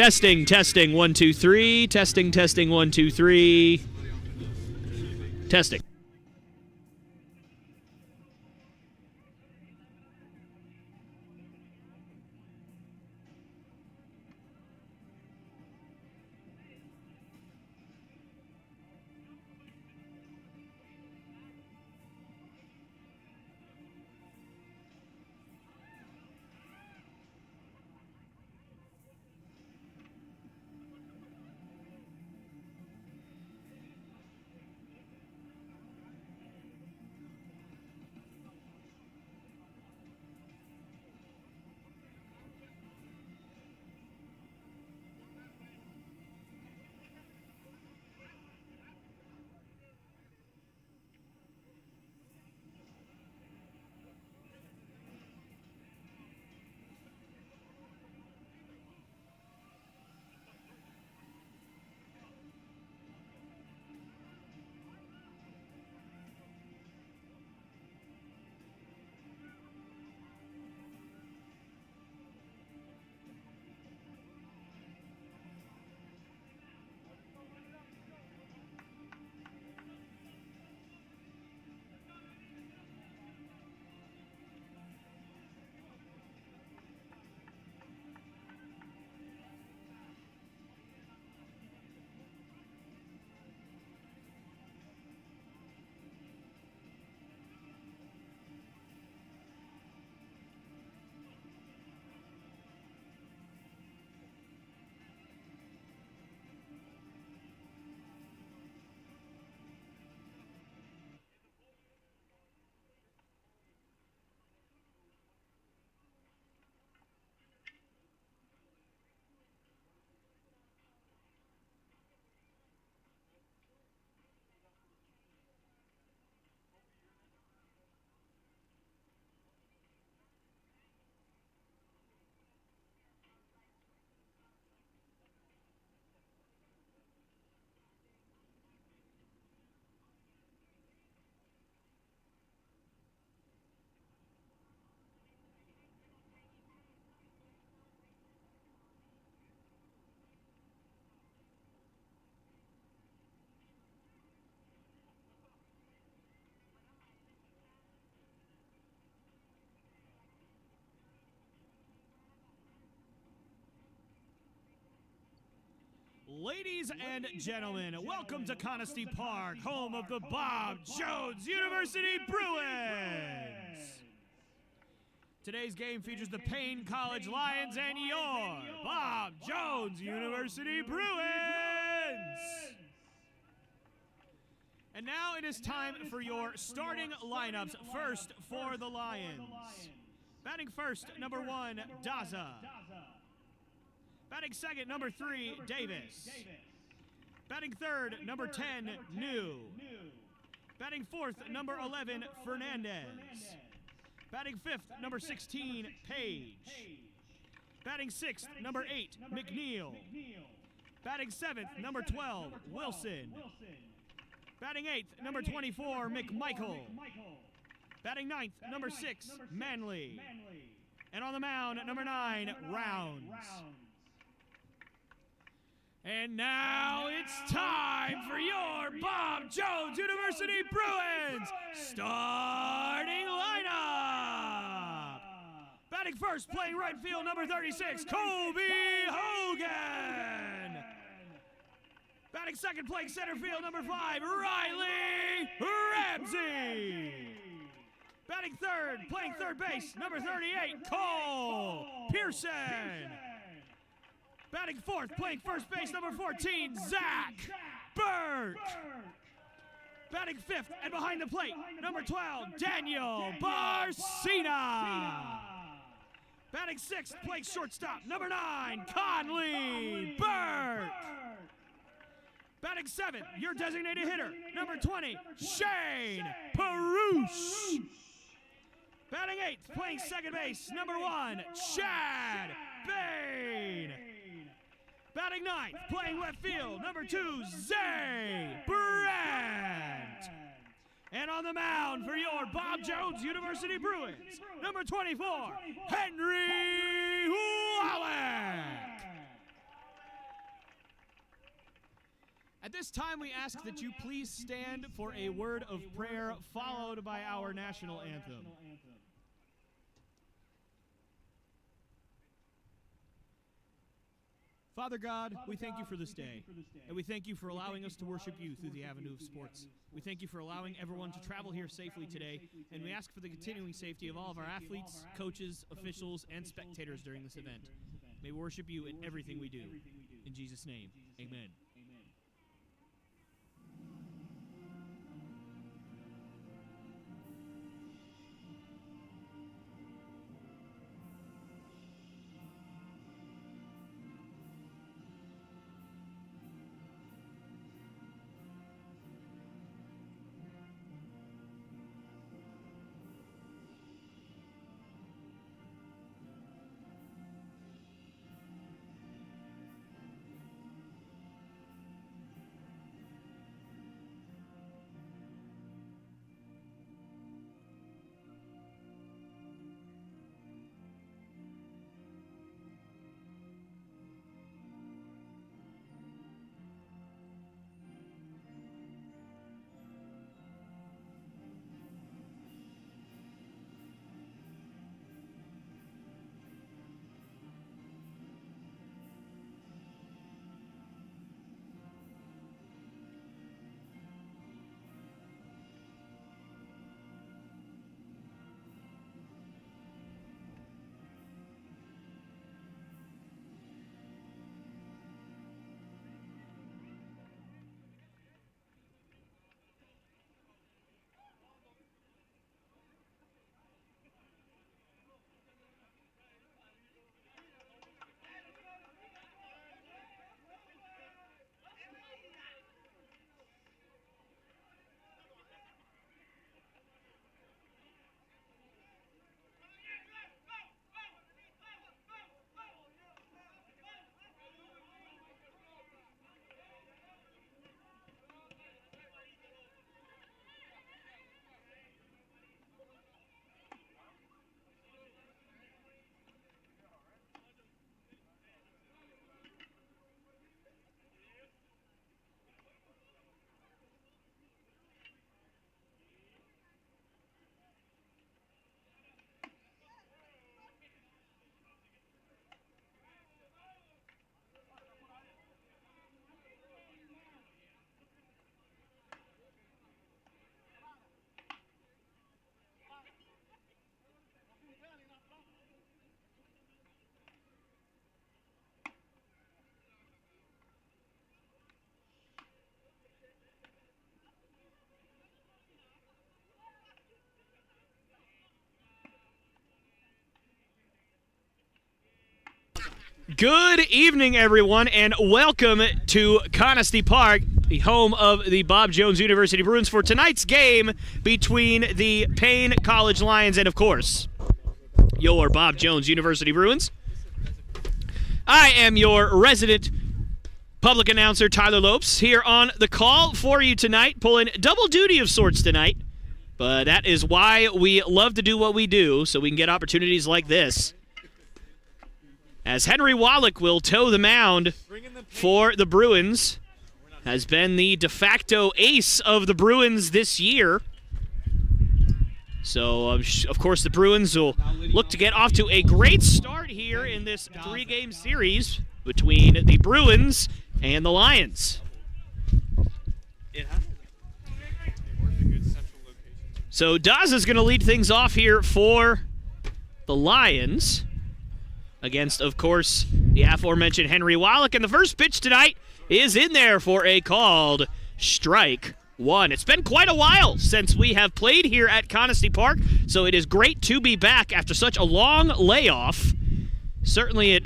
Testing, testing, 1, 2, 3. Testing, testing, 1, 2, 3. Testing. Ladies and gentlemen, welcome to Conestee Park, home of the Bob Jones University Bruins. Today's game features the Paine College Lions and your Bob Jones University Bruins. And now it is time for your starting lineups. First for the Lions. Batting first, number 1, Daza. Batting second, number 3, Davis. Batting third, number 10, New. Batting fourth, number 11, Fernandez. Batting fifth, number 16, Page. Batting sixth, number 8, McNeil. Batting seventh, number 12, Wilson. Batting eighth, number 24, McMichael. Batting ninth, number 6, Manley. And on the mound, number 9, Rounds. And now it's time for your Bob Jones University Bruins starting lineup. Batting first, playing right field, number 36, Kobe Hogan. Batting second, playing center field, number 5, Riley Ramsey. Batting third, playing third base, number 38, Cole Pearson. Batting fourth, playing first base, number 14, Zach Burt. Batting fifth and behind the plate, number 12, Daniel Barcina. Batting sixth, playing shortstop, number 9, Conley Burt. Batting seventh, your designated hitter, number 20, Shane Perush. Batting eighth, playing second base, number 1, Chad Bain. Batting ninth, playing left field, number 2, Zay Brandt. And on the mound for your Bob Jones University Bruins, number 24, Henry Wallach. At this time, we ask that you please stand for a word of prayer followed by our national anthem. Father God, we thank you for this day, and we thank you for allowing us to worship you through the avenue of sports. We thank you for allowing everyone to travel here safely today, and we ask for the continuing safety of all of our athletes, coaches, officials, and spectators during this event. May we worship you in everything we do. In Jesus' name, amen. Good evening, everyone, and welcome to Conestee Park, the home of the Bob Jones University Bruins, for tonight's game between the Paine College Lions and, of course, your Bob Jones University Bruins. I am your resident public announcer, Tyler Lopes, here on the call for you tonight, pulling double duty of sorts tonight. But that is why we love to do what we do, so we can get opportunities like this. As Henry Wallach will toe the mound for the Bruins, has been the de facto ace of the Bruins this year. So, of course, the Bruins will look to get off to a great start here in this three-game series between the Bruins and the Lions. So Daza's going to lead things off here for the Lions against, of course, the aforementioned Henry Wallach. And the first pitch tonight is in there for a called strike one. It's been quite a while since we have played here at Conestee Park, so it is great to be back after such a long layoff. Certainly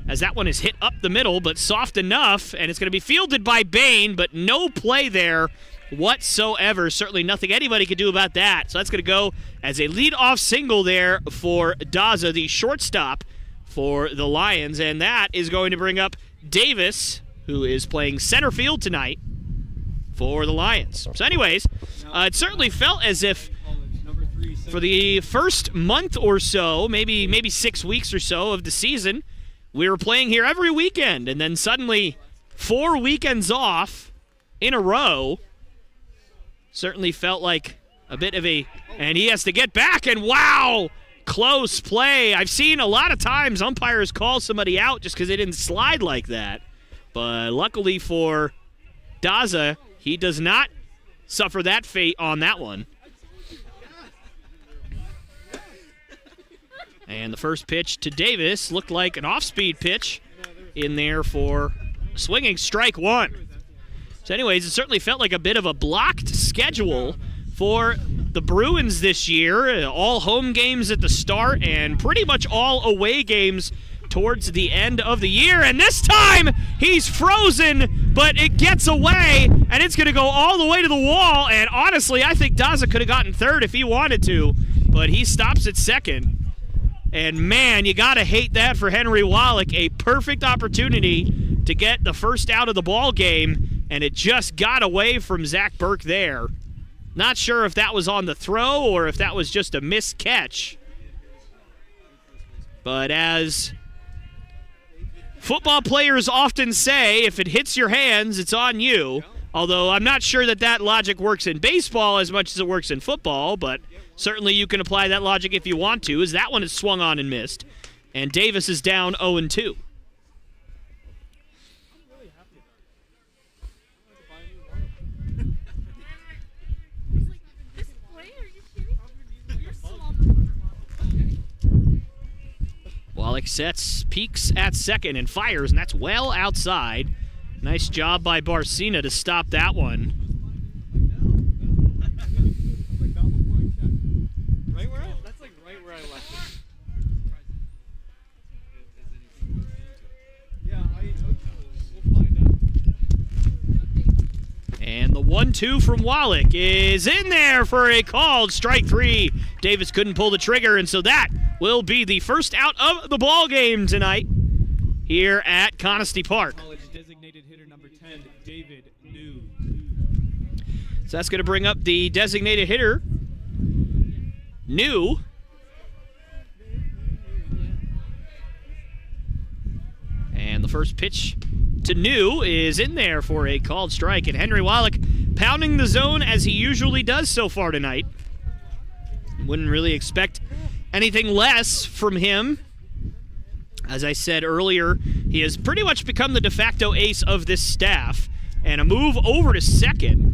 as that one is hit up the middle, but soft enough, and it's going to be fielded by Paine, but no play there whatsoever. Certainly nothing anybody could do about that. So that's going to go as a leadoff single there for Daza, the shortstop for the Lions, and that is going to bring up Davis, who is playing center field tonight for the Lions. So anyways, it certainly felt as if for the first month or so, maybe 6 weeks or so of the season, we were playing here every weekend, and then suddenly 4 weekends off, in a row. Certainly felt like a bit of a, and he has to get back, and wow, close play. I've seen a lot of times umpires call somebody out just because they didn't slide like that. But luckily for Daza, he does not suffer that fate on that one. And the first pitch to Davis looked like an off-speed pitch in there for swinging strike one. So anyways, it certainly felt like a bit of a blocked schedule for the Bruins this year. All home games at the start and pretty much all away games towards the end of the year. And this time, he's frozen, but it gets away, and it's going to go all the way to the wall. And honestly, I think Daza could have gotten third if he wanted to, but he stops at second. And man, you got to hate that for Henry Wallach. A perfect opportunity to get the first out of the ball game, and it just got away from Zach Burke there. Not sure if that was on the throw or if that was just a missed catch. But as football players often say, if it hits your hands, it's on you. Although I'm not sure that that logic works in baseball as much as it works in football, but certainly you can apply that logic if you want to, as that one is swung on and missed. And Davis is down 0-2. Wallach sets, peaks at second, and fires, and that's well outside. Nice job by Barcina to stop that one. That's like right where I left it. Yeah, I hope so. We'll find out. And the 1-2 from Wallach is in there for a called strike three. Davis couldn't pull the trigger, and so that will be the first out of the ball game tonight here at Conestee Park. College designated hitter number 10, David New. So that's going to bring up the designated hitter, New. And the first pitch to New is in there for a called strike. And Henry Wallach pounding the zone as he usually does so far tonight. Wouldn't really expect anything less from him. As I said earlier, he has pretty much become the de facto ace of this staff. And a move over to second.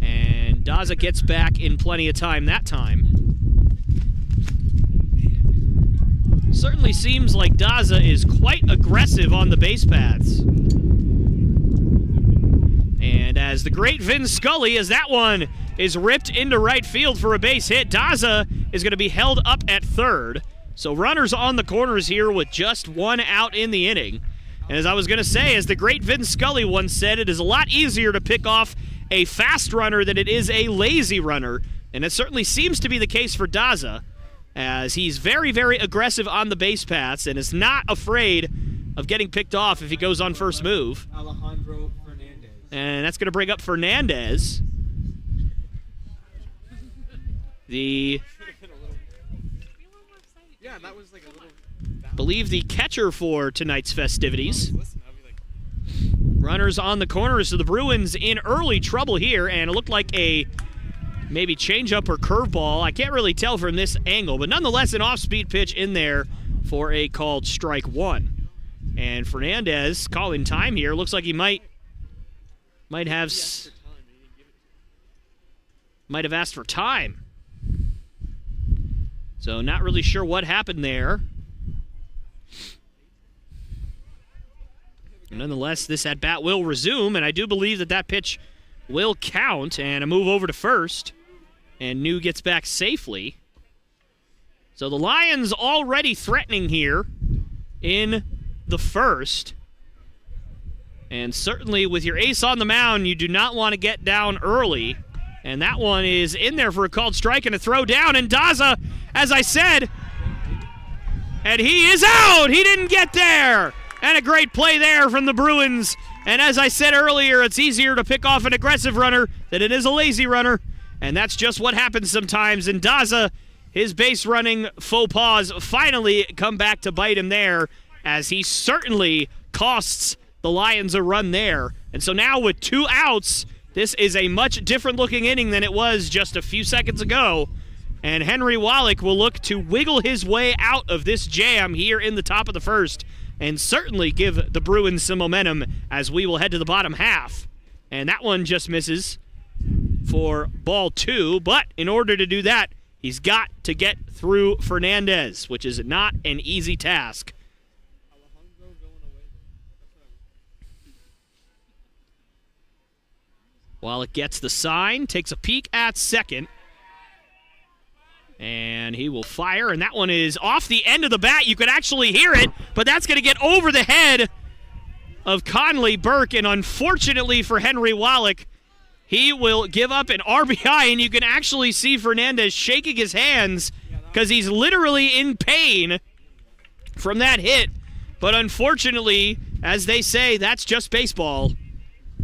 And Daza gets back in plenty of time that time. Certainly seems like Daza is quite aggressive on the base paths. And as the great Vin Scully, as that one is ripped into right field for a base hit, Daza is going to be held up at third. So runners on the corners here with just one out in the inning. And as I was going to say, as the great Vin Scully once said, it is a lot easier to pick off a fast runner than it is a lazy runner. And it certainly seems to be the case for Daza, as he's very, very aggressive on the base paths and is not afraid of getting picked off if he goes on first move. Alejandro Fernandez. And that's going to bring up Fernandez. The Yeah, that was like a little. believe the catcher for tonight's festivities. Runners on the corners, so the Bruins in early trouble here, and it looked like a maybe changeup or curveball. I can't really tell from this angle, but nonetheless an off-speed pitch in there for a called strike one. And Fernandez calling time here. Looks like he might have asked for time. So not really sure what happened there. Nonetheless, this at-bat will resume, and I do believe that that pitch will count, and a move over to first, and New gets back safely. So the Lions already threatening here in the first, and certainly with your ace on the mound, you do not want to get down early, and that one is in there for a called strike and a throw down, and Daza, as I said, and he is out! He didn't get there! And a great play there from the Bruins. And as I said earlier, it's easier to pick off an aggressive runner than it is a lazy runner. And that's just what happens sometimes. And Daza, his base running faux pas finally come back to bite him there, as he certainly costs the Lions a run there. And so now with 2 outs, this is a much different looking inning than it was just a few seconds ago. And Henry Wallach will look to wiggle his way out of this jam here in the top of the first and certainly give the Bruins some momentum as we will head to the bottom half. And that one just misses for ball 2. But in order to do that, he's got to get through Fernandez, which is not an easy task. Wallach gets the sign, takes a peek at second. And he will fire, and that one is off the end of the bat. You could actually hear it, but that's going to get over the head of Conley Burke. And unfortunately for Henry Wallach, he will give up an RBI, and you can actually see Fernandez shaking his hands because he's literally in pain from that hit. But unfortunately, as they say, that's just baseball.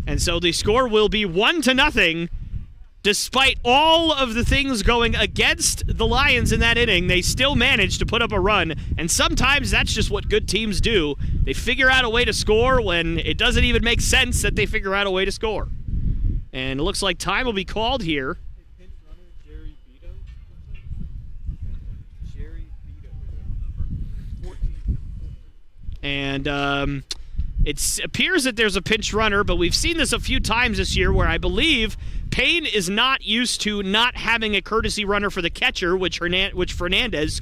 And so the score will be 1-0. Despite all of the things going against the Lions in that inning, they still managed to put up a run. And sometimes that's just what good teams do. They figure out a way to score when it doesn't even make sense that they figure out a way to score. And it looks like time will be called here. And it appears that there's a pinch runner, but we've seen this a few times this year where I believe Paine is not used to not having a courtesy runner for the catcher, which Fernandez,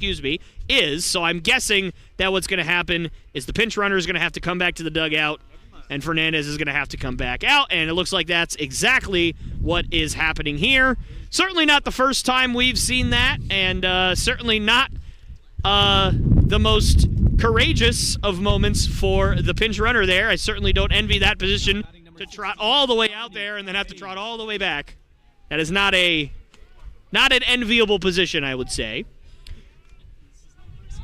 is. So I'm guessing that what's going to happen is the pinch runner is going to have to come back to the dugout, and Fernandez is going to have to come back out, and it looks like that's exactly what is happening here. Certainly not the first time we've seen that, and certainly not the most courageous of moments for the pinch runner there. I certainly don't envy that position, to trot all the way out there and then have to trot all the way back. That is not an enviable position, I would say.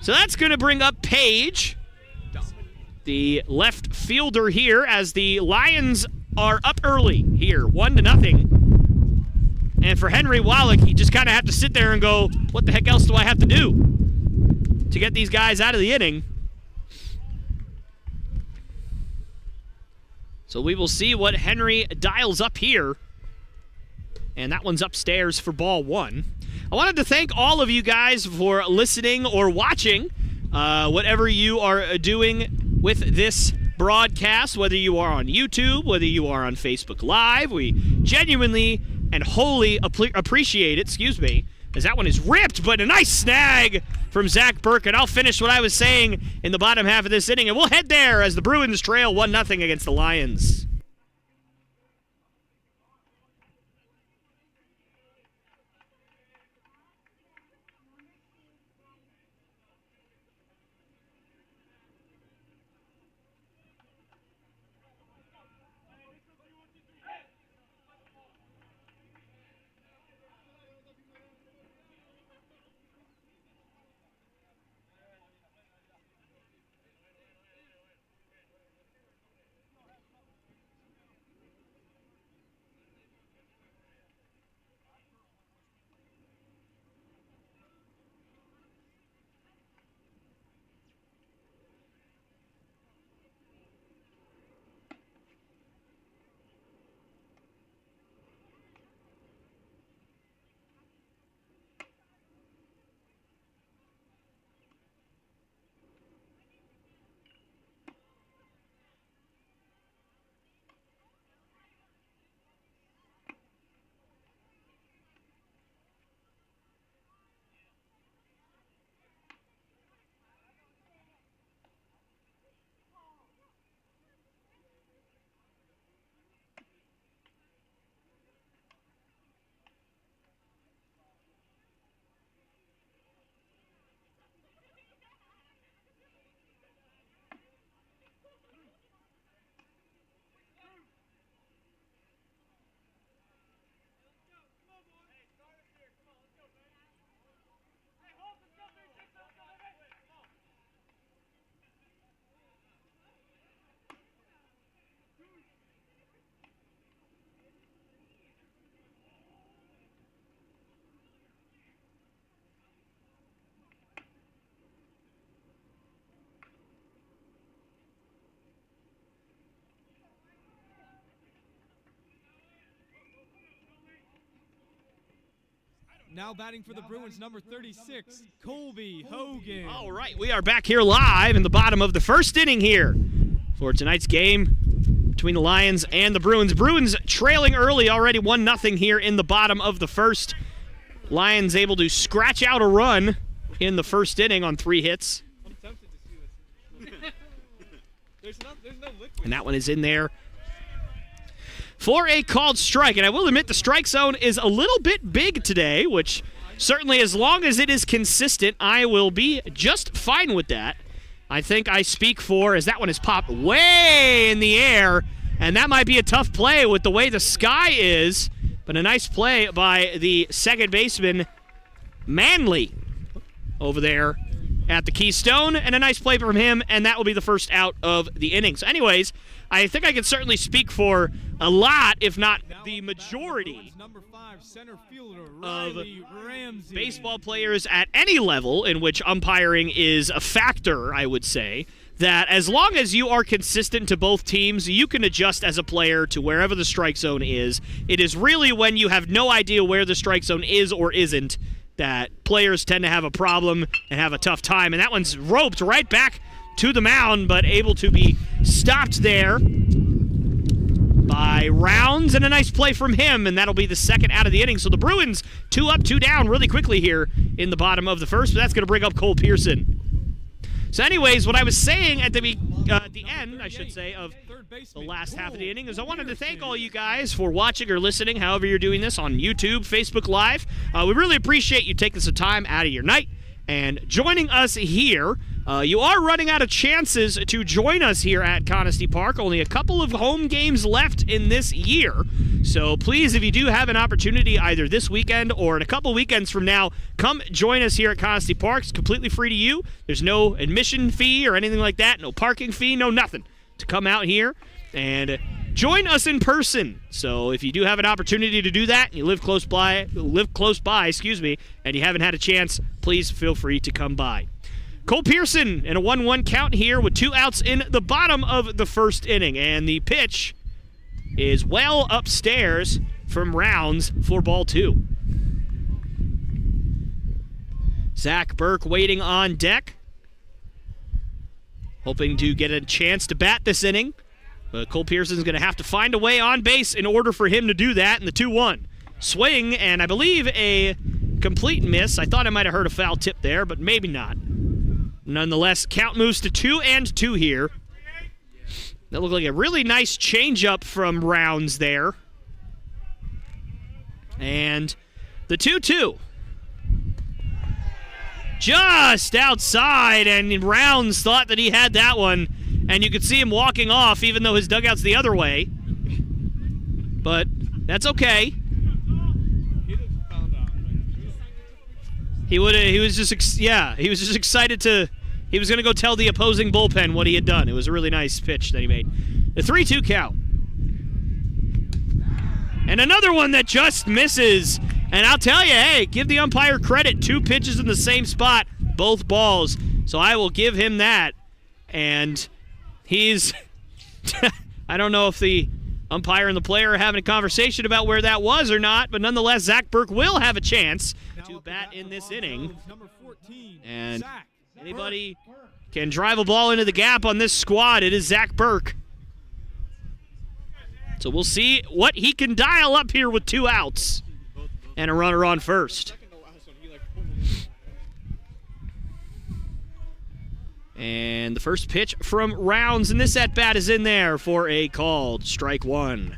So that's going to bring up Page, the left fielder here, as the Lions are up early here, 1-0. And for Henry Wallach, you just kind of have to sit there and go, what the heck else do I have to do to get these guys out of the inning? So we will see what Henry dials up here. And that one's upstairs for ball 1. I wanted to thank all of you guys for listening or watching, whatever you are doing with this broadcast, whether you are on YouTube, whether you are on Facebook Live. We genuinely and wholly appreciate it, as that one is ripped, but a nice snag from Zach Burke. And I'll finish what I was saying in the bottom half of this inning, and we'll head there as the Bruins trail 1-0 against the Lions. Now batting for the Bruins, number 36, Colby Hogan. All right, we are back here live in the bottom of the first inning here for tonight's game between the Lions and the Bruins. Bruins trailing early already 1-0 here in the bottom of the first. Lions able to scratch out a run in the first inning on 3 hits. I'm tempted to see this. there's no liquid. And that one is in there for a called strike. And I will admit the strike zone is a little bit big today, which certainly as long as it is consistent, I will be just fine with that. I think I speak for, as that one is popped way in the air, and that might be a tough play with the way the sky is, but a nice play by the second baseman, Manley, over there at the Keystone, and a nice play from him, and that will be the first out of the inning. So anyways, I think I can certainly speak for a lot, if not the majority, Number 5, center fielder, of Riley Ramsey. baseball players at any level in which umpiring is a factor, I would say, that as long as you are consistent to both teams, you can adjust as a player to wherever the strike zone is. It is really when you have no idea where the strike zone is or isn't that players tend to have a problem and have a tough time. And that one's roped right back to the mound, but able to be stopped there by Rounds, and a nice play from him, and that'll be the second out of the inning. So the Bruins 2 up, 2 down really quickly here in the bottom of the first, but that's going to bring up Cole Pearson. So anyways, what I was saying at the end, I should say, of the last half of the inning is I wanted to thank all you guys for watching or listening, however you're doing this, on YouTube, Facebook Live. We really appreciate you taking some time out of your night and joining us here. You are running out of chances to join us here at Conestee Park. Only a couple of home games left in this year. So please, if you do have an opportunity either this weekend or in a couple weekends from now, come join us here at Conestee Park. It's completely free to you. There's no admission fee or anything like that, no parking fee, no nothing to come out here and join us in person. So if you do have an opportunity to do that and you live close by, and you haven't had a chance, please feel free to come by. Cole Pearson in a 1-1 count here with 2 outs in the bottom of the first inning. And the pitch is well upstairs from Rounds for ball 2. Zach Burke waiting on deck, hoping to get a chance to bat this inning. But Cole Pearson's going to have to find a way on base in order for him to do that in the 2-1. Swing, and I believe a complete miss. I thought I might have heard a foul tip there, but maybe not. Nonetheless, count moves to 2-2 here. That looked like a really nice changeup from Rounds there. And the 2-2. Just outside, and Rounds thought that he had that one. And you could see him walking off, even though his dugout's the other way. But that's okay. He was just excited to. He was going to go tell the opposing bullpen what he had done. It was a really nice pitch that he made. The 3-2 count. And another one that just misses. And I'll tell you, hey, give the umpire credit. 2 pitches in the same spot, both balls. So I will give him that. And he's, I don't know if the umpire and the player are having a conversation about where that was or not, but nonetheless, Zach Burke will have a chance to bat in this inning. And anybody can drive a ball into the gap on this squad. It is Zach Burke. So we'll see what he can dial up here with 2 outs and a runner on first. And the first pitch from Rounds, and this at-bat is in there for a called strike 1.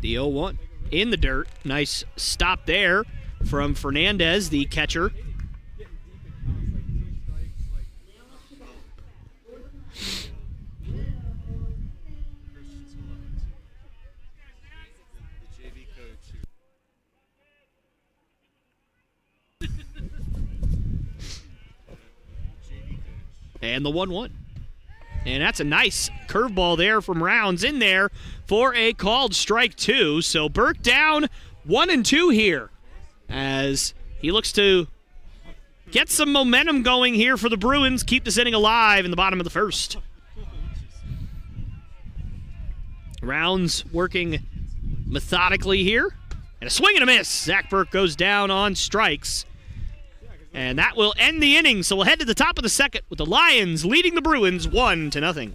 The 0-1 in the dirt. Nice stop there from Fernandez, the catcher. And the 1-1. And that's a nice curveball there from Rounds in there for a called strike 2. So Burke down 1-2 here as he looks to get some momentum going here for the Bruins, keep this inning alive in the bottom of the first. Rounds working methodically here. And a swing and a miss. Zach Burke goes down on strikes. And that will end the inning. So we'll head to the top of the second with the Lions leading the Bruins 1-0.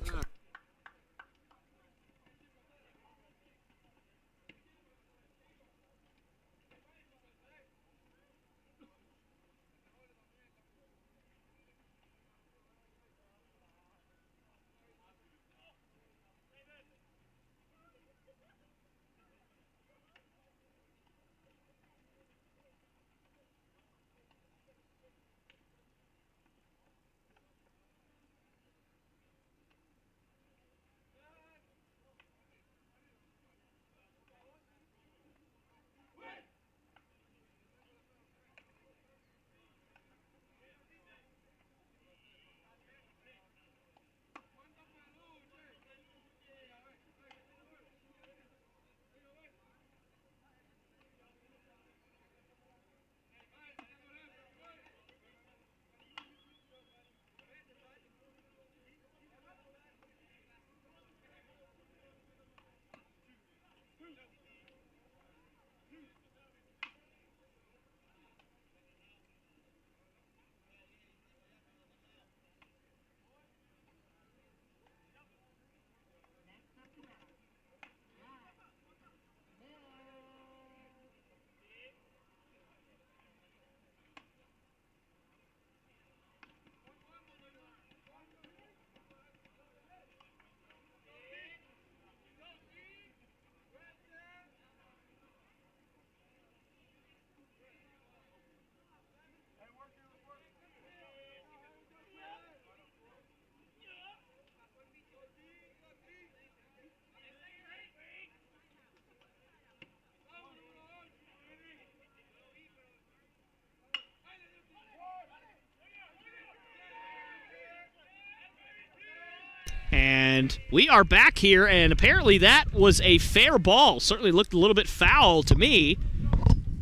And we are back here, and apparently that was a fair ball. Certainly looked a little bit foul to me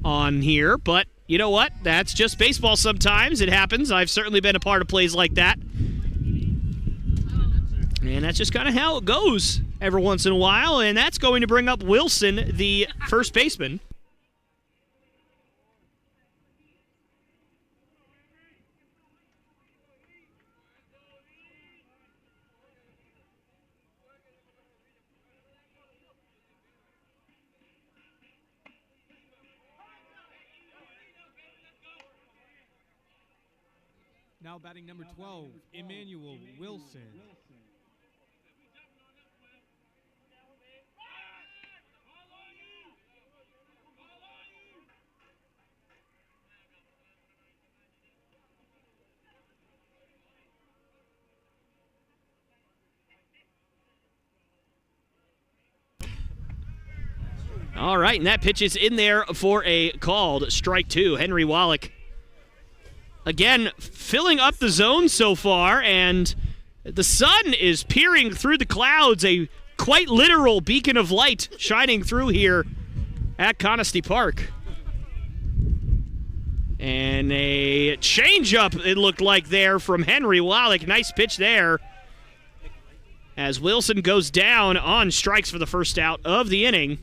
on here, but you know what? That's just baseball sometimes. It happens. I've certainly been a part of plays like that. And that's just kind of how it goes every once in a while, and that's going to bring up Wilson, the first baseman. Now batting number 12, Emmanuel Wilson. All right, and that pitch is in there for a called strike two. Henry Wallach, again, filling up the zone so far, and the sun is peering through the clouds, a quite literal beacon of light shining through here at Conestee Park. And a changeup, it looked like there from Henry Wallach. Nice pitch there as Wilson goes down on strikes for the first out of the inning.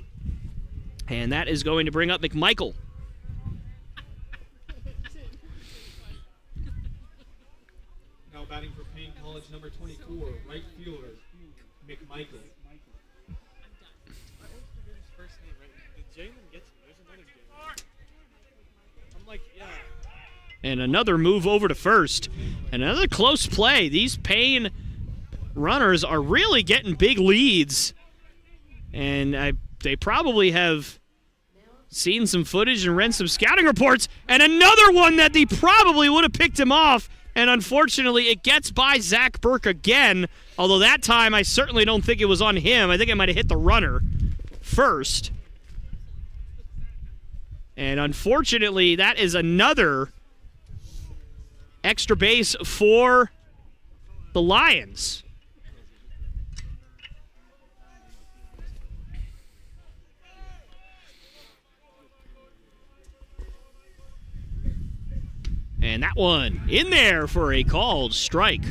And that is going to bring up McMichael. Now batting for Paine College, number 24, right fielder, McMichael. And another move over to first. Another close play. These Paine runners are really getting big leads. And they probably have seen some footage and read some scouting reports. And another one that they probably would have picked him off. And unfortunately, it gets by Zach Burke again. Although that time, I certainly don't think it was on him. I think it might have hit the runner first. And unfortunately, that is another extra base for the Lions. And that one in there for a called strike.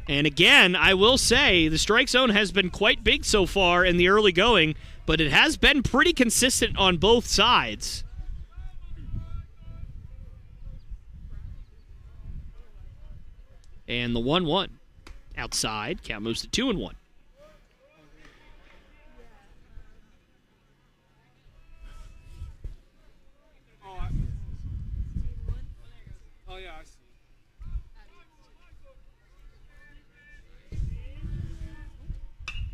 And again, I will say the strike zone has been quite big so far in the early going, but it has been pretty consistent on both sides. And the 1-1 outside. Count moves to 2-1. Oh, yeah, I see.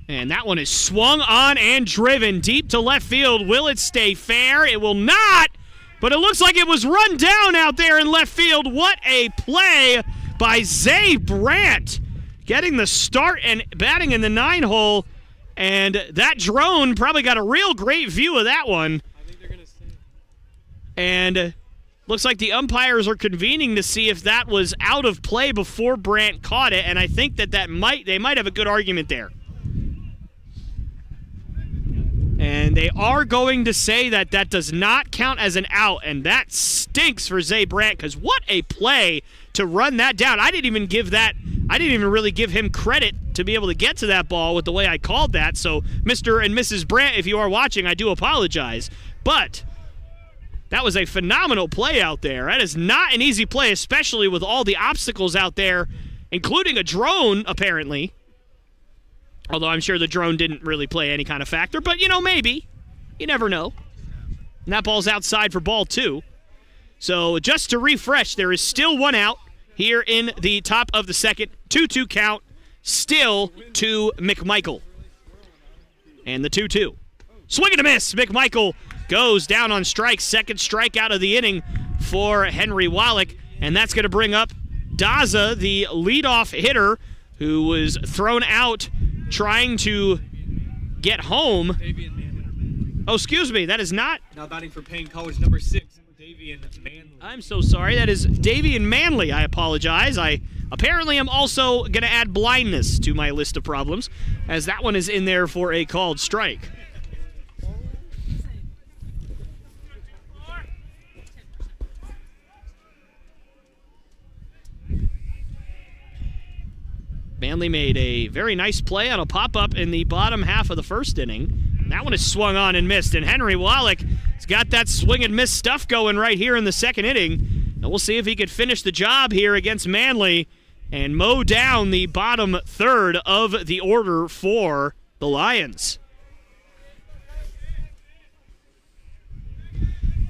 And that one is swung on and driven deep to left field. Will it stay fair? It will not, but it looks like it was run down out there in left field. What a play by Zay Brandt, getting the start and batting in the 9-hole. And that drone probably got a real great view of that one. I think they're going to stay. And looks like the umpires are convening to see if that was out of play before Brandt caught it. And I think that they might have a good argument there. And they are going to say that that does not count as an out, and that stinks for Zay Brandt, because what a play to run that down. I didn't even really give him credit to be able to get to that ball with the way I called that. So, Mr. and Mrs. Brandt, if you are watching, I do apologize. But that was a phenomenal play out there. That is not an easy play, especially with all the obstacles out there, including a drone, apparently. Although I'm sure the drone didn't really play any kind of factor. But, maybe. You never know. And that ball's outside for ball 2. So just to refresh, there is still one out here in the top of the second. 2-2 count. Still to McMichael. And the 2-2. Swing and a miss. McMichael goes down on strike. Second strikeout of the inning for Henry Wallach. And that's going to bring up Daza, the leadoff hitter, who was thrown out trying to get home. Oh, excuse me, that is not. Now batting for Paine College, number 6, Davian Manley. I'm so sorry. That is Davian Manley. I apologize. I apparently am also going to add blindness to my list of problems, as that one is in there for a called strike. Manley made a very nice play on a pop-up in the bottom half of the first inning. That one is swung on and missed, and Henry Wallach has got that swing and miss stuff going right here in the second inning. And we'll see if he could finish the job here against Manley and mow down the bottom third of the order for the Lions.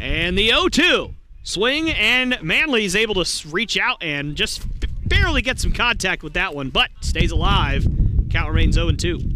And the 0-2. Swing, and Manley's able to reach out and just barely get some contact with that one, but stays alive. Count remains 0-2.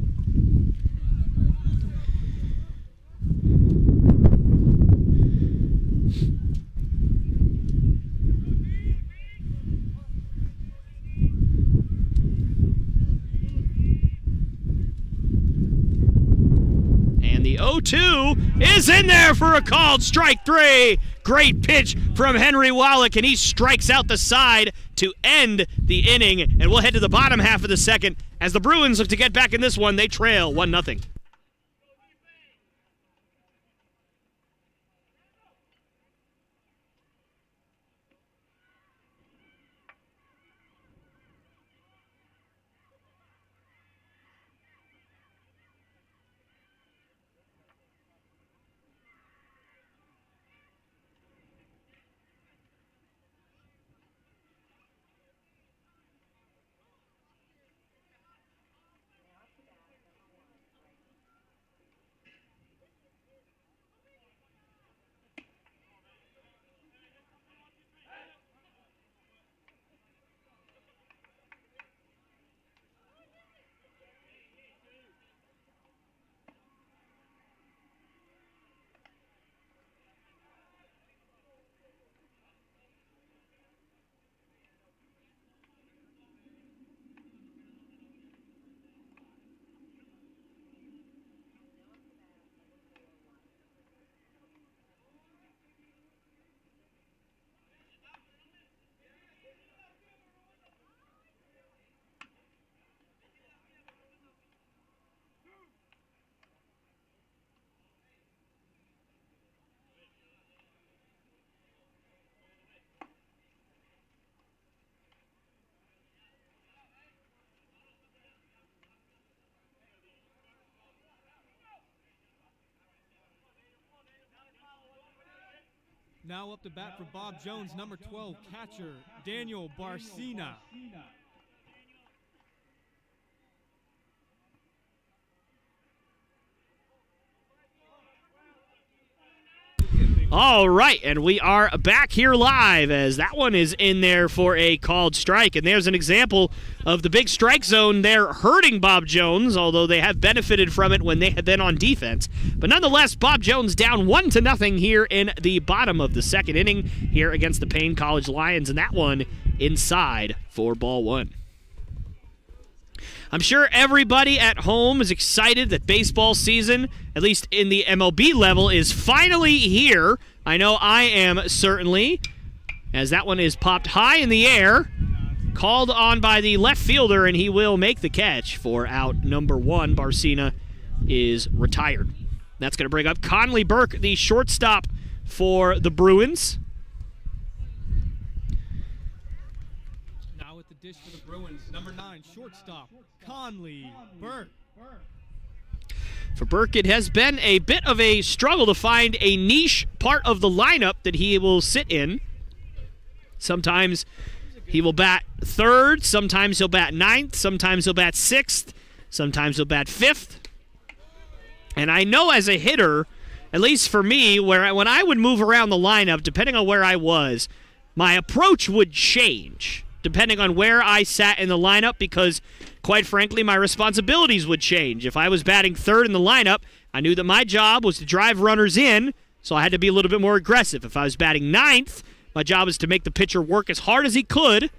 And the 0-2 is in there for a called strike 3. Great pitch from Henry Wallach, and he strikes out the side to end the inning. And we'll head to the bottom half of the second as the Bruins look to get back in this one. They trail 1-0. Now up to bat for Bob Jones, number 12, catcher Daniel Barcina. All right, and we are back here live as that one is in there for a called strike. And there's an example of the big strike zone there hurting Bob Jones, although they have benefited from it when they have been on defense. But nonetheless, Bob Jones down 1-0 here in the bottom of the second inning here against the Paine College Lions, and that one inside for ball one. I'm sure everybody at home is excited that baseball season, at least in the MLB level, is finally here. I know I am certainly, as that one is popped high in the air, called on by the left fielder, and he will make the catch for out number one. Barcina is retired. That's going to bring up Conley Burke, the shortstop for the Bruins. Now with the dish for the Bruins, number 9, shortstop Conley Burke. For Burke, it has been a bit of a struggle to find a niche part of the lineup that he will sit in. Sometimes he will bat third, sometimes he'll bat ninth, sometimes he'll bat sixth, sometimes he'll bat fifth. And I know as a hitter, at least for me, when I would move around the lineup, depending on where I was, my approach would change depending on where I sat in the lineup because, quite frankly, my responsibilities would change. If I was batting third in the lineup, I knew that my job was to drive runners in, so I had to be a little bit more aggressive. If I was batting ninth, my job was to make the pitcher work as hard as he could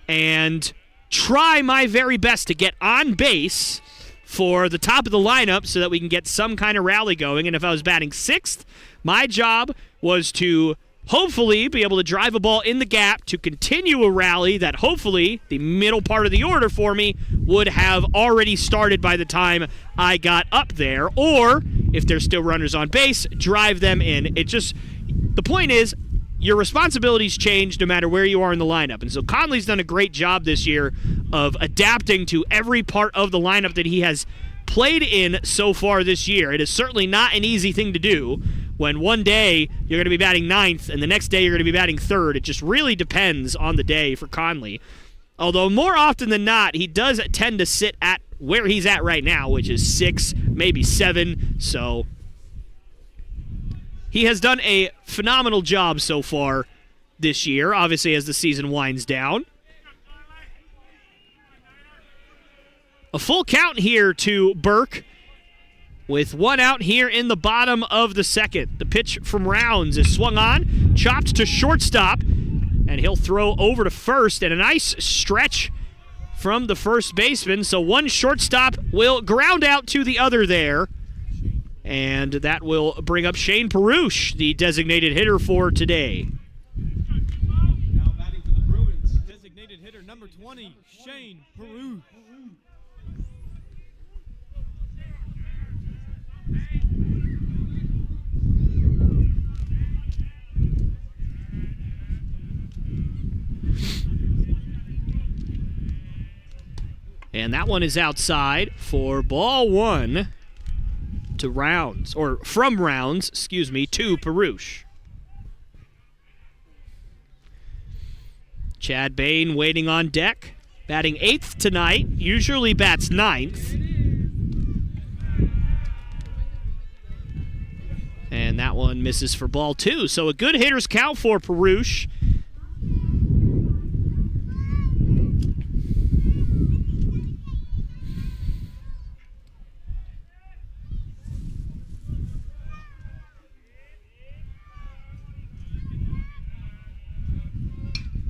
and try my very best to get on base for the top of the lineup so that we can get some kind of rally going. And if I was batting sixth, my job was to hopefully be able to drive a ball in the gap to continue a rally that hopefully the middle part of the order for me would have already started by the time I got up there. Or, if there's still runners on base, drive them in. The point is, your responsibilities change no matter where you are in the lineup. And so Conley's done a great job this year of adapting to every part of the lineup that he has played in so far this year. It is certainly not an easy thing to do when one day you're going to be batting ninth and the next day you're going to be batting third. It just really depends on the day for Conley. Although more often than not, he does tend to sit at where he's at right now, which is 6, maybe 7. So he has done a phenomenal job so far this year, obviously as the season winds down. A full count here to Burke with one out here in the bottom of the second. The pitch from Rounds is swung on, chopped to shortstop, and he'll throw over to first. And a nice stretch from the first baseman. So one shortstop will ground out to the other there. And that will bring up Shane Perush, the designated hitter for today. Now batting for the Bruins, designated hitter number 20, Shane Perush. And that one is outside for ball one to Rounds, or from Rounds, to Perush. Chad Bain waiting on deck, batting 8th tonight, usually bats 9th. And that one misses for ball 2. So a good hitter's count for Perush.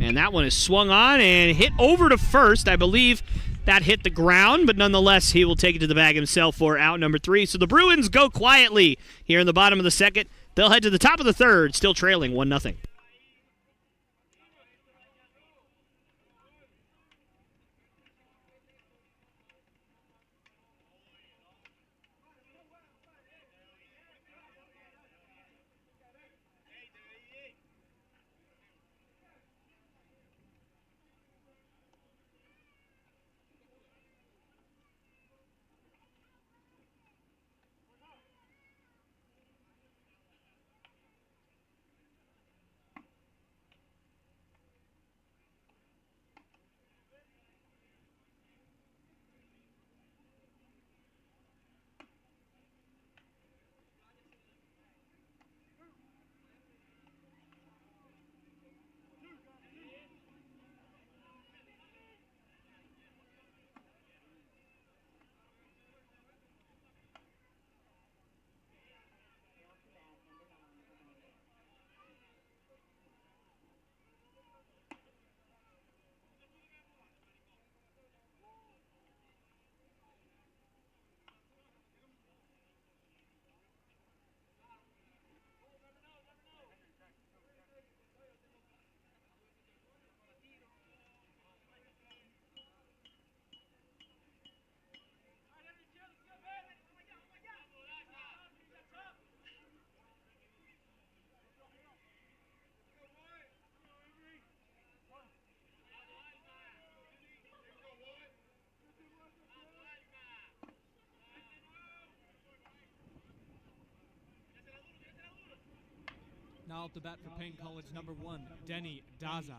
And that one is swung on and hit over to first. I believe that hit the ground, but nonetheless, he will take it to the bag himself for out number 3. So the Bruins go quietly here in the bottom of the second. They'll head to the top of the third, still trailing 1-0. Foul to bat for Paine College, number 1, Denny Daza.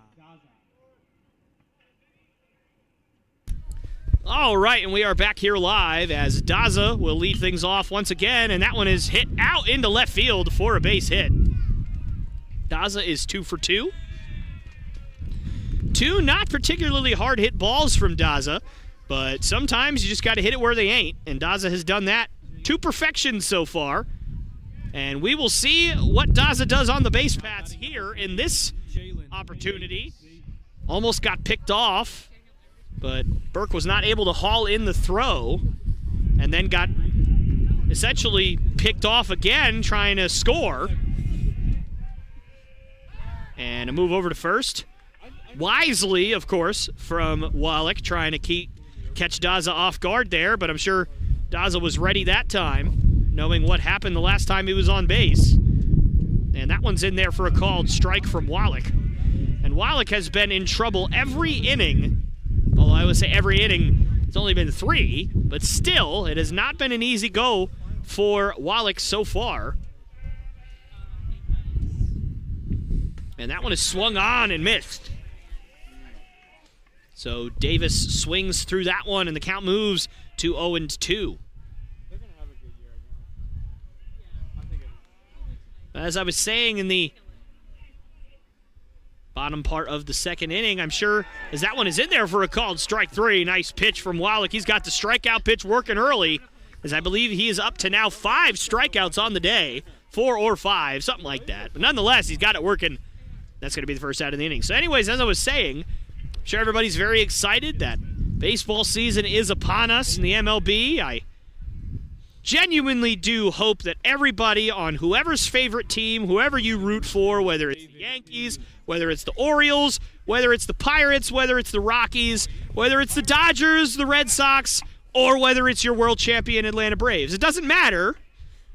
All right, and we are back here live as Daza will lead things off once again, and that one is hit out into left field for a base hit. Daza is 2 for 2. Two not particularly hard hit balls from Daza, but sometimes you just got to hit it where they ain't, and Daza has done that to perfection so far. And we will see what Daza does on the base paths here in this opportunity. Almost got picked off, but Burke was not able to haul in the throw, and then got essentially picked off again trying to score. And a move over to first. Wisely, of course, from Wallach, trying to catch Daza off guard there, but I'm sure Daza was ready that time, knowing what happened the last time he was on base. And that one's in there for a called strike from Wallach. And Wallach has been in trouble every inning. Although I would say every inning, it's only been 3, but still, it has not been an easy go for Wallach so far. And that one is swung on and missed. So Davis swings through that one, and the count moves to 0-2. As I was saying in the bottom part of the second inning, I'm sure as that one is in there for a called strike 3. Nice pitch from Wallach. He's got the strikeout pitch working early, as I believe he is up to now 5 strikeouts on the day, 4 or 5, something like that. But nonetheless, he's got it working. That's going to be the first out of the inning. So anyways, as I was saying, I'm sure everybody's very excited that baseball season is upon us in the MLB. I genuinely do hope that everybody on whoever's favorite team, whoever you root for, whether it's the Yankees, whether it's the Orioles, whether it's the Pirates, whether it's the Rockies, whether it's the Dodgers, the Red Sox, or whether it's your world champion Atlanta Braves. It doesn't matter.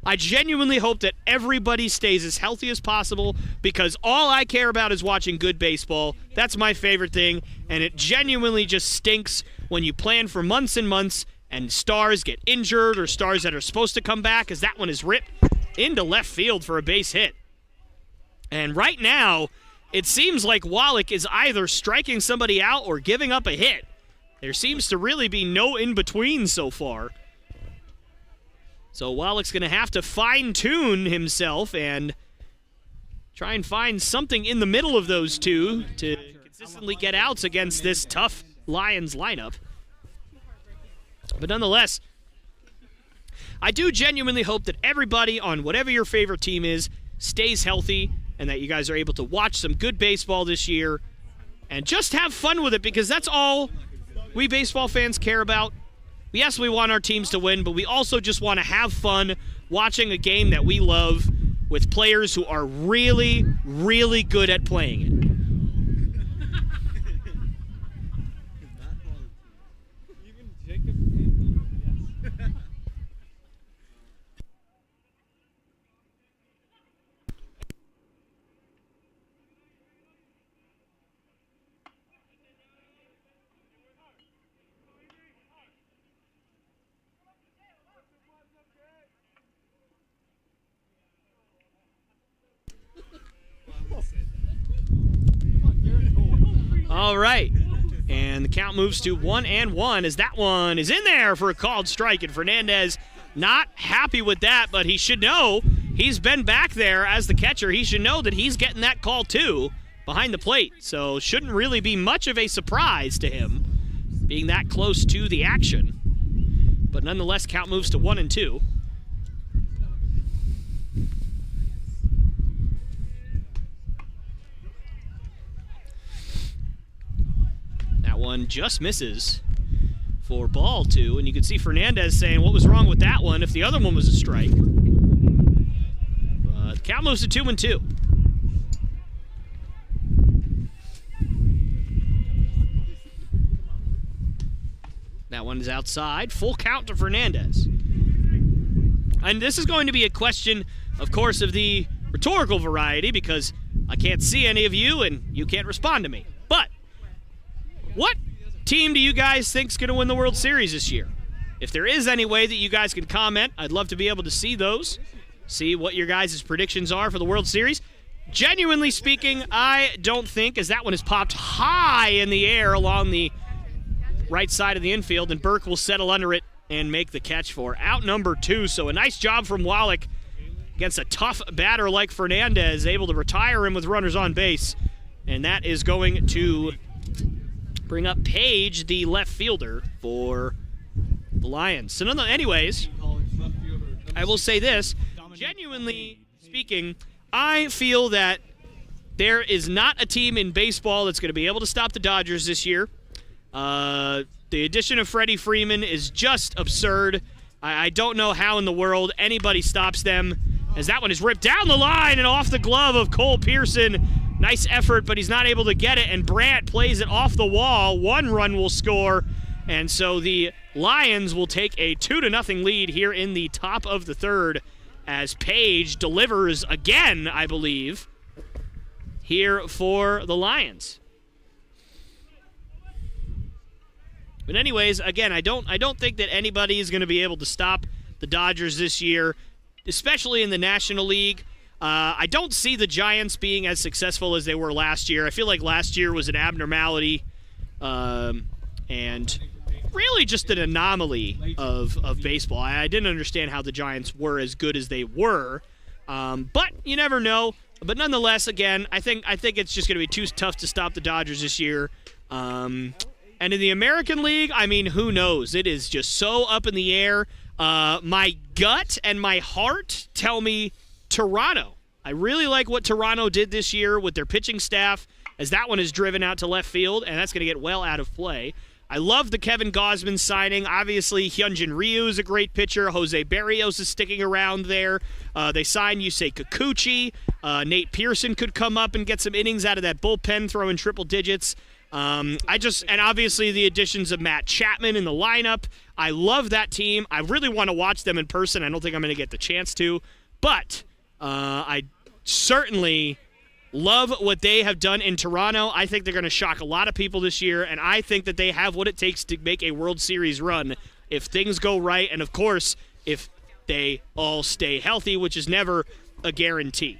I genuinely hope that everybody stays as healthy as possible, because all I care about is watching good baseball. That's my favorite thing, and it genuinely just stinks when you plan for months and months and stars get injured or stars that are supposed to come back, as that one is ripped into left field for a base hit. And right now, it seems like Wallach is either striking somebody out or giving up a hit. There seems to really be no in-between so far. So Wallach's going to have to fine-tune himself and try and find something in the middle of those two to consistently get outs against this tough Lions lineup. But nonetheless, I do genuinely hope that everybody on whatever your favorite team is stays healthy and that you guys are able to watch some good baseball this year and just have fun with it, because that's all we baseball fans care about. Yes, we want our teams to win, but we also just want to have fun watching a game that we love with players who are really, really good at playing it. All right, and the count moves to 1-1 as that one is in there for a called strike, and Fernandez not happy with that, but he should know he's been back there as the catcher. He should know that he's getting that call too behind the plate, so shouldn't really be much of a surprise to him being that close to the action. But nonetheless, count moves to 1-2. That one just misses for ball 2, and you can see Fernandez saying, what was wrong with that one if the other one was a strike? But count moves to 2-2. That one is outside. Full count to Fernandez. And this is going to be a question, of course, of the rhetorical variety, because I can't see any of you and you can't respond to me. But what team do you guys think is going to win the World Series this year? If there is any way that you guys can comment, I'd love to be able to see those, see what your guys' predictions are for the World Series. genuinely speaking, I don't think, as that one is popped high in the air along the right side of the infield, and Burke will settle under it and make the catch for out number 2. So a nice job from Wallach against a tough batter like Fernandez, able to retire him with runners on base. And that is going to bring up Page, the left fielder, for the Lions. So anyways, I will say this. Genuinely speaking, I feel that there is not a team in baseball that's going to be able to stop the Dodgers this year. The addition of Freddie Freeman is just absurd. I don't know how in the world anybody stops them, as that one is ripped down the line and off the glove of Cole Pearson. Nice effort, but he's not able to get it, and Brandt plays it off the wall. 1 run will score, and so the Lions will take a 2-0 lead here in the top of the third as Page delivers again, I believe, here for the Lions. But anyways, again, I don't think that anybody is going to be able to stop the Dodgers this year, especially in the National League. I don't see the Giants being as successful as they were last year. I feel like last year was an abnormality and really just an anomaly of baseball. I didn't understand how the Giants were as good as they were, but you never know. But nonetheless, again, I think it's just going to be too tough to stop the Dodgers this year. And in the American League, I mean, who knows? It is just so up in the air. My gut and my heart tell me Toronto. I really like what Toronto did this year with their pitching staff, as that one is driven out to left field, and that's going to get well out of play. I love the Kevin Gausman signing. Obviously, Hyunjin Ryu is a great pitcher. Jose Barrios is sticking around there. They signed Yusei Kikuchi. Nate Pearson could come up and get some innings out of that bullpen, throwing triple digits. And obviously the additions of Matt Chapman in the lineup. I love that team. I really want to watch them in person. I don't think I'm going to get the chance to, but I certainly love what they have done in Toronto. I think they're going to shock a lot of people this year, and I think that they have what it takes to make a World Series run if things go right, and of course, if they all stay healthy, which is never a guarantee.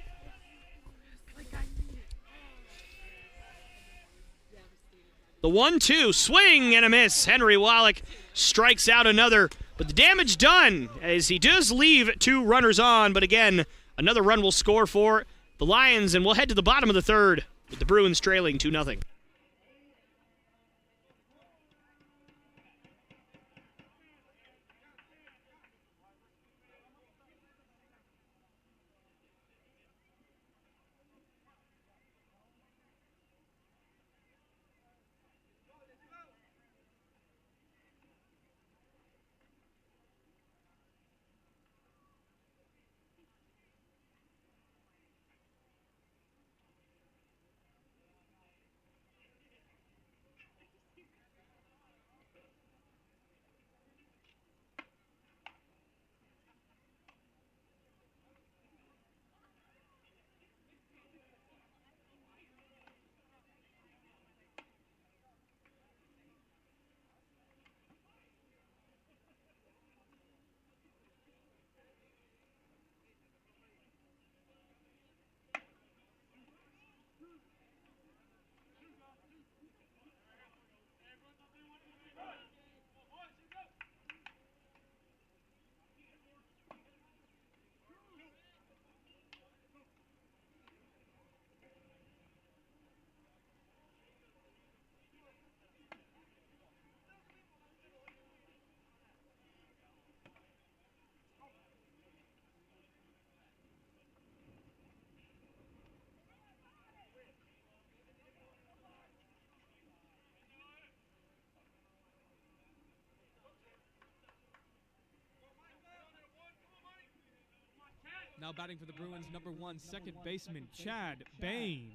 The 1-2, swing and a miss. Henry Wallach strikes out another, but the damage done as he does leave 2 runners on. But again, another run will score for the Lions, and we'll head to the bottom of the third with the Bruins trailing 2-0. Now batting for the Bruins, number 1, second baseman, Chad Paine.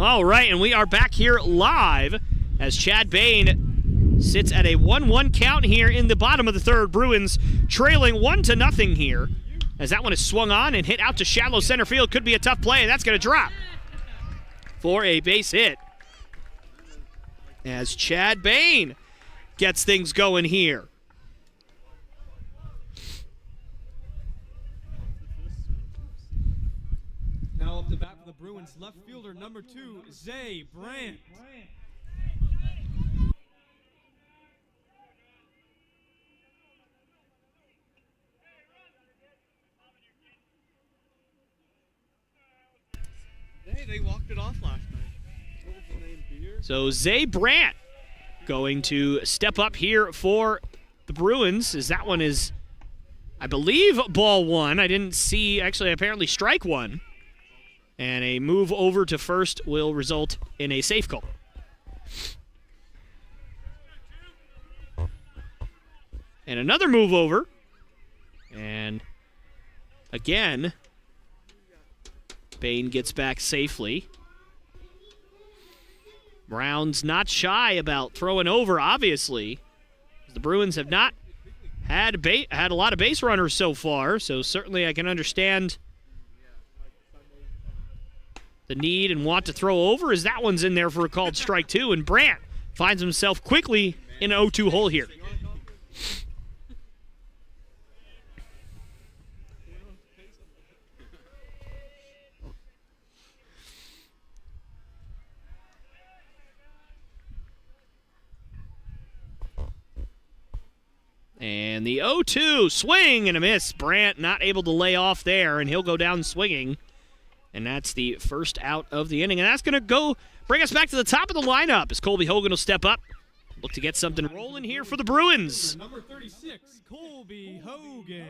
All right, and we are back here live as Chad Paine sits at a 1-1 count here in the bottom of the third. Bruins trailing 1-0 here as that one is swung on and hit out to shallow center field. Could be a tough play, and that's going to drop for a base hit as Chad Paine gets things going here. Now up to bat for the Bruins, left fielder number 2, Zay Brandt. Hey, they walked it off last night. What was the name? Beer? So Zay Brandt going to step up here for the Bruins, as that one is, I believe, ball one. I didn't see, actually, apparently strike one. And a move over to first will result in a safe call. And another move over. And again, Paine gets back safely. Brown's not shy about throwing over, obviously. The Bruins have not had a lot of base runners so far, so certainly I can understand the need and want to throw over, as that one's in there for a called strike two, and Brandt finds himself quickly in an 0-2 hole here. And the 0-2 swing and a miss. Brandt not able to lay off there, and he'll go down swinging. And that's the first out of the inning. And that's going to bring us back to the top of the lineup as Colby Hogan will step up. Look to get something rolling here for the Bruins. Number 36, Colby Hogan.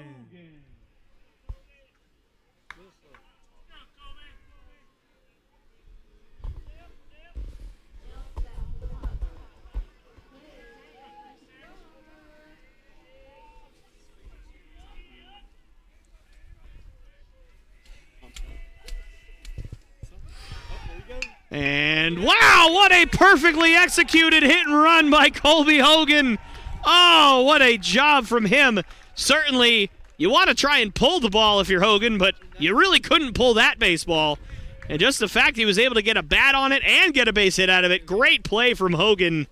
And wow, what a perfectly executed hit and run by Colby Hogan. Oh, what a job from him. Certainly, you want to try and pull the ball if you're Hogan, but you really couldn't pull that baseball. And just the fact he was able to get a bat on it and get a base hit out of it, great play from Hogan.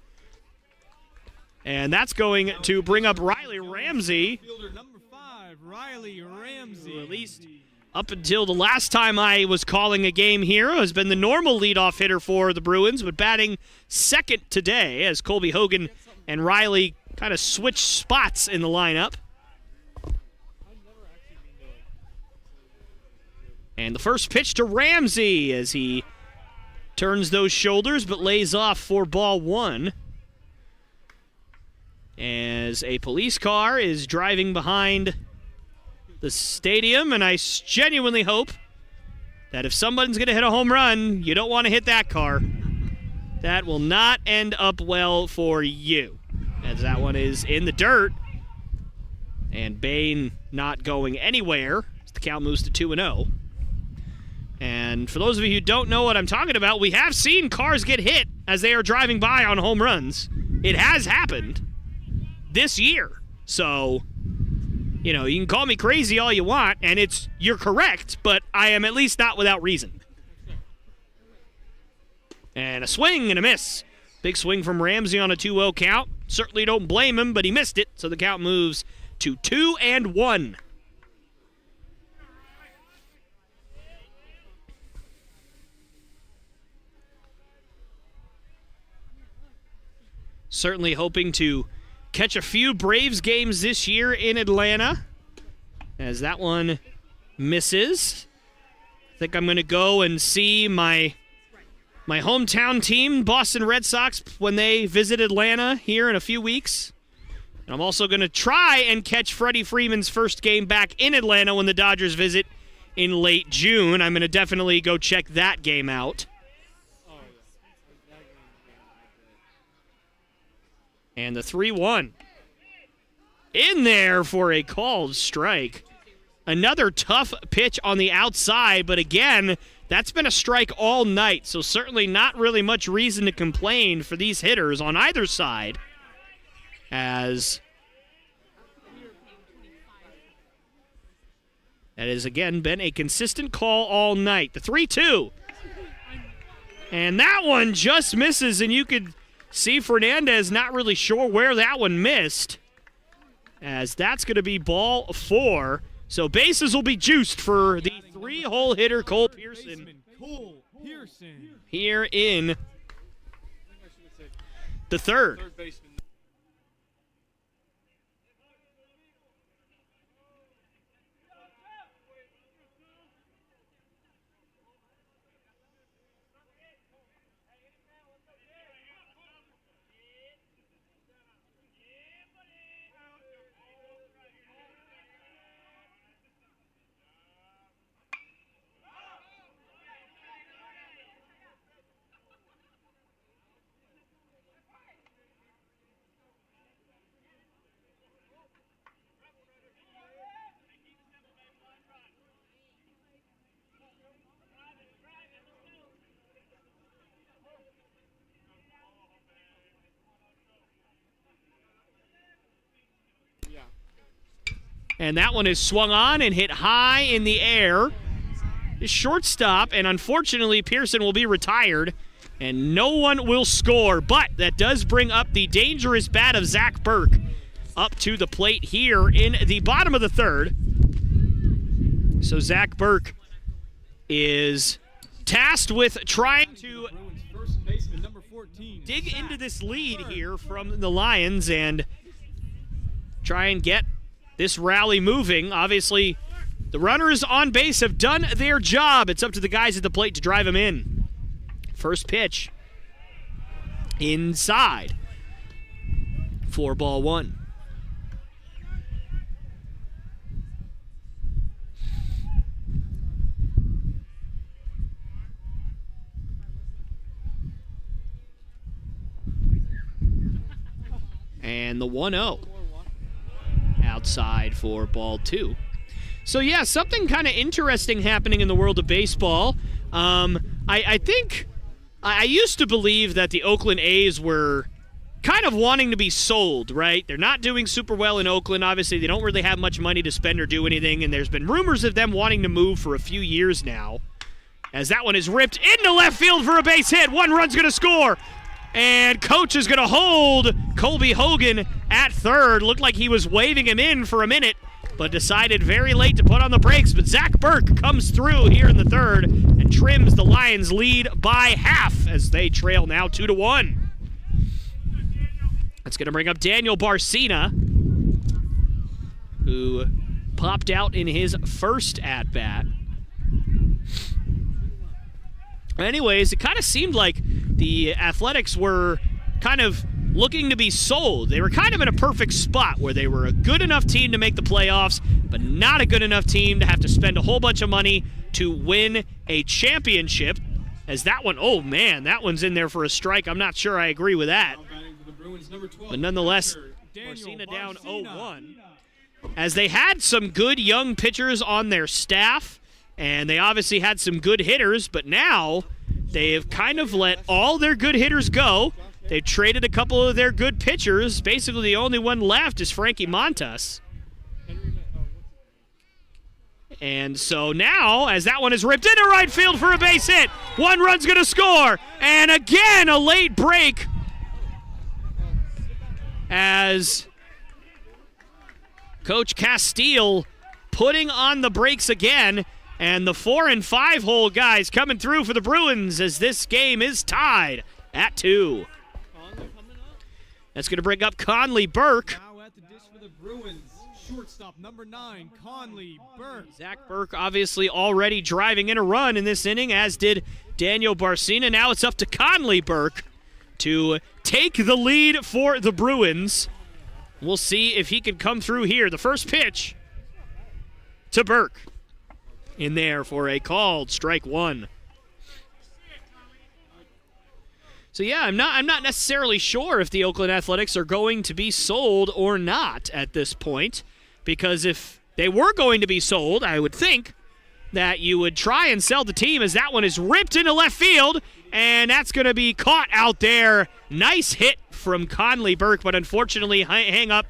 And that's going to bring up Riley Ramsey. Fielder number 5, Riley Ramsey. At least up until the last time I was calling a game here, has been the normal leadoff hitter for the Bruins, but batting second today as Colby Hogan and Riley kind of switch spots in the lineup. And the first pitch to Ramsey as he turns those shoulders but lays off for ball one. As a police car is driving behind the stadium, and I genuinely hope that if someone's going to hit a home run, you don't want to hit that car. That will not end up well for you, as that one is in the dirt, and Paine not going anywhere as the count moves to 2-0. And for those of you who don't know what I'm talking about, we have seen cars get hit as they are driving by on home runs. It has happened this year, so you know, you can call me crazy all you want, and you're correct, but I am at least not without reason. And a swing and a miss. Big swing from Ramsey on a 2-0 count. Certainly don't blame him, but he missed it, so the count moves to 2-1. Certainly hoping to catch a few Braves games this year in Atlanta, as that one misses. I think I'm going to go and see my hometown team, Boston Red Sox, when they visit Atlanta here in a few weeks. And I'm also going to try and catch Freddie Freeman's first game back in Atlanta when the Dodgers visit in late June. I'm going to definitely go check that game out. And the 3-1. In there for a called strike. Another tough pitch on the outside, but again, That's been a strike all night, so certainly not really much reason to complain for these hitters on either side, as that has, again, been a consistent call all night. The 3-2. And that one just misses, and you could see Fernandez not really sure where that one missed, as that's going to be ball 4. So bases will be juiced for the 3-hole hitter Cole Pearson here in the third. And that one is swung on and hit high in the air. The shortstop, and unfortunately Pearson will be retired, and no one will score. But that does bring up the dangerous bat of Zach Burke up to the plate here in the bottom of the third. So Zach Burke is tasked with trying to dig into this lead here from the Lions and try and get this rally moving. Obviously, the runners on base have done their job. It's up to the guys at the plate to drive them in. First pitch inside for ball 1. And the 1-0 outside for ball 2. So yeah, something kind of interesting happening in the world of baseball. I think I used to believe that the Oakland A's were kind of wanting to be sold, right? They're not doing super well in Oakland. Obviously, they don't really have much money to spend or do anything, and there's been rumors of them wanting to move for a few years now. As that one is ripped into left field for a base hit. 1 run's going to score. And coach is going to hold Colby Hogan at third. Looked like he was waving him in for a minute, but decided very late to put on the brakes. But Zach Burke comes through here in the third and trims the Lions' lead by half as they trail now 2-1. That's going to bring up Daniel Barcina, who popped out in his first at-bat. Anyways, it kind of seemed like the Athletics were kind of looking to be sold. They were kind of in a perfect spot where they were a good enough team to make the playoffs, but not a good enough team to have to spend a whole bunch of money to win a championship. As that one, oh man, that one's in there for a strike. I'm not sure I agree with that. But nonetheless, Barcina down 0-1. As they had some good young pitchers on their staff, and they obviously had some good hitters, but now they have kind of let all their good hitters go. They've traded a couple of their good pitchers. Basically, the only one left is Frankie Montas. And so now, as that one is ripped into right field for a base hit, 1 run's going to score. And again, a late break as Coach Castile putting on the brakes again. And the 4 and 5 hole guys coming through for the Bruins as this game is tied at 2. That's going to bring up Conley Burke. Now at the dish for the Bruins, shortstop number 9, Conley Burke. Zach Burke obviously already driving in a run in this inning, as did Daniel Barcina. Now it's up to Conley Burke to take the lead for the Bruins. We'll see if he can come through here. The first pitch to Burke. In there for a called strike 1. So yeah, I'm not necessarily sure if the Oakland Athletics are going to be sold or not at this point, because if they were going to be sold, I would think that you would try and sell the team, as that one is ripped into left field, and that's going to be caught out there. Nice hit from Conley Burke, but unfortunately hung up,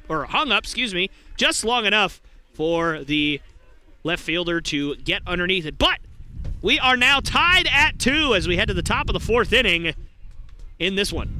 just long enough for the left fielder to get underneath it. But we are now tied at 2 as we head to the top of the 4th inning in this one.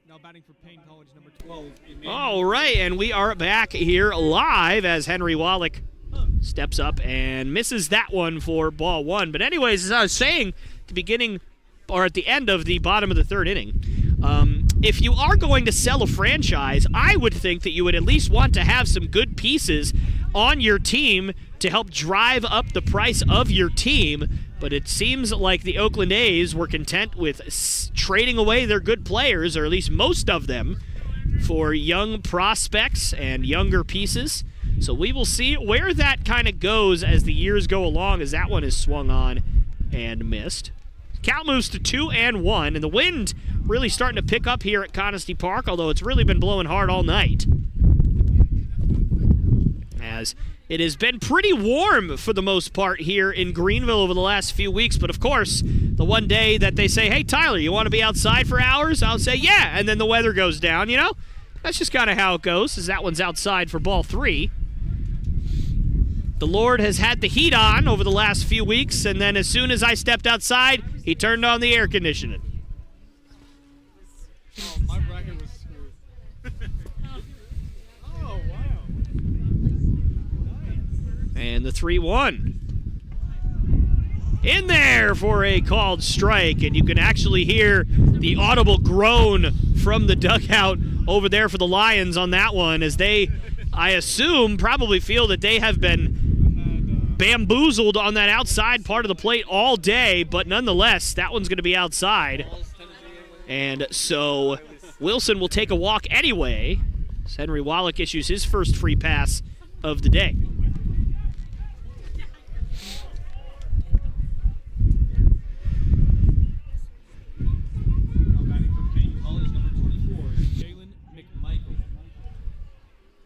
Now batting for Paine College, number 12. All right, and we are back here live as Henry Wallach steps up and misses that one for ball 1. But anyways, as I was saying at the beginning, or at the end of the bottom of the 3rd inning, if you are going to sell a franchise, I would think that you would at least want to have some good pieces on your team to help drive up the price of your team. But it seems like the Oakland A's were content with trading away their good players, or at least most of them, for young prospects and younger pieces. So we will see where that kind of goes as the years go along, as that one is swung on and missed. Count moves to 2-1, and the wind really starting to pick up here at Conestee Park, although it's really been blowing hard all night, as it has been pretty warm for the most part here in Greenville over the last few weeks. But of course, the one day that they say, hey, Tyler, you want to be outside for hours? I'll say, yeah, and then the weather goes down, you know? That's just kind of how it goes, as that one's outside for ball 3. The Lord has had the heat on over the last few weeks, and then as soon as I stepped outside, he turned on the air conditioning. Oh, my bracket was screwed. Oh, wow. Nice. And the 3-1. In there for a called strike, and you can actually hear the audible groan from the dugout over there for the Lions on that one, as they, I assume, probably feel that they have been bamboozled on that outside part of the plate all day, but nonetheless, that one's going to be outside. And so Wilson will take a walk anyway, as Henry Wallach issues his first free pass of the day.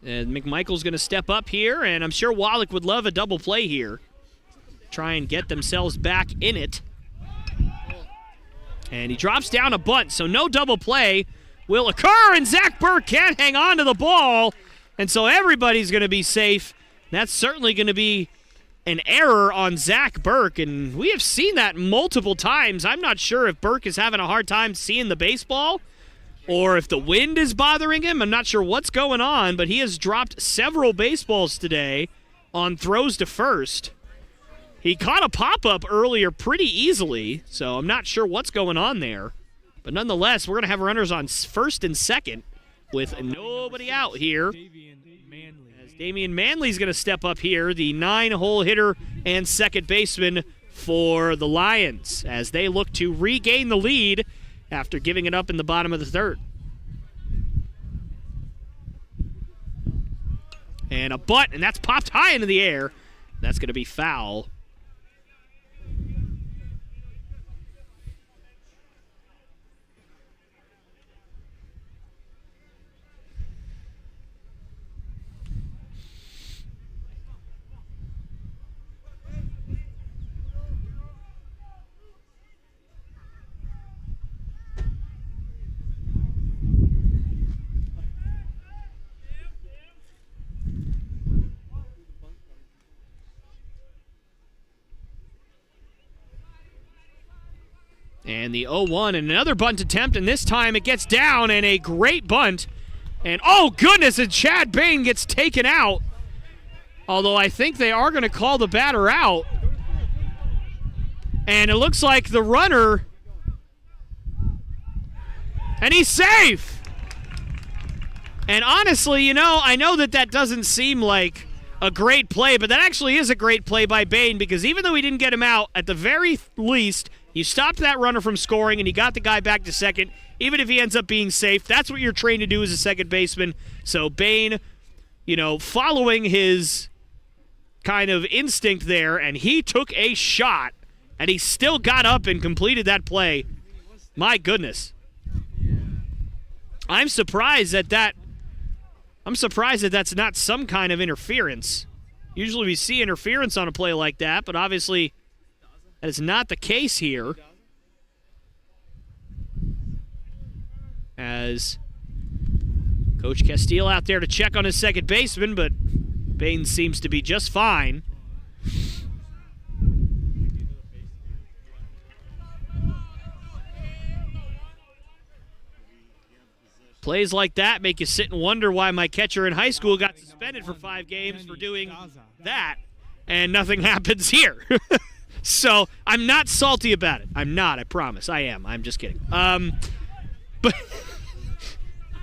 And McMichael's going to step up here, and I'm sure Wallach would love a double play here. Try and get themselves back in it. And he drops down a bunt, so no double play will occur, and Zach Burke can't hang on to the ball, and so everybody's going to be safe. That's certainly going to be an error on Zach Burke, and we have seen that multiple times. I'm not sure if Burke is having a hard time seeing the baseball, or if the wind is bothering him. I'm not sure what's going on, but he has dropped several baseballs today on throws to first. He caught a pop-up earlier pretty easily, so I'm not sure what's going on there. But nonetheless, we're going to have runners on first and second with nobody out here. As Damian Manley's going to step up here, the 9-hole hitter and second baseman for the Lions as they look to regain the lead after giving it up in the bottom of the third. And a bunt, and that's popped high into the air. That's going to be foul. And the 0-1 and another bunt attempt, and this time it gets down, and a great bunt. And oh goodness, and Chad Paine gets taken out. Although I think they are going to call the batter out. And it looks like the runner, and he's safe. And honestly, you know, I know that doesn't seem like a great play, but that actually is a great play by Paine, because even though he didn't get him out, at the very least, you stopped that runner from scoring, and you got the guy back to second. Even if he ends up being safe, that's what you're trained to do as a second baseman. So Paine, you know, following his kind of instinct there, and he took a shot, and he still got up and completed that play. My goodness. I'm surprised that that's not some kind of interference. Usually we see interference on a play like that, but obviously that is not the case here. As Coach Castile out there to check on his second baseman, but Paine seems to be just fine. Plays like that make you sit and wonder why my catcher in high school got suspended for 5 games for doing that, and nothing happens here. So I'm not salty about it. I'm not, I promise. I am. I'm just kidding. But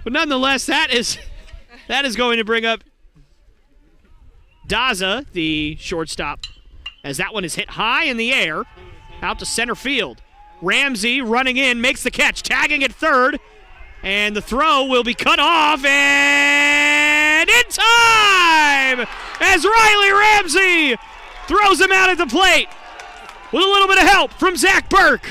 nonetheless, that is going to bring up Daza, the shortstop, as that one is hit high in the air, out to center field. Ramsey running in, makes the catch, tagging at third, and the throw will be cut off, and in time! As Riley Ramsey throws him out at the plate with a little bit of help from Zach Burke.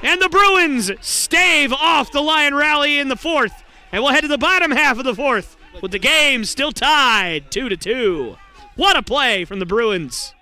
And the Bruins stave off the Lion rally in the fourth. And we'll head to the bottom half of the fourth with the game still tied 2-2. What a play from the Bruins.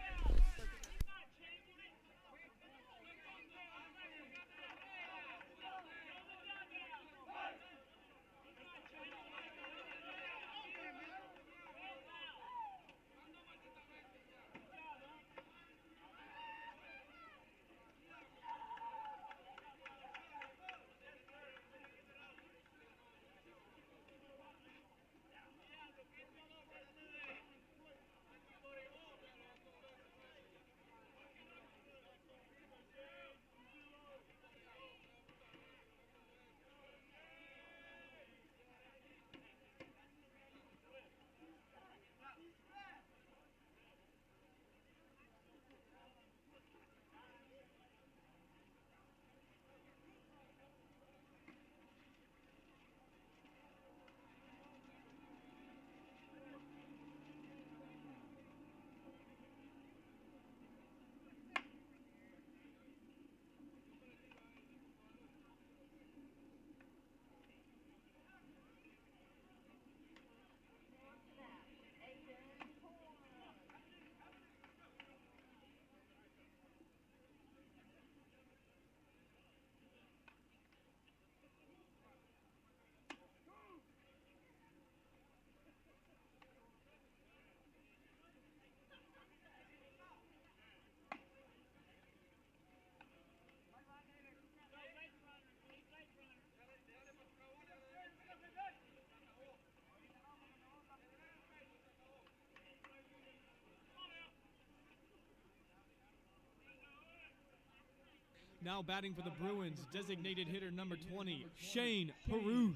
Now batting for the Bruins, designated hitter number 20, Shane Perouge.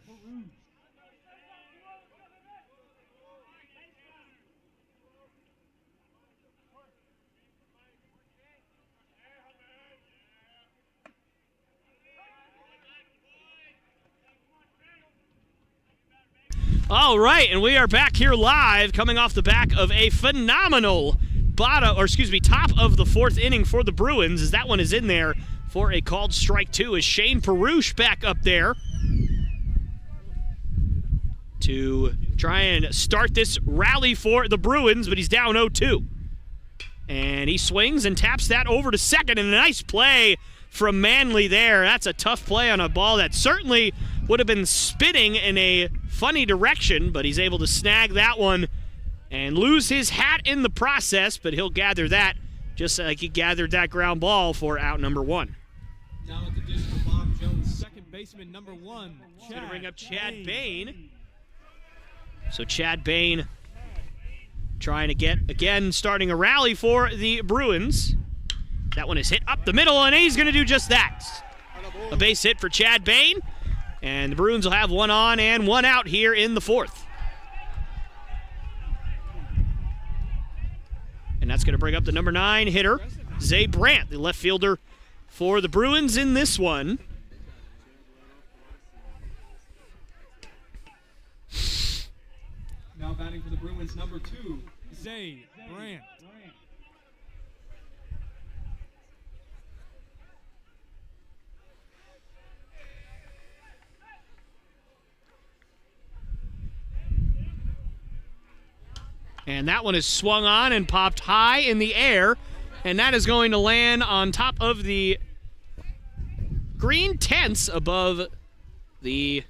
All right, and we are back here live, coming off the back of a phenomenal top of the fourth inning for the Bruins, as that one is in there for a called strike two, as Shane Perouche back up there to try and start this rally for the Bruins, but he's down 0-2. And he swings and taps that over to second, and a nice play from Manley there. That's a tough play on a ball that certainly would have been spinning in a funny direction, but he's able to snag that one and lose his hat in the process, but he'll gather that just like he gathered that ground ball for out number one. Now at the dish for Bob Jones, second baseman number 1. He's going to bring up Chad Paine. So Chad Paine trying to get, again, starting a rally for the Bruins. That one is hit up the middle, and he's going to do just that. A base hit for Chad Paine, and the Bruins will have one on and one out here in the fourth. And that's going to bring up the number 9 hitter, Zay Brandt, the left fielder for the Bruins in this one. Now batting for the Bruins, number 2, Zay Brandt. And that one is swung on and popped high in the air, and that is going to land on top of the green tents above the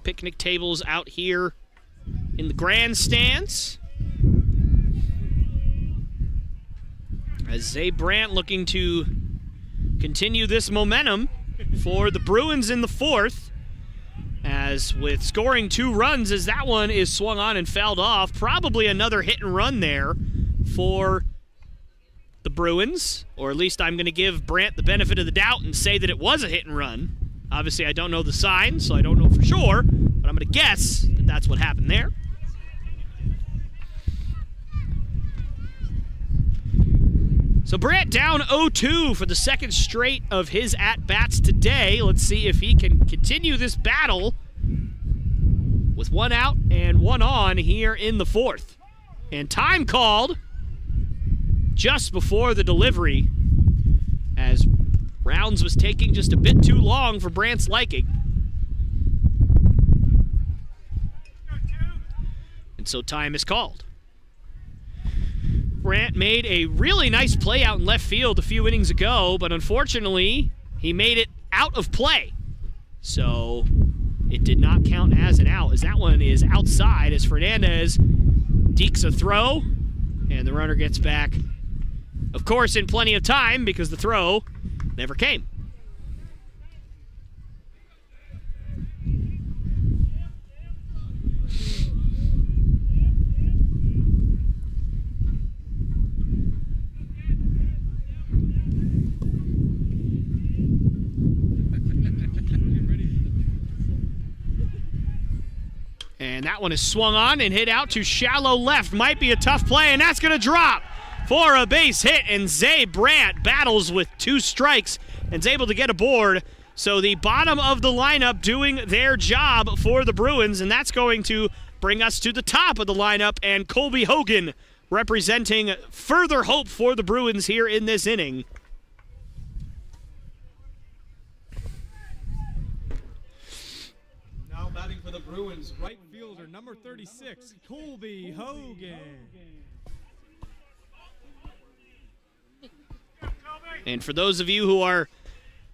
picnic tables out here in the grandstands. As Zay Brandt looking to continue this momentum for the Bruins in the fourth, as with scoring 2 runs, as that one is swung on and fouled off. Probably another hit and run there for the Bruins, or at least I'm going to give Brandt the benefit of the doubt and say that it was a hit and run. Obviously, I don't know the sign, so I don't know for sure, but I'm going to guess that that's what happened there. So Brandt down 0-2 for the second straight of his at-bats today. Let's see if he can continue this battle with one out and one on here in the fourth. And time called just before the delivery, as Rounds was taking just a bit too long for Brandt's liking. And so time is called. Brandt made a really nice play out in left field a few innings ago, but unfortunately, he made it out of play. So it did not count as an out, as that one is outside as Fernandez dekes a throw, and the runner gets back, of course, in plenty of time because the throw never came. And that one is swung on and hit out to shallow left. Might be a tough play, and that's going to drop for a base hit. And Zay Brandt battles with 2 strikes and is able to get aboard. So the bottom of the lineup doing their job for the Bruins, and that's going to bring us to the top of the lineup. And Colby Hogan representing further hope for the Bruins here in this inning. Now batting for the Bruins, right fielder number 36, Colby Hogan. And for those of you who are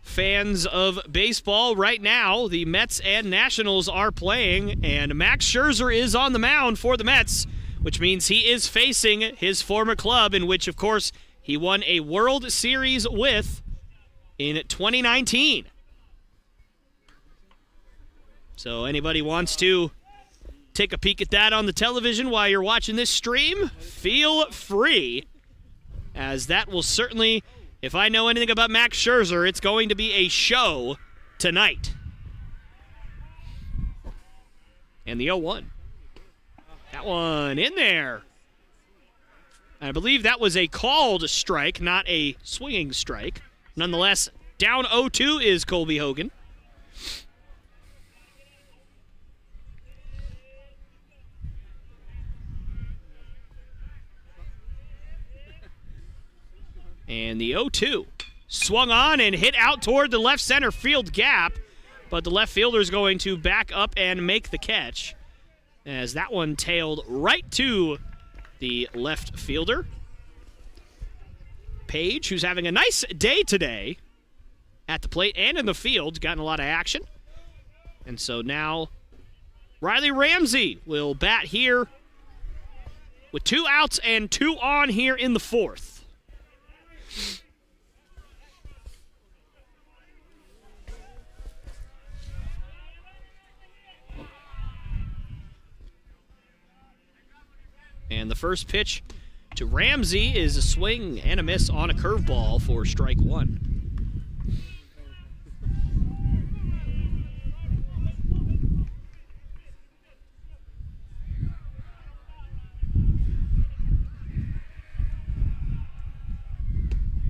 fans of baseball right now, the Mets and Nationals are playing, and Max Scherzer is on the mound for the Mets, which means he is facing his former club, in which, of course, he won a World Series with in 2019. So anybody wants to take a peek at that on the television while you're watching this stream, feel free, as that will certainly, if I know anything about Max Scherzer, it's going to be a show tonight. And the 0-1. That one in there. I believe that was a called strike, not a swinging strike. Nonetheless, down 0-2 is Colby Hogan. And the 0-2 swung on and hit out toward the left center field gap, but the left fielder is going to back up and make the catch as that one tailed right to the left fielder. Page, who's having a nice day today at the plate and in the field, gotten a lot of action. And so now Riley Ramsey will bat here with 2 outs and 2 on here in the 4th. And the first pitch to Ramsey is a swing and a miss on a curveball for strike 1.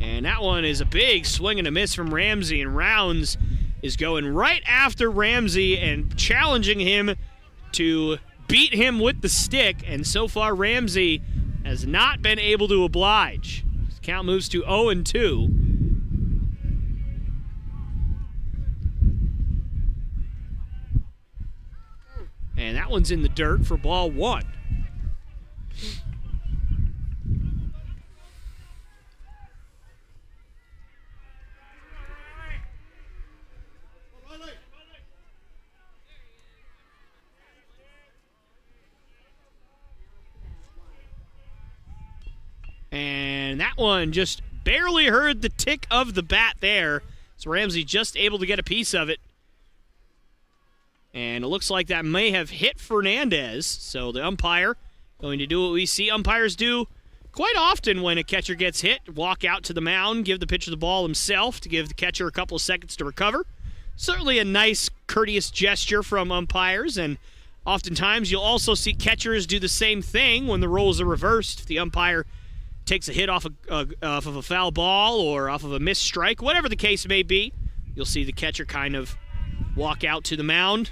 And that one is a big swing and a miss from Ramsey, and Rounds is going right after Ramsey and challenging him to beat him with the stick, and so far Ramsey has not been able to oblige. His count moves to 0-2. And that one's in the dirt for ball 1. And that one just barely heard the tick of the bat there. So Ramsey just able to get a piece of it. And it looks like that may have hit Fernandez. So the umpire going to do what we see umpires do quite often when a catcher gets hit. Walk out to the mound, give the pitcher the ball himself to give the catcher a couple of seconds to recover. Certainly a nice, courteous gesture from umpires. And oftentimes you'll also see catchers do the same thing when the roles are reversed. If the umpire takes a hit off of a foul ball or off of a missed strike, whatever the case may be, you'll see the catcher kind of walk out to the mound,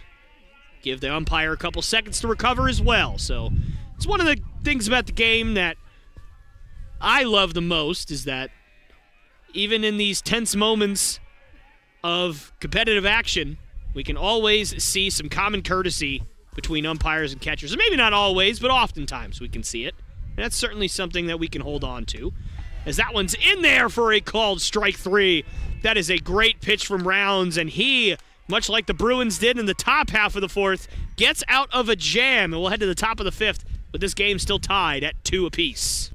give the umpire a couple seconds to recover as well. So it's one of the things about the game that I love the most, is that even in these tense moments of competitive action, we can always see some common courtesy between umpires and catchers. And maybe not always, but oftentimes we can see it. And that's certainly something that we can hold on to. As that one's in there for a called strike 3. That is a great pitch from Rounds, and he, much like the Bruins did in the top half of the 4th, gets out of a jam. And we'll head to the top of the 5th, but this game's still tied at 2 apiece.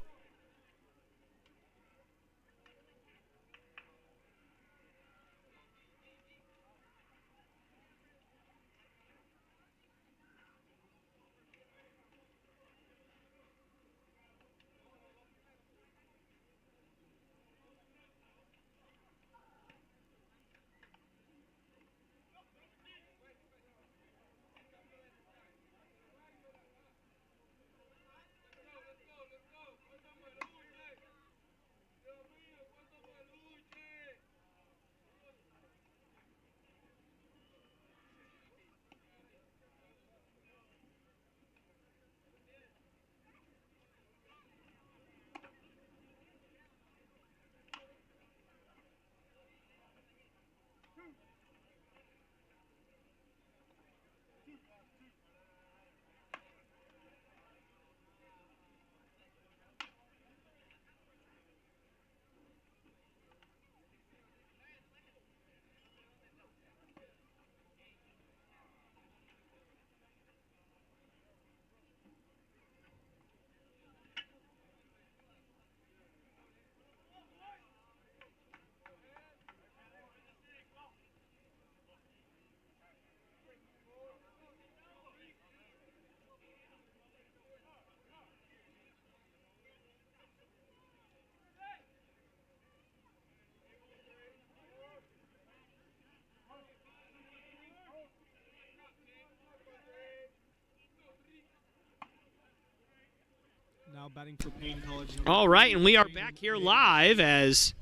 Now batting for Paine College. All right, and we are back here live as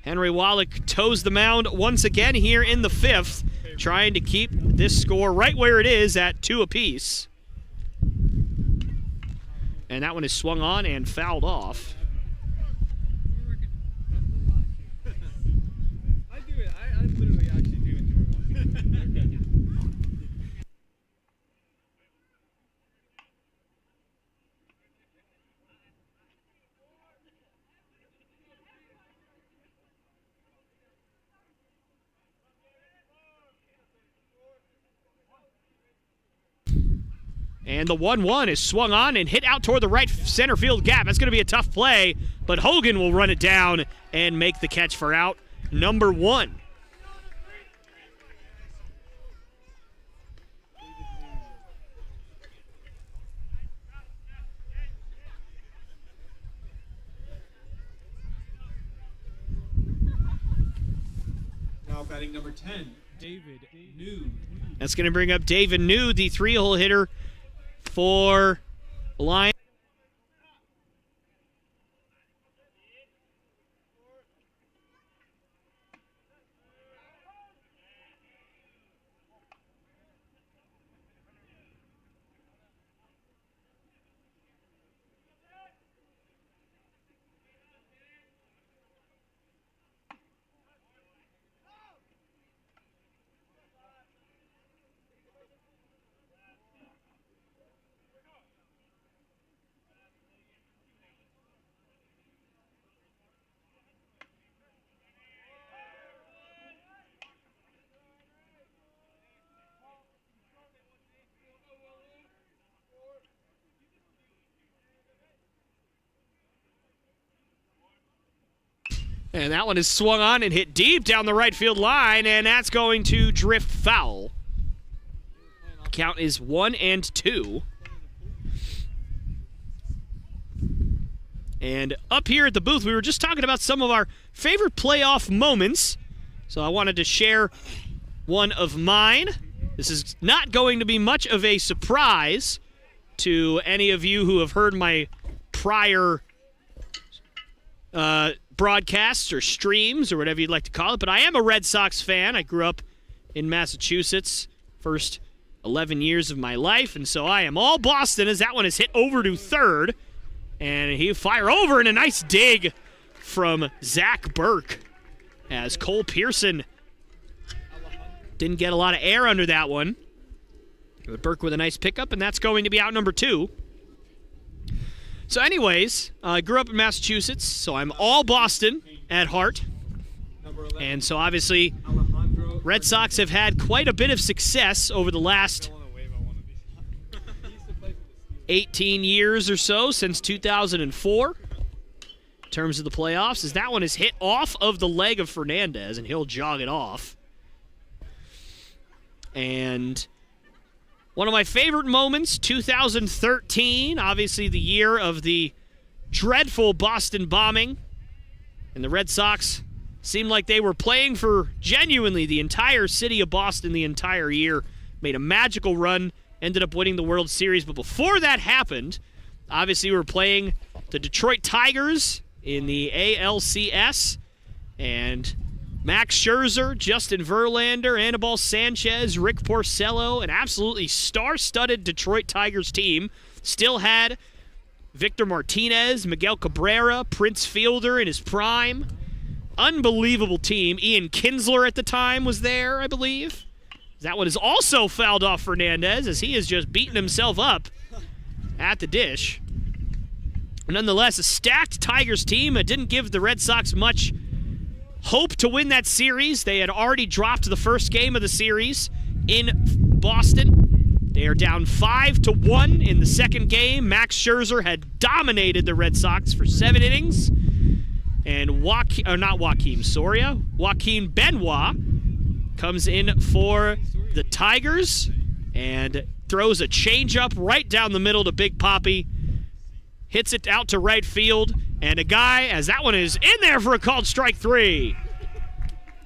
Henry Wallach toes the mound once again here in the 5th, trying to keep this score right where it is at 2 apiece. And that one is swung on and fouled off. And the 1-1 is swung on and hit out toward the right center field gap. That's going to be a tough play, but Hogan will run it down and make the catch for out number 1. Now batting number 10, David New. That's going to bring up David New, the 3-hole hitter for Lions. And that one is swung on and hit deep down the right field line, and that's going to drift foul. Count is 1-2. And up here at the booth, we were just talking about some of our favorite playoff moments. So I wanted to share one of mine. This is not going to be much of a surprise to any of you who have heard my prior broadcasts or streams or whatever you'd like to call it, but I am a Red Sox fan. I grew up in Massachusetts, first 11 years of my life, and so I am all Boston as that one is hit over to third, and he fire over and a nice dig from Zach Burke as Cole Pearson didn't get a lot of air under that one. But Burke with a nice pickup, and that's going to be out number 2. So anyways, I grew up in Massachusetts, so I'm all Boston at heart. And so obviously, Red Sox have had quite a bit of success over the last 18 years or so, since 2004, in terms of the playoffs, as that one is hit off of the leg of Fernandez, and he'll jog it off. And one of my favorite moments, 2013, obviously the year of the dreadful Boston bombing. And the Red Sox seemed like they were playing for genuinely the entire city of Boston the entire year. Made a magical run, ended up winning the World Series. But before that happened, obviously we were playing the Detroit Tigers in the ALCS. And Max Scherzer, Justin Verlander, Anibal Sanchez, Rick Porcello, an absolutely star-studded Detroit Tigers team. Still had Victor Martinez, Miguel Cabrera, Prince Fielder in his prime. Unbelievable team. Ian Kinsler at the time was there, I believe. That one is also fouled off Fernandez as he is just beating himself up at the dish. Nonetheless, a stacked Tigers team that didn't give the Red Sox much hope to win that series. They had already dropped the first game of the series in Boston. They are down 5-1 in the second game. Max Scherzer had dominated the Red Sox for 7 innings. And Joaquin Benoit comes in for the Tigers and throws a changeup right down the middle to Big Papi. Hits it out to right field. And a guy, as that one is in there for a called strike 3.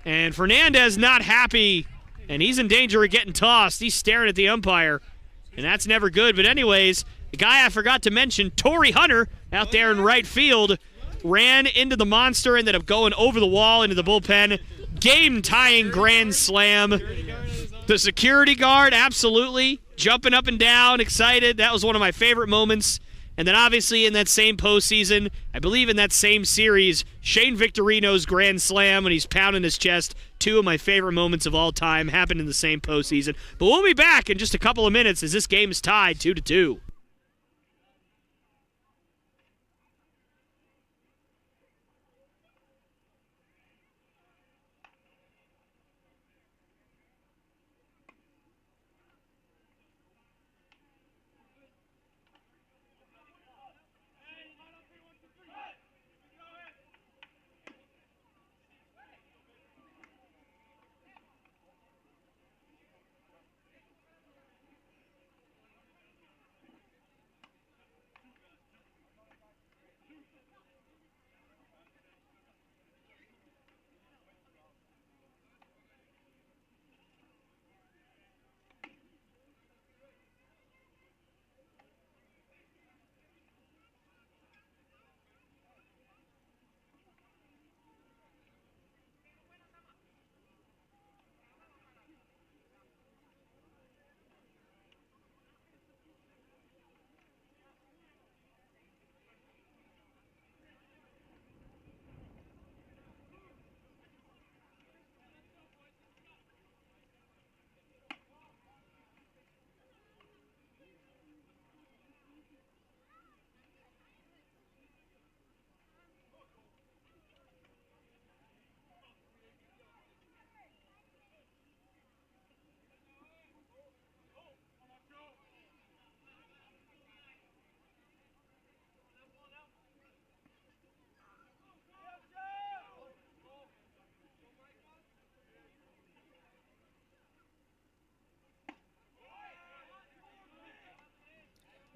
And Fernandez not happy, and he's in danger of getting tossed. He's staring at the umpire, and that's never good. But anyways, the guy I forgot to mention, Torrey Hunter, out there in right field, ran into the monster, ended up going over the wall into the bullpen. Game-tying grand slam. The security guard, absolutely, jumping up and down, excited. That was one of my favorite moments. And then obviously in that same postseason, I believe in that same series, Shane Victorino's grand slam when he's pounding his chest. 2 of my favorite moments of all time happened in the same postseason. But we'll be back in just a couple of minutes as this game is tied 2-2.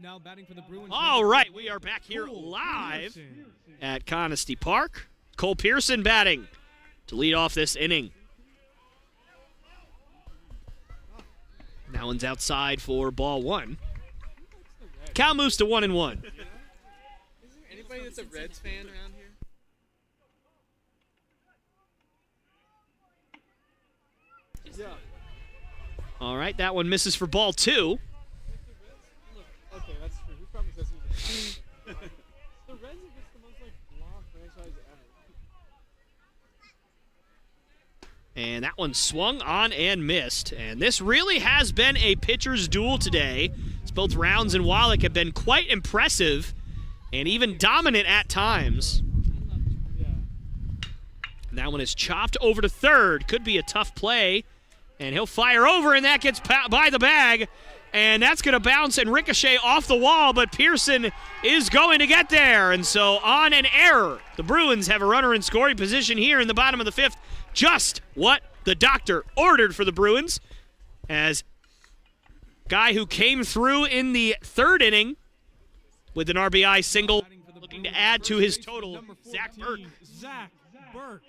Now batting for the Bruins. All right, we are back here live at Conestee Park. Cole Pearson batting to lead off this inning. That one's outside for ball one. Count moves to 1-1. Is there anybody that's a Reds fan around here? Yeah. All right, that one misses for ball two. Okay, that's true. Who probably says he's the Reds are just the most blah franchise ever. And that one swung on and missed. And this really has been a pitcher's duel today. It's both Rounds and Wallach have been quite impressive and even dominant at times. And that one is chopped over to third. Could be a tough play. And he'll fire over, and that gets by the bag. And that's going to bounce and ricochet off the wall, but Pearson is going to get there. And so on an error, the Bruins have a runner in scoring position here in the bottom of the fifth. Just what the doctor ordered for the Bruins, as guy who came through in the third inning with an RBI single, looking to add to his total, Zach Burke. Zach Burke.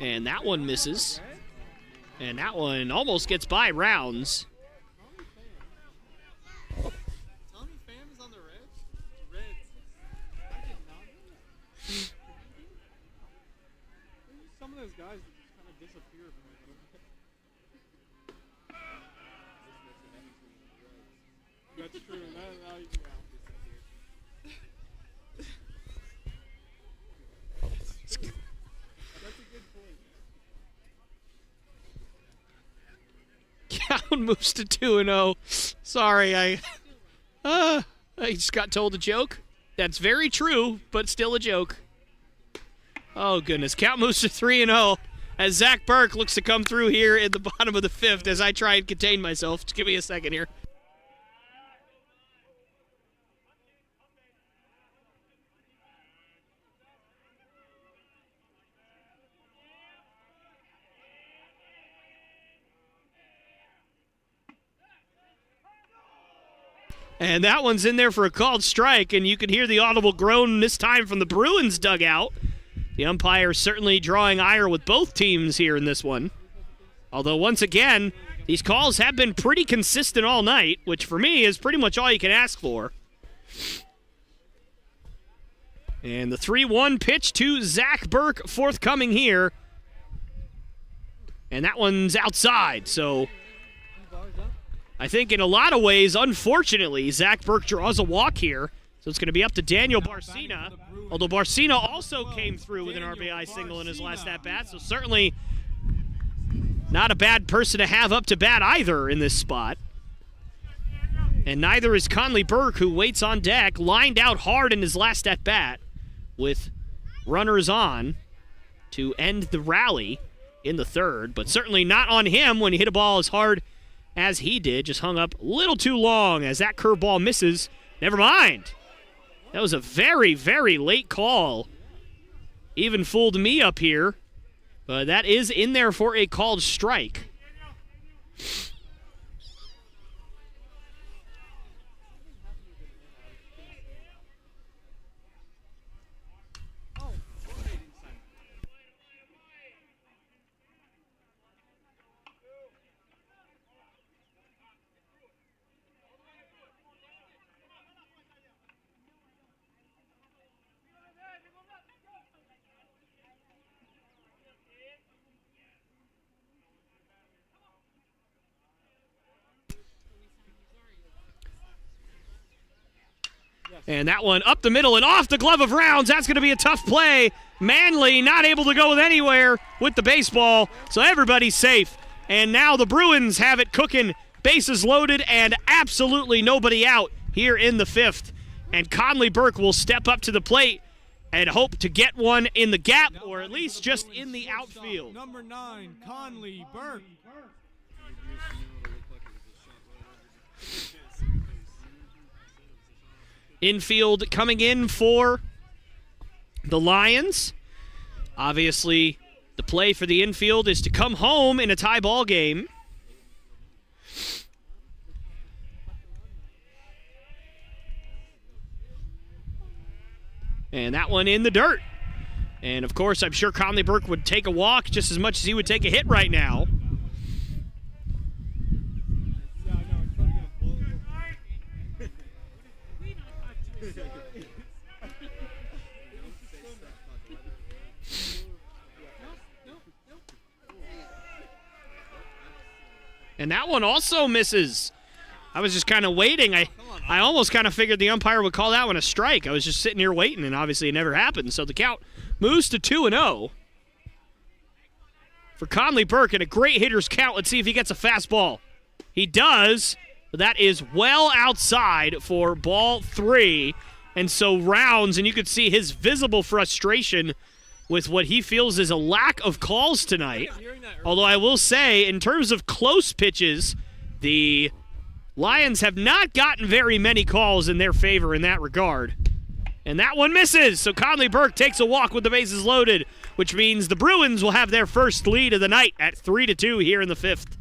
And that one misses. And that one almost gets by Rounds. Tommy Pham is on the Reds? I did not know that. Some of those guys that just kind of disappear from the That's true. Now you can Count moves to 2-0. Sorry, I just got told a joke. That's very true, but still a joke. Oh, goodness. Count moves to 3-0 as Zach Burke looks to come through here in the bottom of the fifth as I try and contain myself. Just give me a second here. And that one's in there for a called strike, and you can hear the audible groan this time from the Bruins dugout. The umpire certainly drawing ire with both teams here in this one. Although, once again, these calls have been pretty consistent all night, which for me is pretty much all you can ask for. And the 3-1 pitch to Zach Burke forthcoming here. And that one's outside, so I think in a lot of ways, unfortunately, Zach Burke draws a walk here. So it's going to be up to Daniel Barcina, although Barcina also came through with an RBI single in his last at-bat, so certainly not a bad person to have up to bat either in this spot. And neither is Conley Burke, who waits on deck, lined out hard in his last at-bat with runners on to end the rally in the third, but certainly not on him when he hit a ball as hard as he did. Just hung up a little too long as that curveball misses. Never mind. That was a very, very late call. Even fooled me up here. But that is in there for a called strike. And that one up the middle and off the glove of Rounds. That's going to be a tough play. Manley not able to go anywhere with the baseball, so everybody's safe. And now the Bruins have it cooking. Bases loaded and absolutely nobody out here in the fifth. And Conley Burke will step up to the plate and hope to get one in the gap or at least just in the outfield. Number 9, Conley Burke. Infield coming in for the Lions. Obviously, the play for the infield is to come home in a tie ball game. And that one in the dirt. And, of course, I'm sure Conley Burke would take a walk just as much as he would take a hit right now. And that one also misses. I was just kind of waiting. I almost kind of figured the umpire would call that one a strike. I was just sitting here waiting, and obviously it never happened. So the count moves to 2-0 for Conley Burke, and a great hitter's count. Let's see if he gets a fastball. He does. But that is well outside for ball 3. And so rounds, and you could see his visible frustration with what he feels is a lack of calls tonight. Although I will say, in terms of close pitches, the Lions have not gotten very many calls in their favor in that regard. And that one misses, so Conley Burke takes a walk with the bases loaded, which means the Bruins will have their first lead of the night at 3-2 here in the 5th.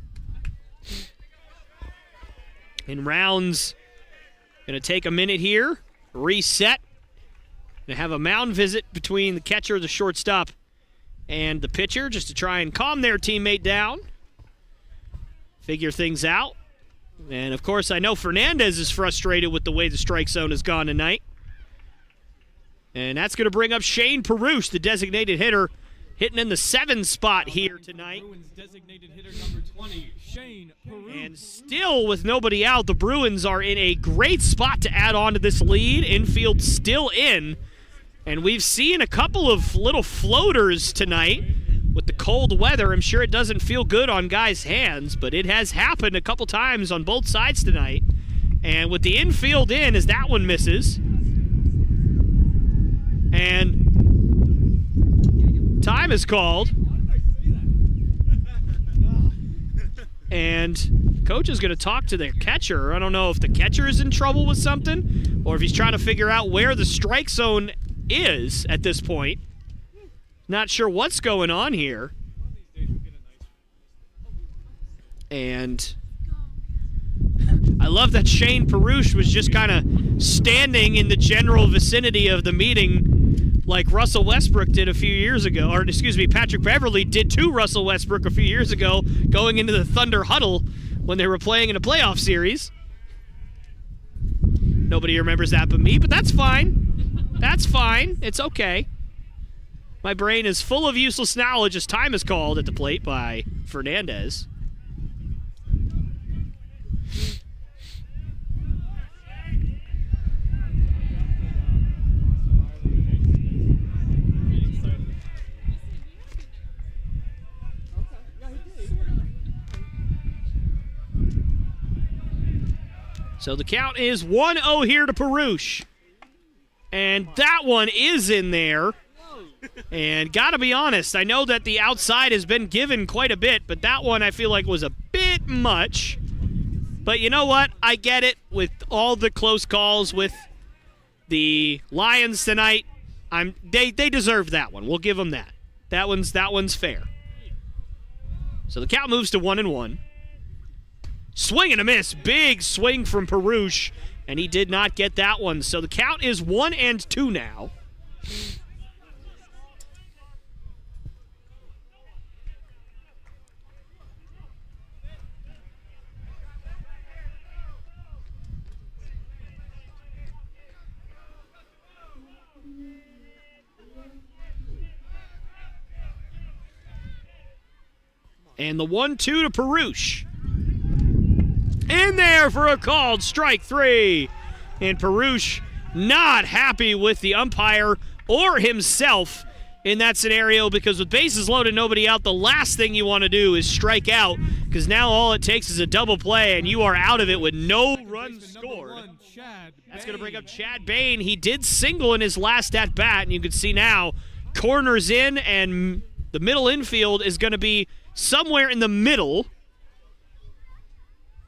And rounds going to take a minute here, reset. They have a mound visit between the catcher, the shortstop, and the pitcher just to try and calm their teammate down, figure things out. And, of course, I know Fernandez is frustrated with the way the strike zone has gone tonight. And that's going to bring up Shane Perush, the designated hitter, hitting in the 7 spot here tonight. Bruins designated hitter number 20, Shane Perush. And still with nobody out, the Bruins are in a great spot to add on to this lead. Infield still in. And we've seen a couple of little floaters tonight with the cold weather. I'm sure it doesn't feel good on guys' hands, but it has happened a couple times on both sides tonight. And with the infield in, as that one misses. And time is called. And coach is going to talk to the catcher. I don't know if the catcher is in trouble with something or if he's trying to figure out where the strike zone is at this point. Not sure what's going on here. And I love that Shane Perush was just kind of standing in the general vicinity of the meeting like Russell Westbrook did a few years ago. Or, excuse me, Patrick Beverly did to Russell Westbrook a few years ago going into the Thunder huddle when they were playing in a playoff series. Nobody remembers that but me, but that's fine. That's fine. It's okay. My brain is full of useless knowledge as time is called at the plate by Fernandez. So the count is 1-0 here to Perush. And that one is in there. And gotta be honest, I know that the outside has been given quite a bit, but that one I feel like was a bit much. But you know what? I get it with all the close calls with the Lions tonight. They deserved that one. We'll give them that. That one's fair. So the count moves to 1-1. Swing and a miss. Big swing from Perush, and he did not get that one. So the count is 1-2 now. And the 1-2 to Perush. In there for a called strike 3. And Perush not happy with the umpire or himself in that scenario, because with bases loaded, nobody out, the last thing you want to do is strike out, because now all it takes is a double play and you are out of it with no runs scored. That's going to bring up Chad Bain. He did single in his last at-bat, and you can see now corners in, and the middle infield is going to be somewhere in the middle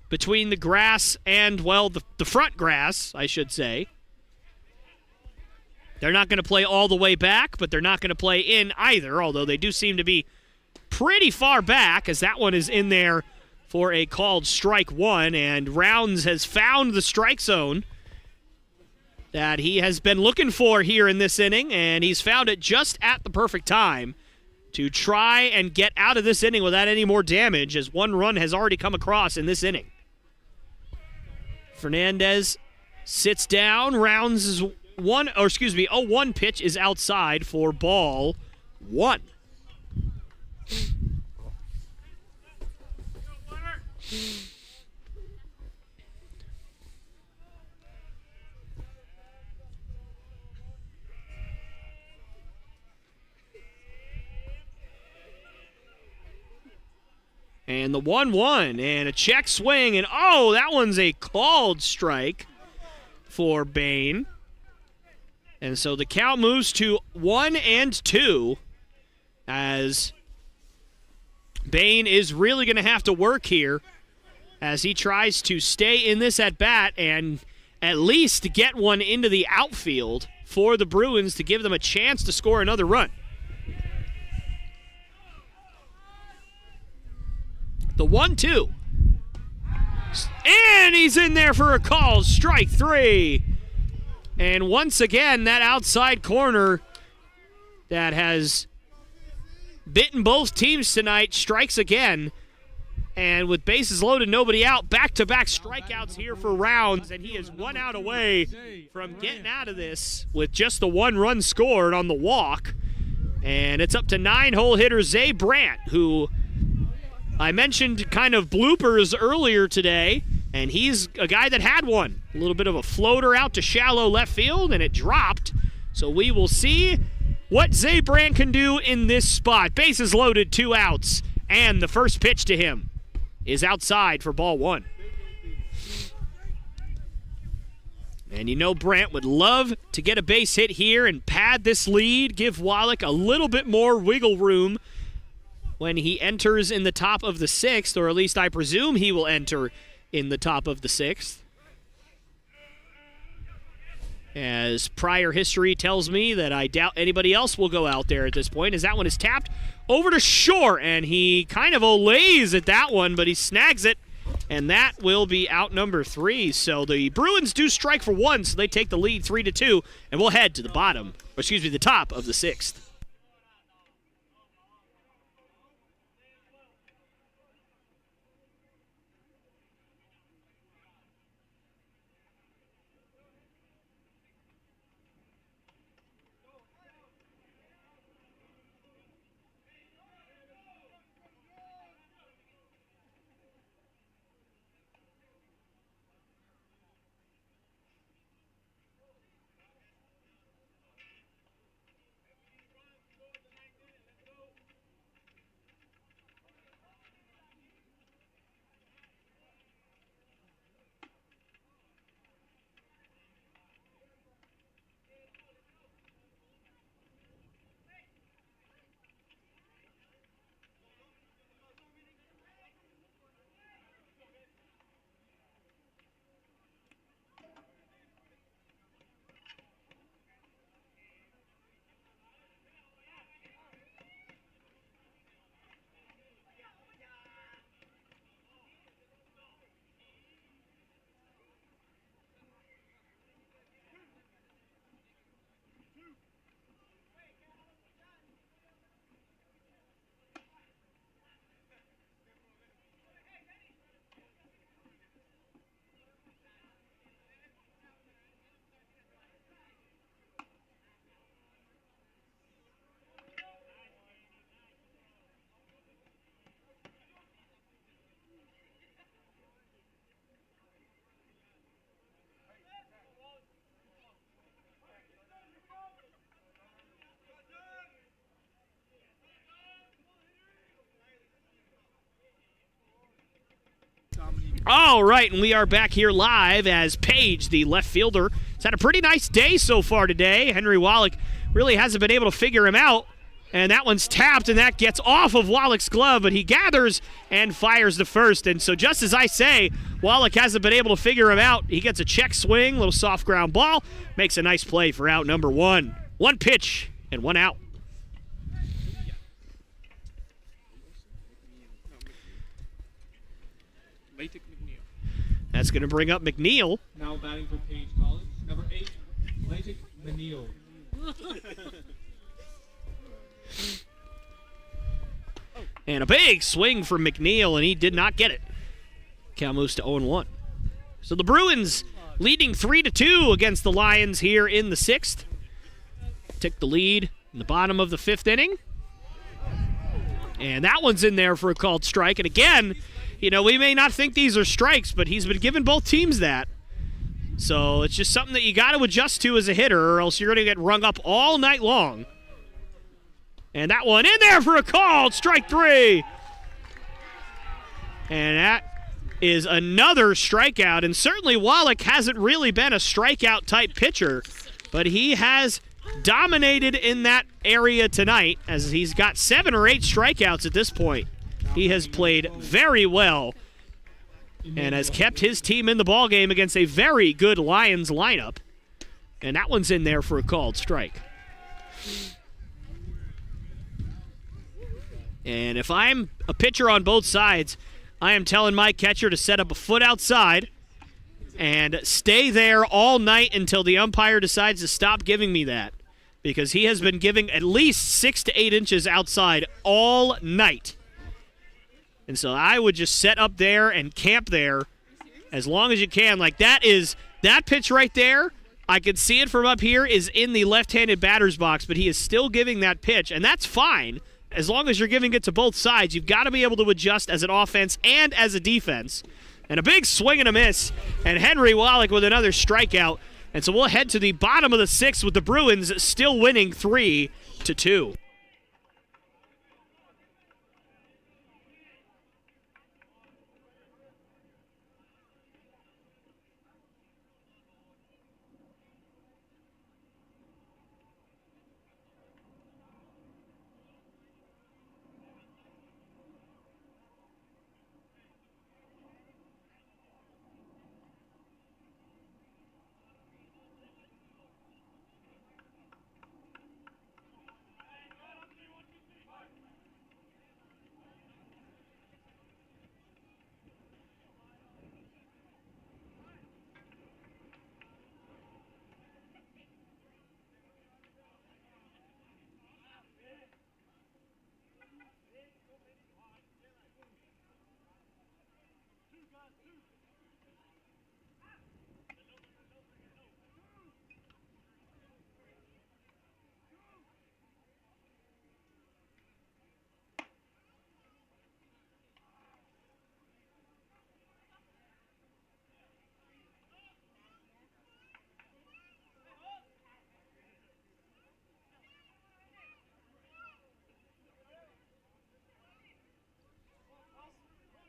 between the grass and, well, the front grass, I should say. They're not going to play all the way back, but they're not going to play in either, although they do seem to be pretty far back, as that one is in there for a called strike one, and Rounds has found the strike zone that he has been looking for here in this inning, and he's found it just at the perfect time to try and get out of this inning without any more damage, as one run has already come across in this inning. Fernandez sits down. Rounds is 0-1 pitch is outside for ball one. And the 1-1, and a check swing, and oh, that one's a called strike for Bain. And so the count moves to 1-2, as Bain is really going to have to work here as he tries to stay in this at-bat and at least get one into the outfield for the Bruins to give them a chance to score another run. The 1-2. And he's in there for a call, strike three. And once again, that outside corner that has bitten both teams tonight strikes again. And with bases loaded, nobody out, back-to-back strikeouts here for Rounds, and he is 1 out away from getting out of this with just the 1 run scored on the walk. And it's up to 9-hole hitter Zay Brandt, who I mentioned kind of bloopers earlier today, and he's a guy that had one. A little bit of a floater out to shallow left field, and it dropped. So we will see what Zay Brandt can do in this spot. Bases loaded, 2 outs, and the first pitch to him is outside for ball one. And you know Brandt would love to get a base hit here and pad this lead, give Wallach a little bit more wiggle room when he enters in the top of the 6th, or at least I presume he will enter in the top of the 6th. As prior history tells me that I doubt anybody else will go out there at this point, as that one is tapped over to short, and he kind of olays at that one, but he snags it, and that will be out number 3. So the Bruins do strike for 1, so they take the lead 3-2, and we'll head to the the top of the 6th. All right, and we are back here live as Paige, the left fielder, has had a pretty nice day so far today. Henry Wallach really hasn't been able to figure him out, and that one's tapped, and that gets off of Wallach's glove, but he gathers and fires to first. And so just as I say, Wallach hasn't been able to figure him out. He gets a check swing, little soft ground ball, makes a nice play for out number 1. 1 pitch and 1 out. That's going to bring up McNeil. Now batting for Paine College, number 8, Latic Manil. And a big swing from McNeil, and he did not get it. Count moves to 0-1. So the Bruins leading 3-2 against the Lions here in the 6th. Took the lead in the bottom of the 5th inning. And that one's in there for a called strike. And again, you know, we may not think these are strikes, but he's been giving both teams that. So it's just something that you got to adjust to as a hitter, or else you're going to get rung up all night long. And that one in there for a call, strike 3. And that is another strikeout. And certainly Wallach hasn't really been a strikeout-type pitcher, but he has dominated in that area tonight as he's got 7 or 8 strikeouts at this point. He has played very well and has kept his team in the ballgame against a very good Lions lineup. And that one's in there for a called strike. And if I'm a pitcher on both sides, I am telling my catcher to set up a foot outside and stay there all night until the umpire decides to stop giving me that, because he has been giving at least 6 to 8 inches outside all night. And so I would just set up there and camp there as long as you can. Like that pitch right there, I could see it from up here, is in the left-handed batter's box, but he is still giving that pitch, and that's fine. As long as you're giving it to both sides, you've got to be able to adjust as an offense and as a defense. And a big swing and a miss, and Henry Wallach with another strikeout. And so we'll head to the bottom of the 6th with the Bruins still winning 3-2.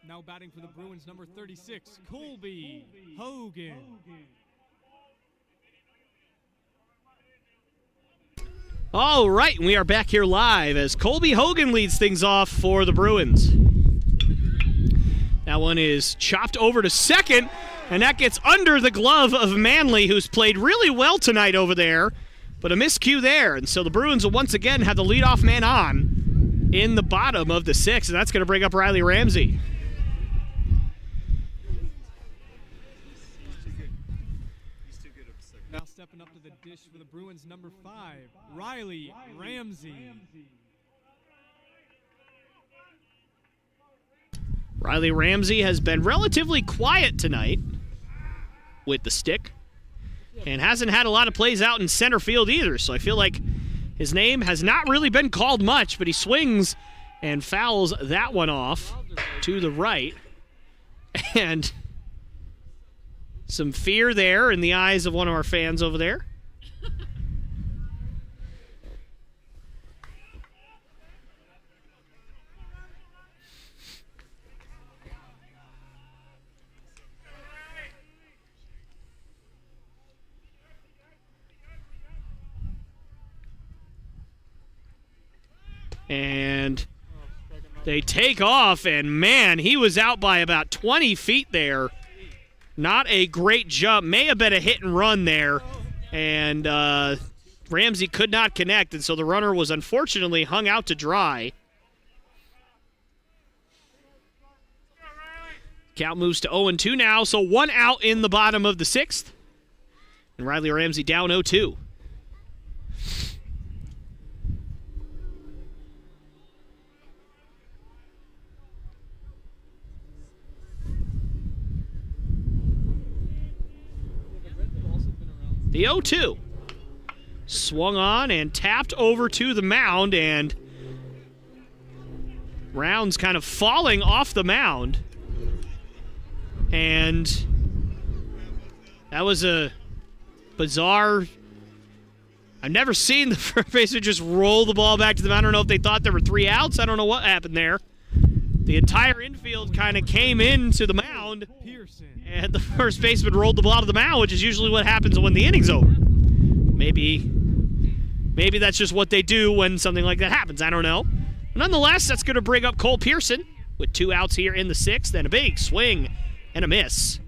Now batting for the Bruins, number 36, Colby Hogan. All right, we are back here live as Colby Hogan leads things off for the Bruins. That one is chopped over to second, and that gets under the glove of Manley, who's played really well tonight over there, but a miscue there. And so the Bruins will once again have the leadoff man on in the bottom of the 6th, and that's going to bring up Riley Ramsey. Now stepping up to the dish for the Bruins, number 5, Riley Ramsey. Riley Ramsey has been relatively quiet tonight with the stick and hasn't had a lot of plays out in center field either, so I feel like his name has not really been called much, but he swings and fouls that one off to the right. And some fear there in the eyes of one of our fans over there. And they take off, and man, he was out by about 20 feet there. Not a great jump. May have been a hit and run there. And Ramsey could not connect, and so the runner was unfortunately hung out to dry. Count moves to 0-2 now, so 1 out in the bottom of the 6th. And Riley Ramsey down 0-2. The 0-2. Swung on and tapped over to the mound, and Rounds kind of falling off the mound. And that was a bizarre... I've never seen the first baseman just roll the ball back to the mound. I don't know if they thought there were 3 outs. I don't know what happened there. The entire infield kind of came into the mound, and the first baseman rolled the ball to the mound, which is usually what happens when the inning's over. Maybe that's just what they do when something like that happens. I don't know. Nonetheless, that's going to bring up Cole Pearson with 2 outs here in the 6th, and a big swing and a miss.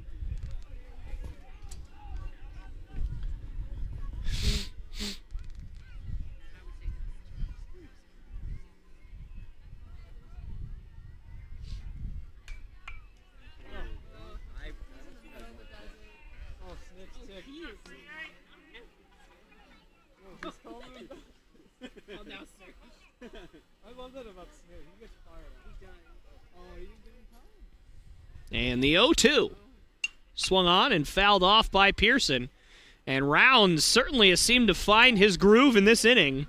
I love that about Smith. He gets fired. Oh, he didn't give him time. And the 0-2 swung on and fouled off by Pearson. And Rounds certainly has seemed to find his groove in this inning.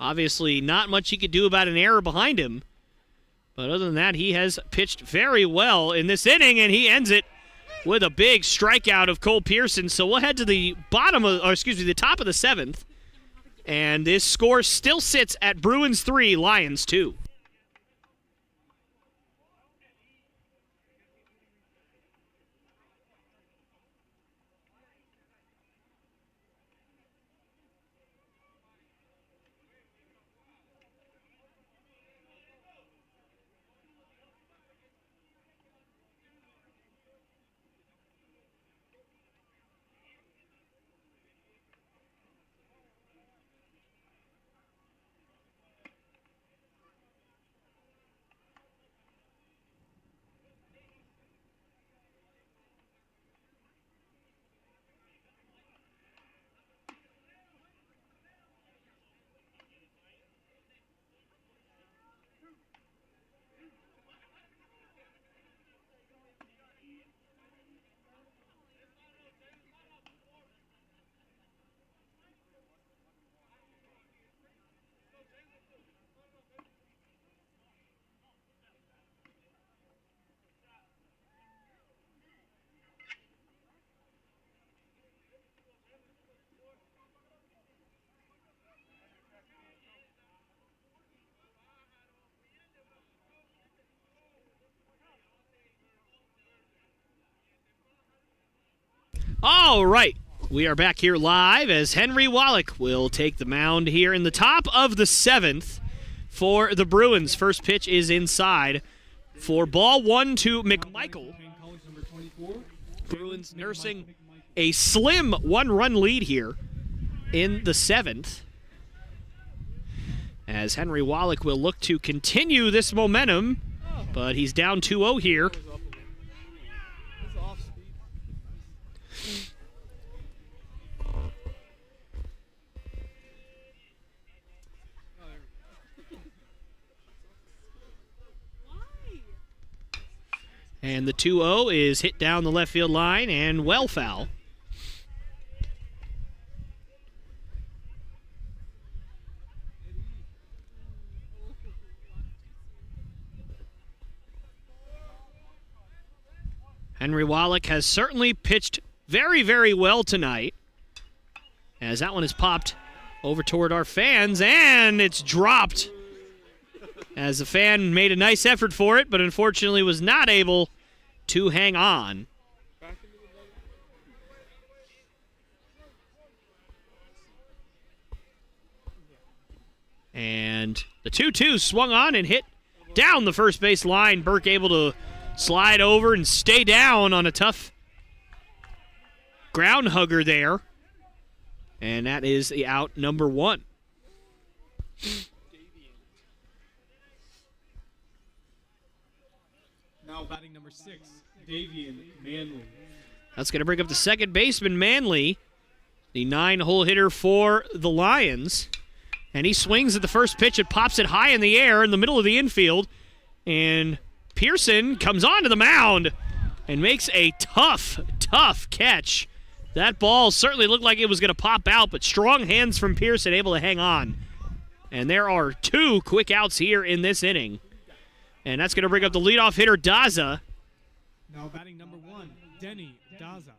Obviously, not much he could do about an error behind him. But other than that, he has pitched very well in this inning, and he ends it with a big strikeout of Cole Pearson. So we'll head to the the top of the 7th. And this score still sits at Bruins 3, Lions 2. All right, we are back here live as Henry Wallach will take the mound here in the top of the 7th for the Bruins. First pitch is inside for ball 1 to McMichael. Bruins nursing a slim 1-run lead here in the 7th, as Henry Wallach will look to continue this momentum, but he's down 2-0 here. And the 2-0 is hit down the left field line and well foul. Henry Wallach has certainly pitched very, very well tonight, as that one is popped over toward our fans, and it's dropped, as the fan made a nice effort for it, but unfortunately was not able to hang on. And the 2-2 swung on and hit down the first base line. Burke able to slide over and stay down on a tough ground hugger there. And that is the out number 1. Now batting number 6, Davian Manley. That's going to bring up the second baseman, Manley, the 9-hole hitter for the Lions. And he swings at the first pitch. It pops it high in the air in the middle of the infield. And Pearson comes onto the mound and makes a tough catch. That ball certainly looked like it was going to pop out, but strong hands from Pearson able to hang on. And there are 2 quick outs here in this inning. And that's going to bring up the leadoff hitter, Daza. Now batting number 1, Denny Daza.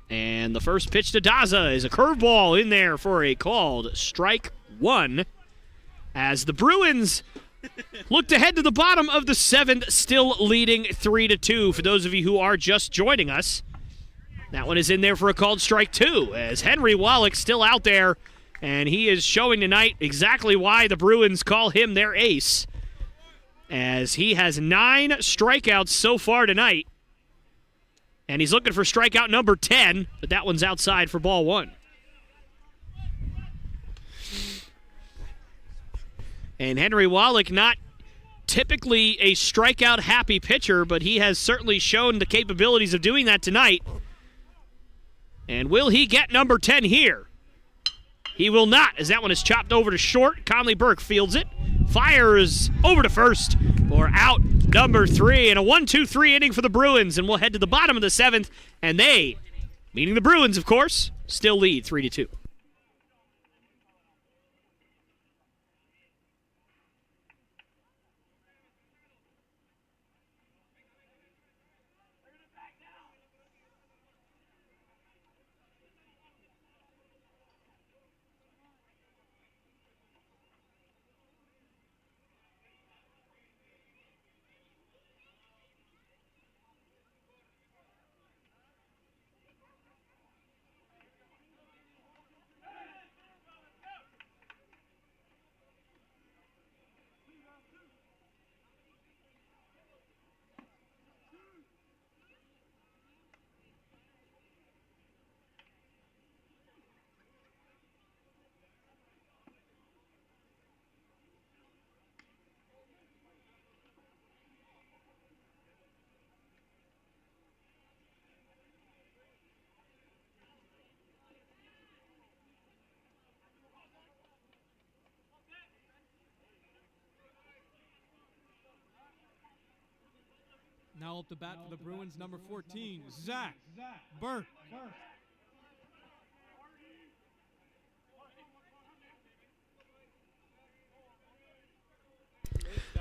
And the first pitch to Daza is a curveball in there for a called strike 1. As the Bruins looked ahead to the bottom of the 7th, still leading 3-2. For those of you who are just joining us, that one is in there for a called strike 2. As Henry Wallach still out there, and he is showing tonight exactly why the Bruins call him their ace, as he has 9 strikeouts so far tonight. And he's looking for strikeout number 10, but that one's outside for ball 1. And Henry Wallach, not typically a strikeout-happy pitcher, but he has certainly shown the capabilities of doing that tonight. And will he get number 10 here? He will not, as that one is chopped over to short. Conley Burke fields it, fires over to first for out number 3, and a 1-2-3 inning for the Bruins. And we'll head to the bottom of the 7th, and they, meaning the Bruins, of course, still lead 3-2. Now up to bat for the Bruins, number 14, Zach Burke.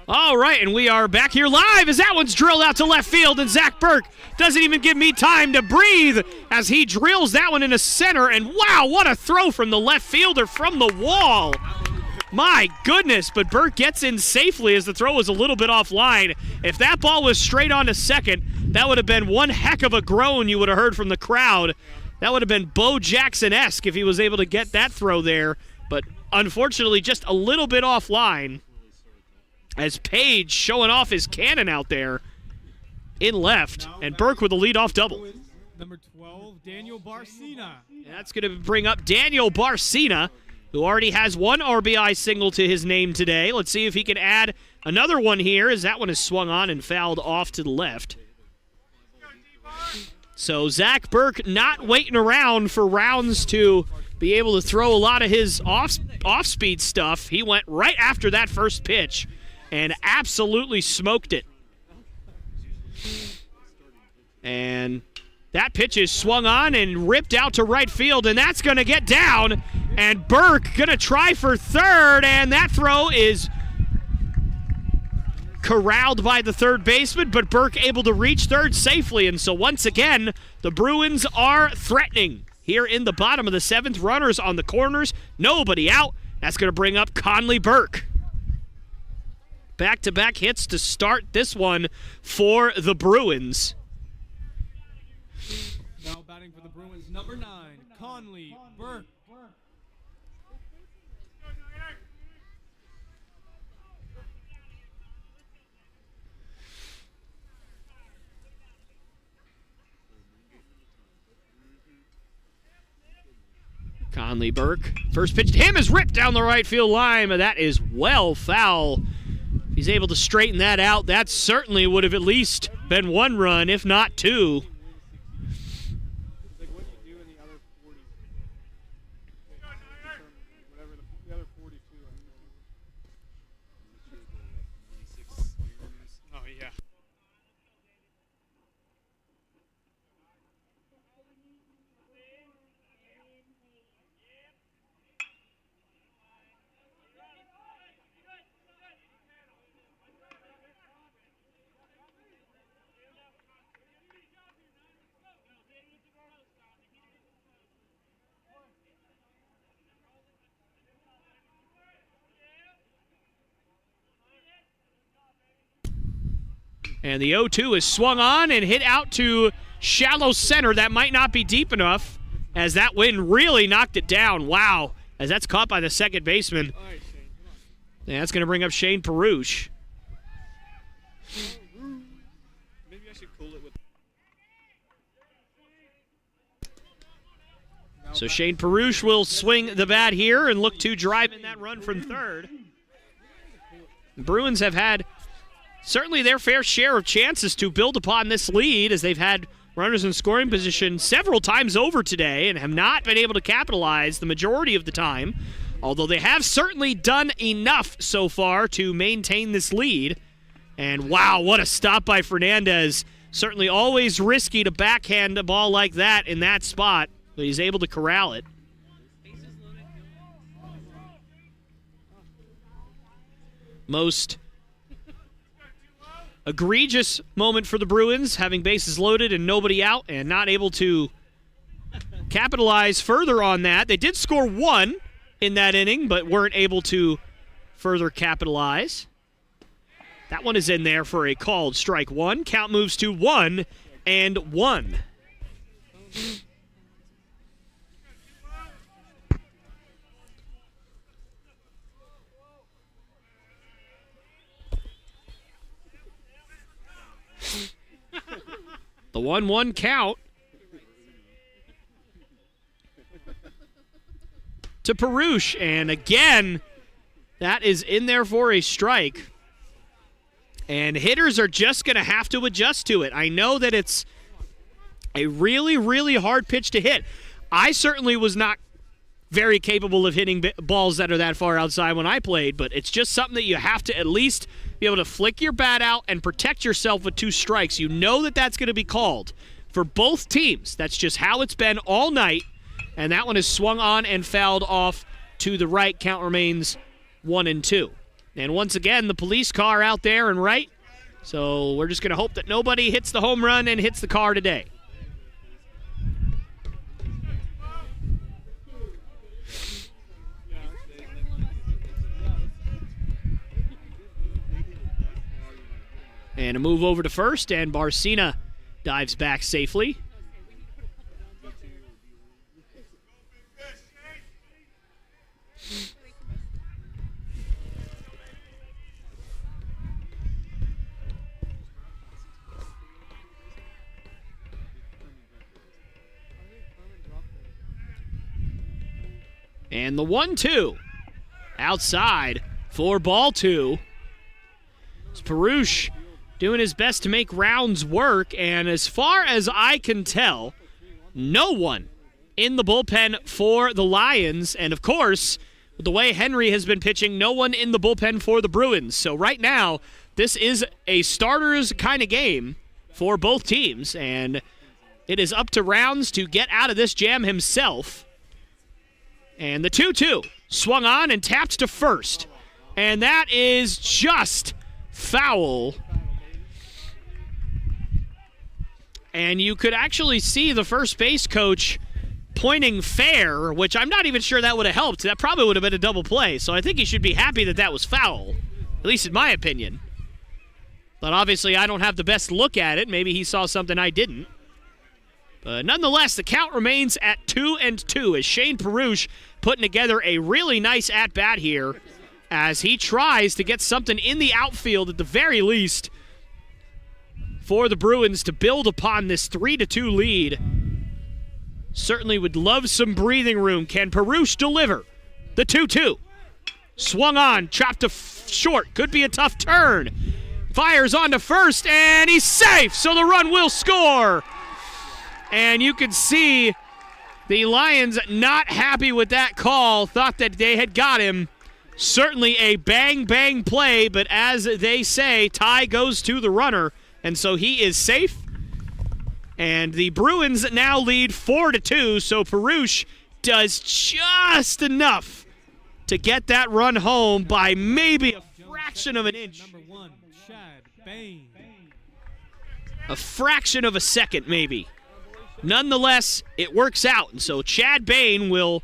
All right, and we are back here live as that one's drilled out to left field, and Zach Burke doesn't even give me time to breathe as he drills that one into center, and wow, what a throw from the left fielder from the wall. My goodness, but Burke gets in safely as the throw was a little bit offline. If that ball was straight on to second, that would have been one heck of a groan you would have heard from the crowd. That would have been Bo Jackson-esque if he was able to get that throw there, but unfortunately just a little bit offline as Page showing off his cannon out there in left, and Burke with a leadoff double. Number 12, Daniel Barcina. And that's going to bring up Daniel Barcina, who already has 1 RBI single to his name today. Let's see if he can add another one here, as that one is swung on and fouled off to the left. So Zach Burke not waiting around for rounds to be able to throw a lot of his off-speed stuff. He went right after that first pitch and absolutely smoked it. And that pitch is swung on and ripped out to right field, and that's going to get down. And Burke going to try for third, and that throw is corralled by the third baseman, but Burke able to reach third safely. And so once again, the Bruins are threatening here in the bottom of the 7th. Runners on the corners, nobody out. That's going to bring up Conley Burke. Back-to-back hits to start this one for the Bruins. Now batting batting for the Bruins, number 9, Conley Burke. Conley Burke. First pitch to him is ripped down the right field line, but that is well foul. He's able to straighten that out. That certainly would have at least been 1 run, if not 2. Like what you do in the other 40. Whatever the other 42. Oh, yeah. And the 0-2 is swung on and hit out to shallow center. That might not be deep enough, as that wind really knocked it down. Wow, as that's caught by the second baseman. All right, Shane, come on. And that's going to bring up Shane Perouche. Maybe I should cool it with. So Shane Perouche will swing the bat here and look to drive in that run from third. The Bruins have had certainly their fair share of chances to build upon this lead, as they've had runners in scoring position several times over today and have not been able to capitalize the majority of the time, although they have certainly done enough so far to maintain this lead. And wow, what a stop by Fernandez. Certainly always risky to backhand a ball like that in that spot, but he's able to corral it. Most egregious moment for the Bruins, having bases loaded and nobody out and not able to capitalize further on that. They did score 1 in that inning, but weren't able to further capitalize. That one is in there for a called strike 1. Count moves to 1-1. The 1-1 count to Perouche, and again, that is in there for a strike. And hitters are just going to have to adjust to it. I know that it's a really, really hard pitch to hit. I certainly was not very capable of hitting balls that are that far outside when I played, but it's just something that you have to at least be able to flick your bat out and protect yourself with 2 strikes. You know that that's going to be called for both teams. That's just how it's been all night, and that one is swung on and fouled off to the right. Count remains 1-2. And once again, the police car out there and right, so we're just going to hope that nobody hits the home run and hits the car today. And a move over to first, and Barcina dives back safely. And the 1-2 outside for ball 2. It's Perouche doing his best to make rounds work, and as far as I can tell, no one in the bullpen for the Lions, and of course, with the way Henry has been pitching, no one in the bullpen for the Bruins. So right now, this is a starters kind of game for both teams, and it is up to Rounds to get out of this jam himself. And the 2-2 swung on and tapped to first, and that is just foul. And you could actually see the first base coach pointing fair, which I'm not even sure that would have helped. That probably would have been a double play. So I think he should be happy that that was foul, at least in my opinion. But obviously I don't have the best look at it. Maybe he saw something I didn't. Nonetheless, the count remains at 2-2 as Shane Perush putting together a really nice at-bat here as he tries to get something in the outfield at the very least for the Bruins to build upon this 3-2 lead. Certainly would love some breathing room. Can Perush deliver? The 2-2. Swung on, chopped to short. Could be a tough turn. Fires on to first, and he's safe, so the run will score. And you can see the Lions not happy with that call, thought that they had got him. Certainly a bang-bang play, but as they say, tie goes to the runner, and so he is safe. And the Bruins now lead 4-2, so Perush does just enough to get that run home by maybe a fraction of an inch. Number 1, Chad Paine. A fraction of a second, maybe. Nonetheless, it works out, and so Chad Paine will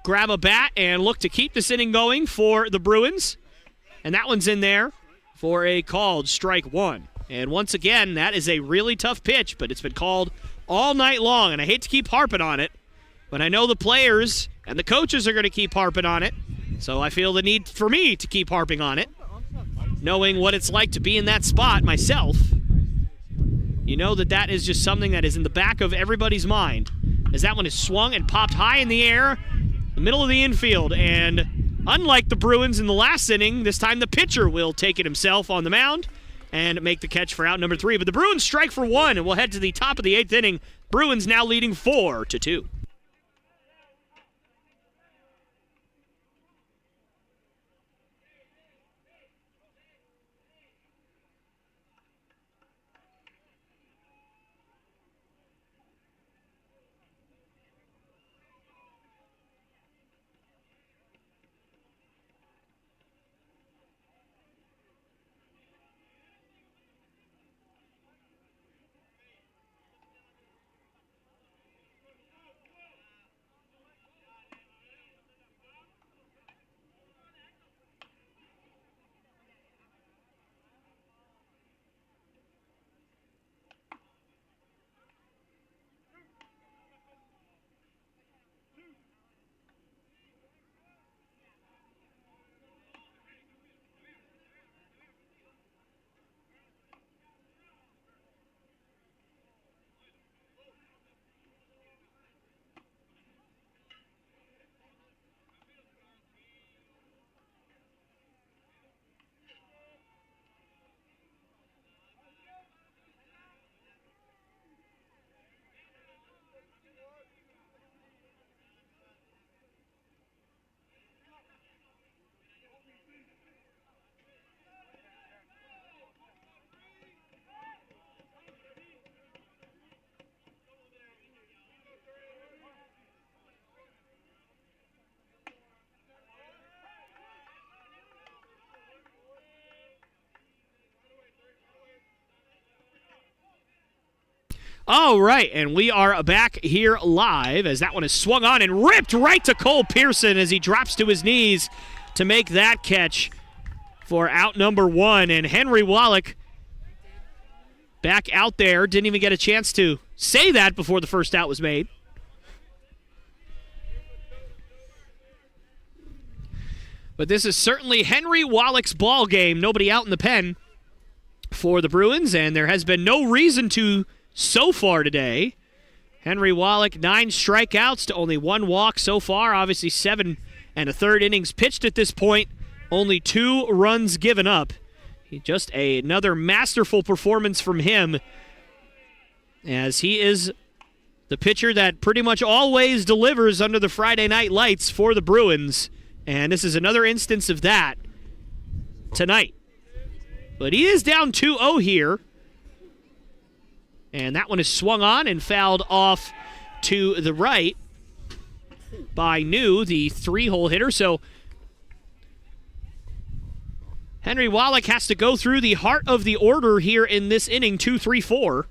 grab a bat and look to keep this inning going for the Bruins. And that one's in there for a called strike one. And once again, that is a really tough pitch, but it's been called all night long, and I hate to keep harping on it, but I know the players and the coaches are going to keep harping on it, so I feel the need for me to keep harping on it, knowing what it's like to be in that spot myself. You know that is just something that is in the back of everybody's mind, as that one is swung and popped high in the air, the middle of the infield, and unlike the Bruins in the last inning, this time the pitcher will take it himself on the mound and make the catch for out number 3. But the Bruins strike for 1, and we'll head to the top of the 8th inning. Bruins now leading 4-2. All right, and we are back here live as that one is swung on and ripped right to Cole Pearson as he drops to his knees to make that catch for out number 1. And Henry Wallach back out there, didn't even get a chance to say that before the first out was made. But this is certainly Henry Wallach's ball game. Nobody out in the pen for the Bruins, and there has been no reason to so far today. Henry Wallach, 9 strikeouts to only 1 walk so far. Obviously 7 1/3 innings pitched at this point. Only 2 runs given up. Just another masterful performance from him, as he is the pitcher that pretty much always delivers under the Friday night lights for the Bruins. And this is another instance of that tonight. But he is down 2-0 here. And that one is swung on and fouled off to the right by New, the 3-hole hitter. So Henry Wallach has to go through the heart of the order here in this inning, 2, 3, 4,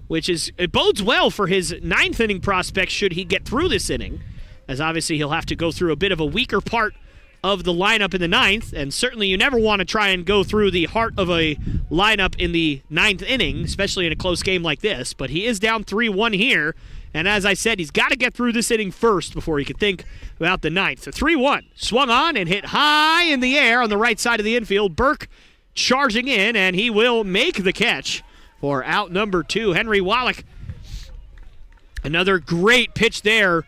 which is, it bodes well for his 9th inning prospects should he get through this inning, as obviously he'll have to go through a bit of a weaker part of the lineup in the ninth, and certainly you never want to try and go through the heart of a lineup in the ninth inning, especially in a close game like this, but he is down 3-1 here, and as I said, he's got to get through this inning first before he can think about the ninth. So 3-1, swung on and hit high in the air on the right side of the infield. Burke charging in, and he will make the catch for out number 2. Henry Wallach, another great pitch there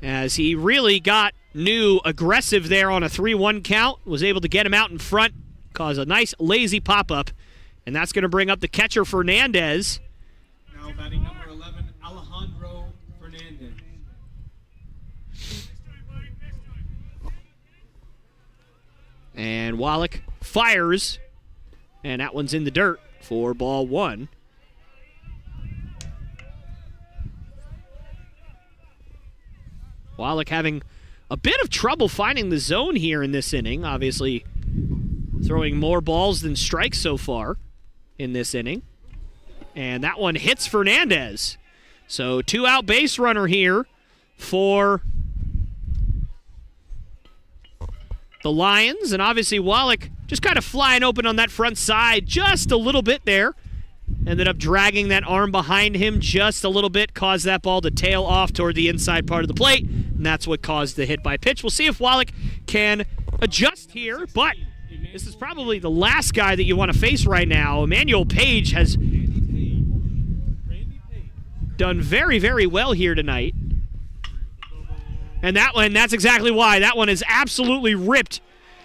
as he really got new aggressive there on a 3-1 count, was able to get him out in front, cause a nice lazy pop-up, and that's going to bring up the catcher Fernandez. Now batting number 11, Alejandro Fernandez. And Wallach fires, and that one's in the dirt for ball 1. Wallach having a bit of trouble finding the zone here in this inning, obviously throwing more balls than strikes so far in this inning. And that one hits Fernandez. So 2-out base runner here for the Lions. And obviously Wallach just kind of flying open on that front side just a little bit there. Ended up dragging that arm behind him just a little bit, caused that ball to tail off toward the inside part of the plate, and that's what caused the hit by pitch. We'll see if Wallach can adjust here, but this is probably the last guy that you want to face right now. Emmanuel Page has done very, very well here tonight. And that one, that's exactly why. That one is absolutely ripped,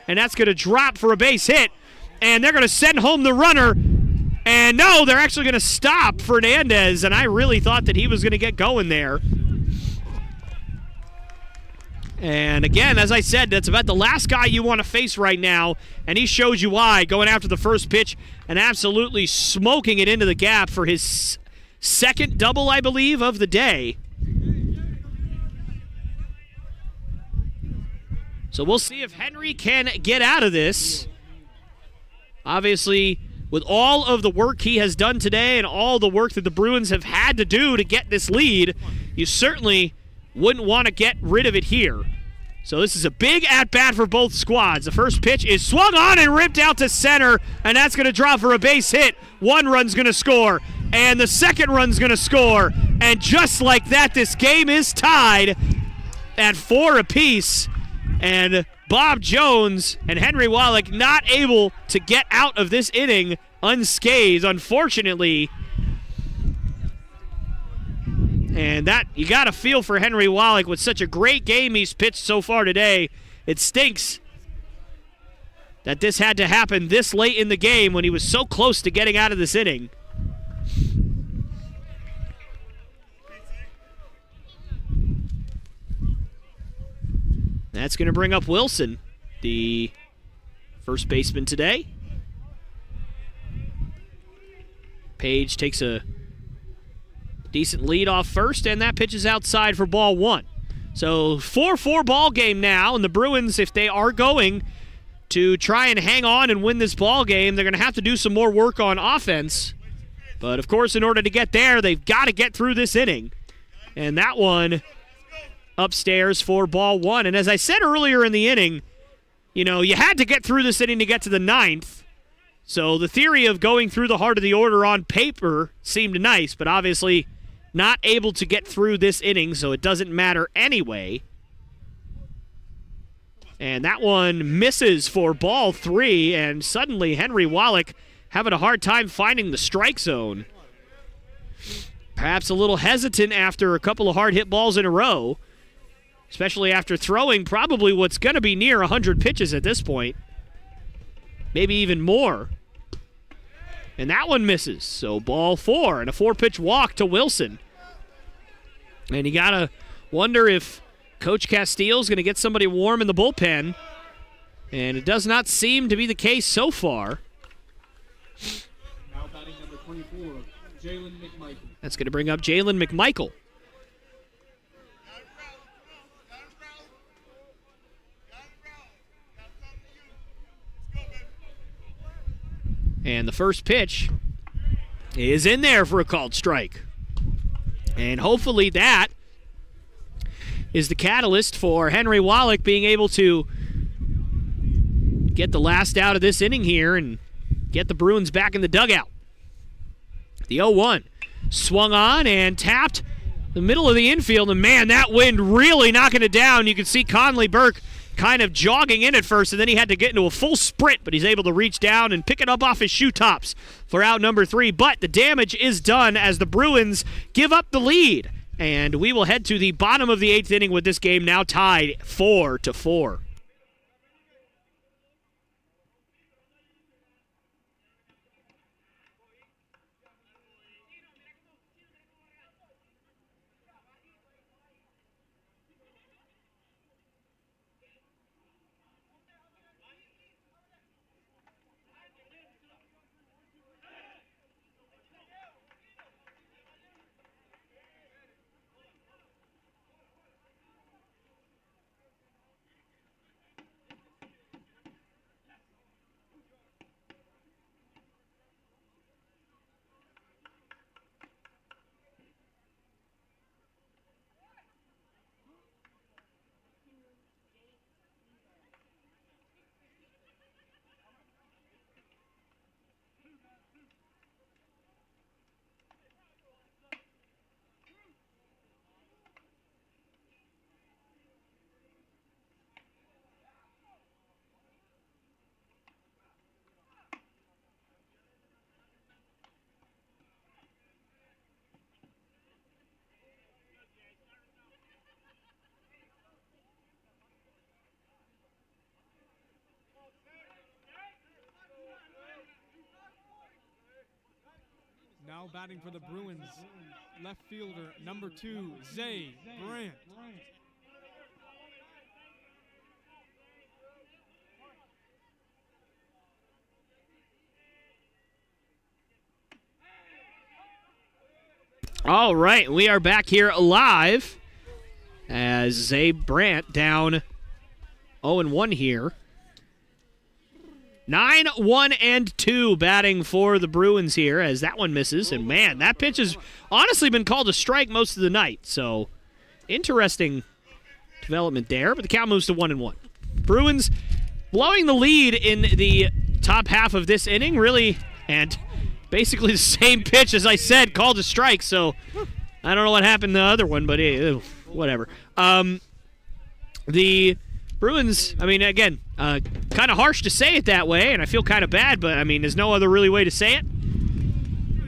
and that's going to drop for a base hit, and they're going to send home the runner. And no, they're actually going to stop Fernandez, and I really thought that he was going to get going there. And again, as I said, that's about the last guy you want to face right now, and he shows you why, going after the first pitch and absolutely smoking it into the gap for his second double, I believe, of the day. So we'll see if Henry can get out of this. Obviously, with all of the work he has done today and all the work that the Bruins have had to do to get this lead, you certainly wouldn't want to get rid of it here. So this is a big at-bat for both squads. The first pitch is swung on and ripped out to center, and that's going to drop for a base hit. One run's going to score, and the second run's going to score. And just like that, this game is tied at 4 apiece. And Bob Jones and Henry Wallach not able to get out of this inning unscathed, unfortunately. And that, you got to feel for Henry Wallach with such a great game he's pitched so far today. It stinks that this had to happen this late in the game when he was so close to getting out of this inning. That's going to bring up Wilson, the first baseman today. Page takes a decent lead off first, and that pitch is outside for ball 1. So 4-4 ball game now, and the Bruins, if they are going to try and hang on and win this ball game, they're going to have to do some more work on offense. But, of course, in order to get there, they've got to get through this inning. And that one upstairs for ball 1. And as I said earlier in the inning, you know, you had to get through this inning to get to the 9th. So the theory of going through the heart of the order on paper seemed nice, but obviously not able to get through this inning, so it doesn't matter anyway. And that one misses for ball 3, and suddenly Henry Wallach having a hard time finding the strike zone. Perhaps a little hesitant after a couple of hard hit balls in a row, especially after throwing probably what's going to be near 100 pitches at this point. Maybe even more. And that one misses. So ball 4 and a 4-pitch walk to Wilson. And you got to wonder if Coach Castile's going to get somebody warm in the bullpen. And it does not seem to be the case so far. Now batting number 24, Jalen McMichael. That's going to bring up Jalen McMichael. And the first pitch is in there for a called strike. And hopefully that is the catalyst for Henry Wallach being able to get the last out of this inning here and get the Bruins back in the dugout. The 0-1 swung on and tapped the middle of the infield, and man, that wind really knocking it down. You can see Conley Burke kind of jogging in at first, and then he had to get into a full sprint, but he's able to reach down and pick it up off his shoe tops for out number 3. But the damage is done as the Bruins give up the lead, and we will head to the bottom of the 8th inning with this game now tied 4-4. Now batting for the Bruins, left fielder number 2, Zay Brandt. All right, we are back here live as Zay Brandt down 0-1 here. 9-1-2 batting for the Bruins here as that one misses. And, man, that pitch has honestly been called a strike most of the night. So, interesting development there. But the count moves to 1-1. Bruins blowing the lead in the top half of this inning, really, and basically the same pitch, as I said, called a strike. So, I don't know what happened in the other one, but whatever. The Bruins, I mean, again, kind of harsh to say it that way, and I feel kind of bad, but, I mean, there's no other really way to say it.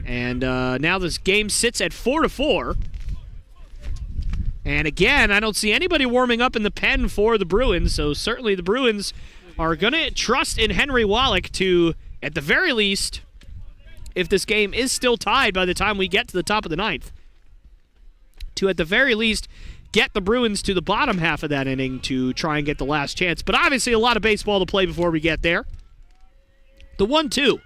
And now this game sits at 4-4. And, again, I don't see anybody warming up in the pen for the Bruins, so certainly the Bruins are going to trust in Henry Wallach to, at the very least, if this game is still tied by the time we get to the top of the 9th, to, at the very least, get the Bruins to the bottom half of that inning to try and get the last chance. But obviously a lot of baseball to play before we get there. The 1-2.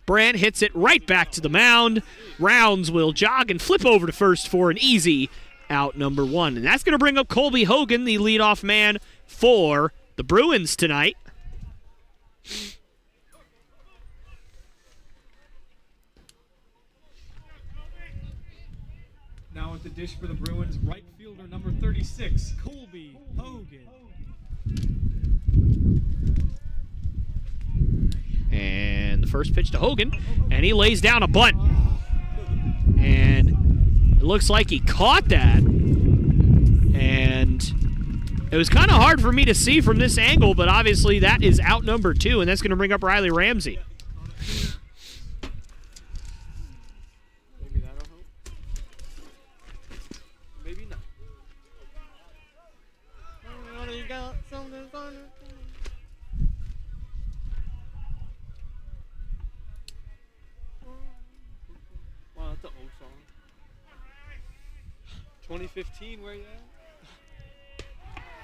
Brandt hits it right back to the mound. Rounds will jog and flip over to first for an easy out number 1. And that's going to bring up Colby Hogan, the leadoff man for the Bruins tonight. Now at the dish for the Bruins, right fielder number 36, Colby Hogan. And the first pitch to Hogan, and he lays down a bunt. And it looks like he caught that. And it was kind of hard for me to see from this angle, but obviously that is out number 2, and that's going to bring up Riley Ramsey. Wow, that's an old song. 2015, where you at?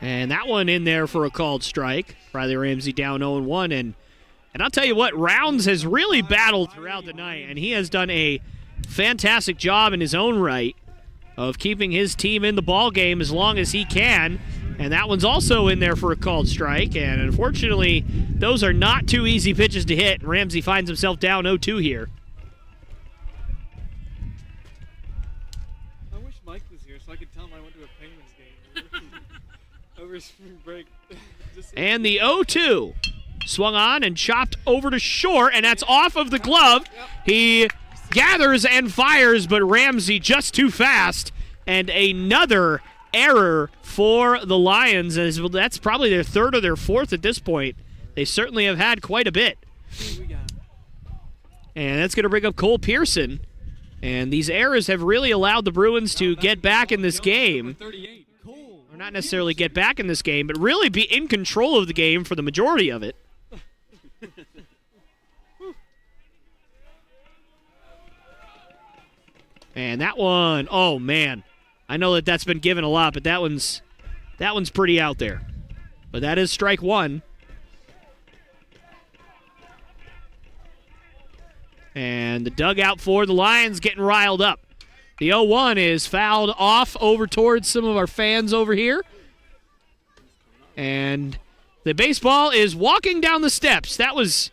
And that one in there for a called strike. Riley Ramsey down 0-1. And I'll tell you what, Rounds has really battled throughout the night, and he has done a fantastic job in his own right of keeping his team in the ball game as long as he can. And that one's also in there for a called strike. And unfortunately, those are not two easy pitches to hit. Ramsey finds himself down 0-2 here. I wish Mike was here so I could tell him I went to a Penguins game over spring break. And the 0-2 Swung on and chopped over to short, and that's off of the glove. He gathers and fires, but Ramsey just too fast. And another error for the Lions. As well, that's probably their third or their fourth at this point. They certainly have had quite a bit. And that's going to bring up Cole Pearson. And these errors have really allowed the Bruins to get back in this game. Or not necessarily get back in this game, but really be in control of the game for the majority of it. And that one, oh man. I know that that's been given a lot, but that one's pretty out there. But that is strike one. And the dugout for the Lions getting riled up. The 0-1 is fouled off over towards some of our fans over here. And the baseball is walking down the steps. That was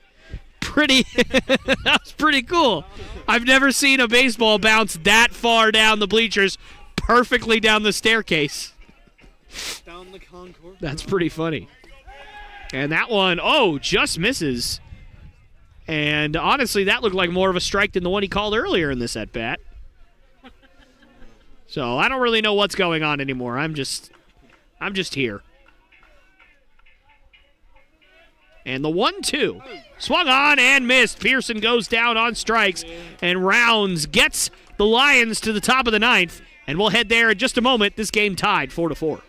pretty that was pretty cool. I've never seen a baseball bounce that far down the bleachers, perfectly down the staircase. Down the concourse. That's pretty funny. And that one, just misses. And honestly, that looked like more of a strike than the one he called earlier in this at-bat. So I don't really know what's going on anymore. I'm just here. And the 1-2. Swung on and missed. Pearson goes down on strikes. And Rounds gets the Lions to the top of the ninth. And we'll head there in just a moment. This game tied 4-4.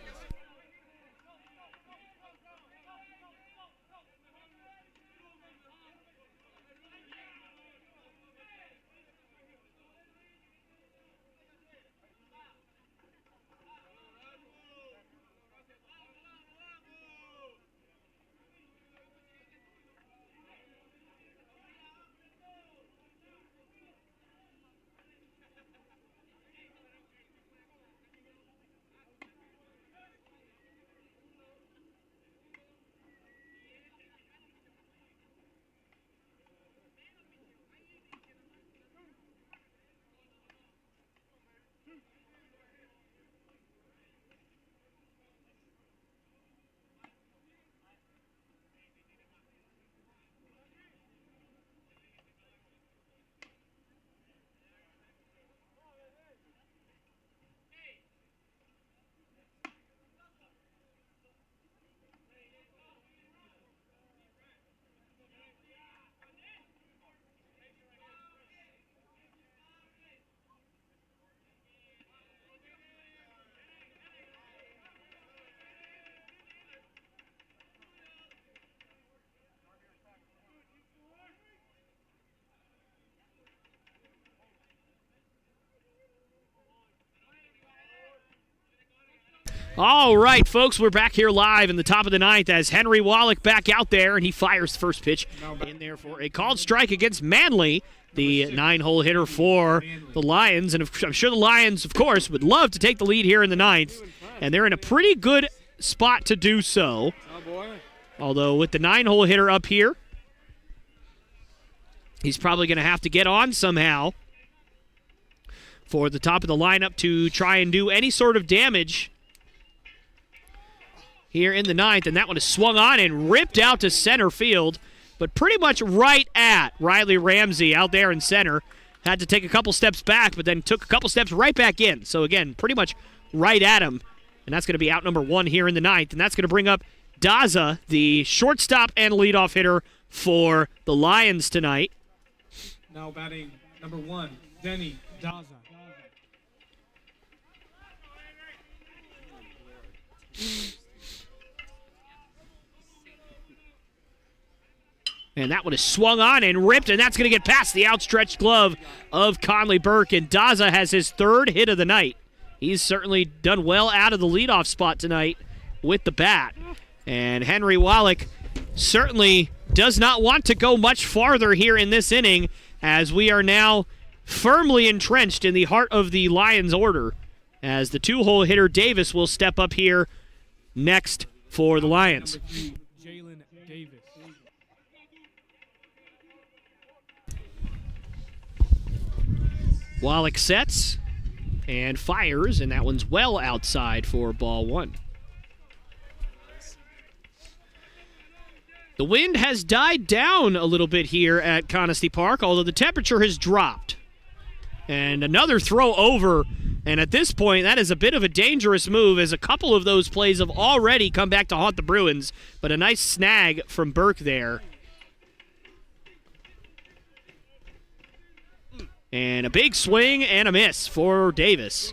All right, folks, we're back here live in the top of the ninth as Henry Wallach back out there, and he fires the first pitch in there for a called strike against Manley, the 9-hole hitter for the Lions. And I'm sure the Lions, of course, would love to take the lead here in the ninth, and they're in a pretty good spot to do so. Although with the 9-hole hitter up here, he's probably going to have to get on somehow for the top of the lineup to try and do any sort of damage here in the ninth, and that one is swung on and ripped out to center field, but pretty much right at Riley Ramsey out there in center. Had to take a couple steps back, but then took a couple steps right back in. So again, pretty much right at him, and that's going to be out number one here in the ninth, and that's going to bring up Daza, the shortstop and leadoff hitter for the Lions tonight. Now batting number one, Denny Daza. And that one is swung on and ripped, and that's going to get past the outstretched glove of Conley Burke. And Daza has his third hit of the night. He's certainly done well out of the leadoff spot tonight with the bat. And Henry Wallach certainly does not want to go much farther here in this inning, as we are now firmly entrenched in the heart of the Lions order, as the 2-hole hitter Davis will step up here next for the Lions. Wallach sets and fires, and that one's well outside for ball one. The wind has died down a little bit here at Conestee Park, although the temperature has dropped. And another throw over, and at this point, that is a bit of a dangerous move as a couple of those plays have already come back to haunt the Bruins, but a nice snag from Burke there. And a big swing and a miss for Davis.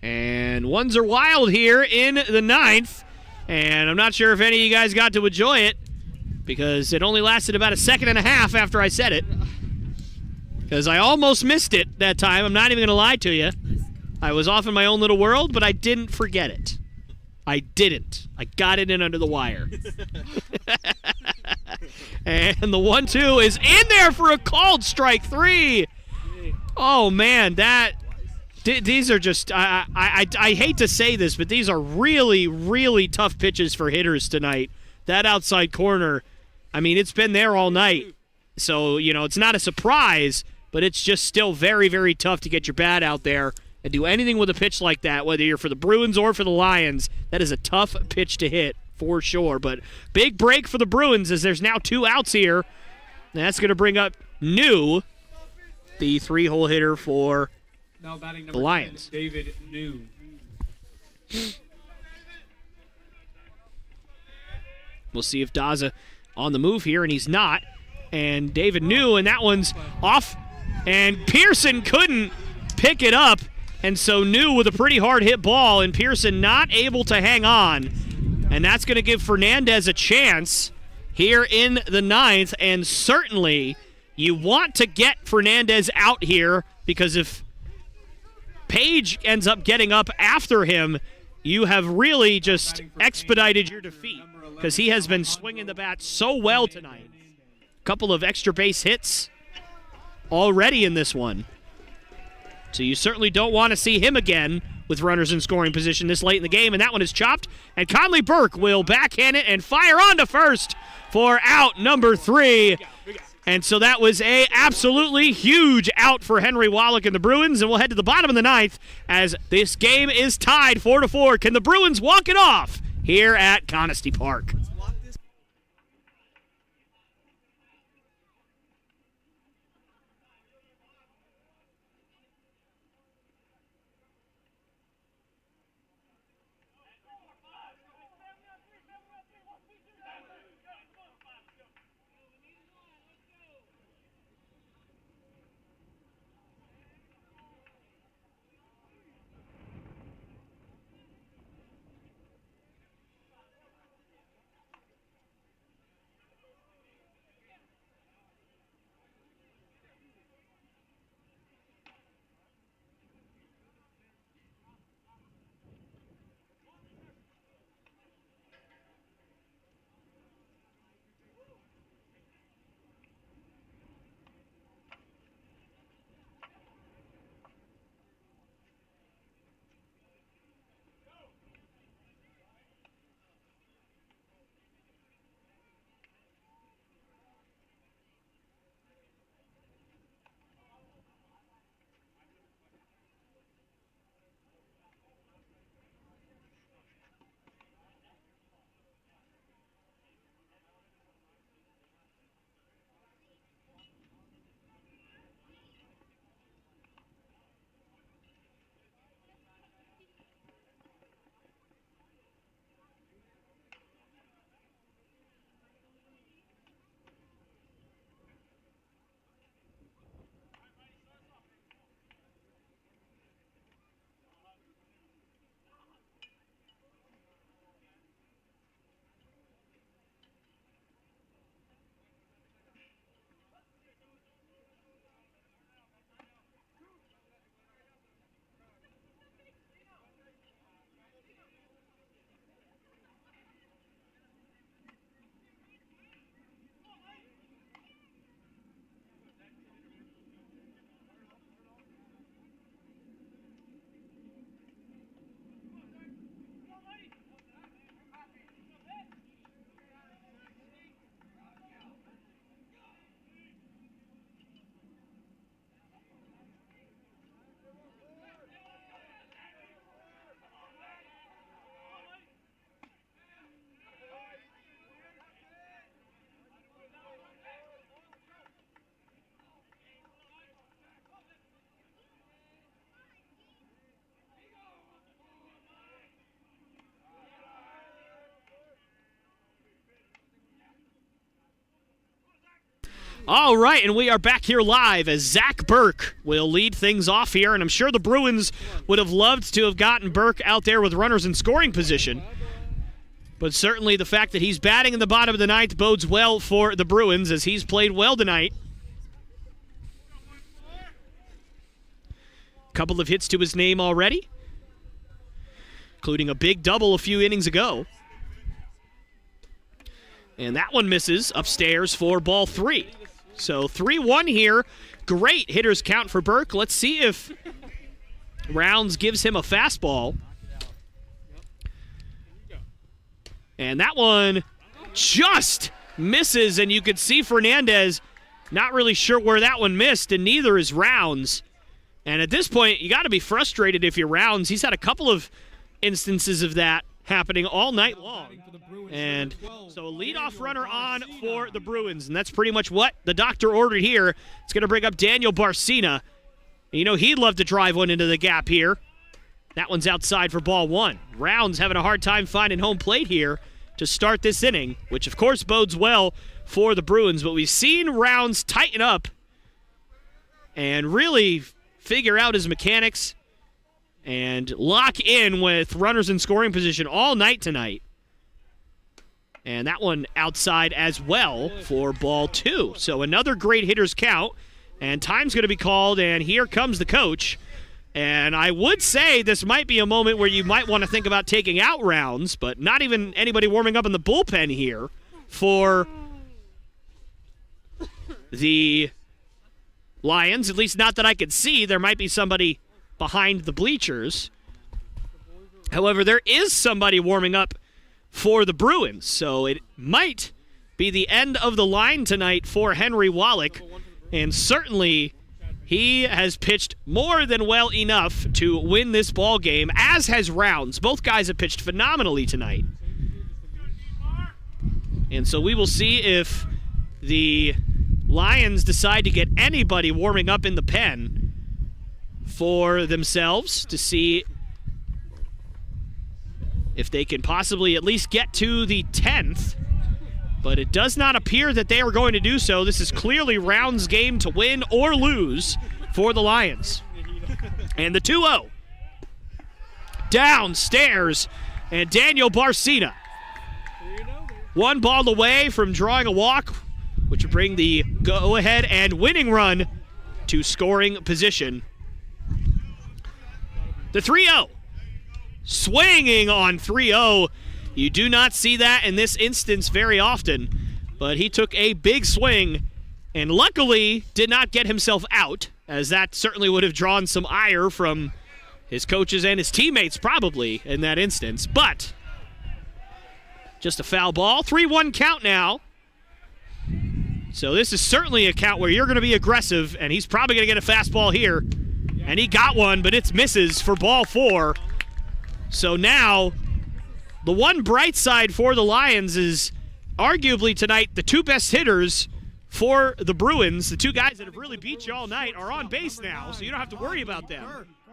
And ones are wild here in the ninth. And I'm not sure if any of you guys got to enjoy it because it only lasted about a second and a half after I said it. Because I almost missed it that time. I'm not even going to lie to you. I was off in my own little world, but I didn't forget it. I didn't. I got it in under the wire. And the 1-2 is in there for a called strike 3. Oh, man, these are just, I hate to say this, but these are really, really tough pitches for hitters tonight. That outside corner, I mean, it's been there all night. So, it's not a surprise, but it's just still very, very tough to get your bat out there and do anything with a pitch like that, whether you're for the Bruins or for the Lions. That is a tough pitch to hit for sure. But big break for the Bruins as there's now 2 outs here. And that's going to bring up New, the 3-hole hitter for now batting the Lions. 10, David New. We'll see if Daza on the move here, and he's not. And David New, and that one's off. And Pearson couldn't pick it up. And so New with a pretty hard hit ball, and Pearson not able to hang on. And that's going to give Fernandez a chance here in the ninth. And certainly you want to get Fernandez out here because if Page ends up getting up after him, you have really just expedited your defeat because he has been swinging the bat so well tonight. A couple of extra base hits already in this one. So you certainly don't want to see him again with runners in scoring position this late in the game, and that one is chopped. And Conley Burke will backhand it and fire on to first for out number 3. And so that was a absolutely huge out for Henry Wallach and the Bruins, and we'll head to the bottom of the ninth as this game is tied 4-4. Can the Bruins walk it off here at Conestee Park? All right, and we are back here live as Zach Burke will lead things off here, and I'm sure the Bruins would have loved to have gotten Burke out there with runners in scoring position. But certainly the fact that he's batting in the bottom of the ninth bodes well for the Bruins as he's played well tonight. Couple of hits to his name already, including a big double a few innings ago. And that one misses upstairs for ball 3. So 3-1 here. Great hitter's count for Burke. Let's see if Rounds gives him a fastball. And that one just misses, and you could see Fernandez not really sure where that one missed, and neither is Rounds. And at this point, you got to be frustrated if you're Rounds. He's had a couple of instances of that happening all night long. And so a leadoff runner on for the Bruins, and that's pretty much what the doctor ordered here. It's going to bring up Daniel Barcina. You know, he'd love to drive one into the gap here. That one's outside for ball 1. Rounds having a hard time finding home plate here to start this inning, which of course bodes well for the Bruins. But we've seen Rounds tighten up and really figure out his mechanics and lock in with runners in scoring position all night tonight. And that one outside as well for ball 2. So another great hitter's count. And time's going to be called, and here comes the coach. And I would say this might be a moment where you might want to think about taking out Rounds, but not even anybody warming up in the bullpen here for the Lions. At least not that I could see. There might be somebody behind the bleachers. However, there is somebody warming up for the Bruins, so it might be the end of the line tonight for Henry Wallach, and certainly he has pitched more than well enough to win this ball game, as has Rounds. Both guys have pitched phenomenally tonight. And so we will see if the Lions decide to get anybody warming up in the pen for themselves to see if they can possibly at least get to the 10th. But it does not appear that they are going to do so. This is clearly Rounds' game to win or lose for the Lions. And the 2-0. Downstairs, and Daniel Barcina. One ball away from drawing a walk, which would bring the go-ahead and winning run to scoring position. The 3-0. Swinging on 3-0. You do not see that in this instance very often, but he took a big swing and luckily did not get himself out, as that certainly would have drawn some ire from his coaches and his teammates probably in that instance. But just a foul ball. 3-1 count now. So this is certainly a count where you're going to be aggressive, and he's probably going to get a fastball here. And he got one, but it's misses for ball 4. So now, the one bright side for the Lions is arguably tonight the two best hitters for the Bruins, the two guys that have really beat you all night, are on base now, so you don't have to worry about them.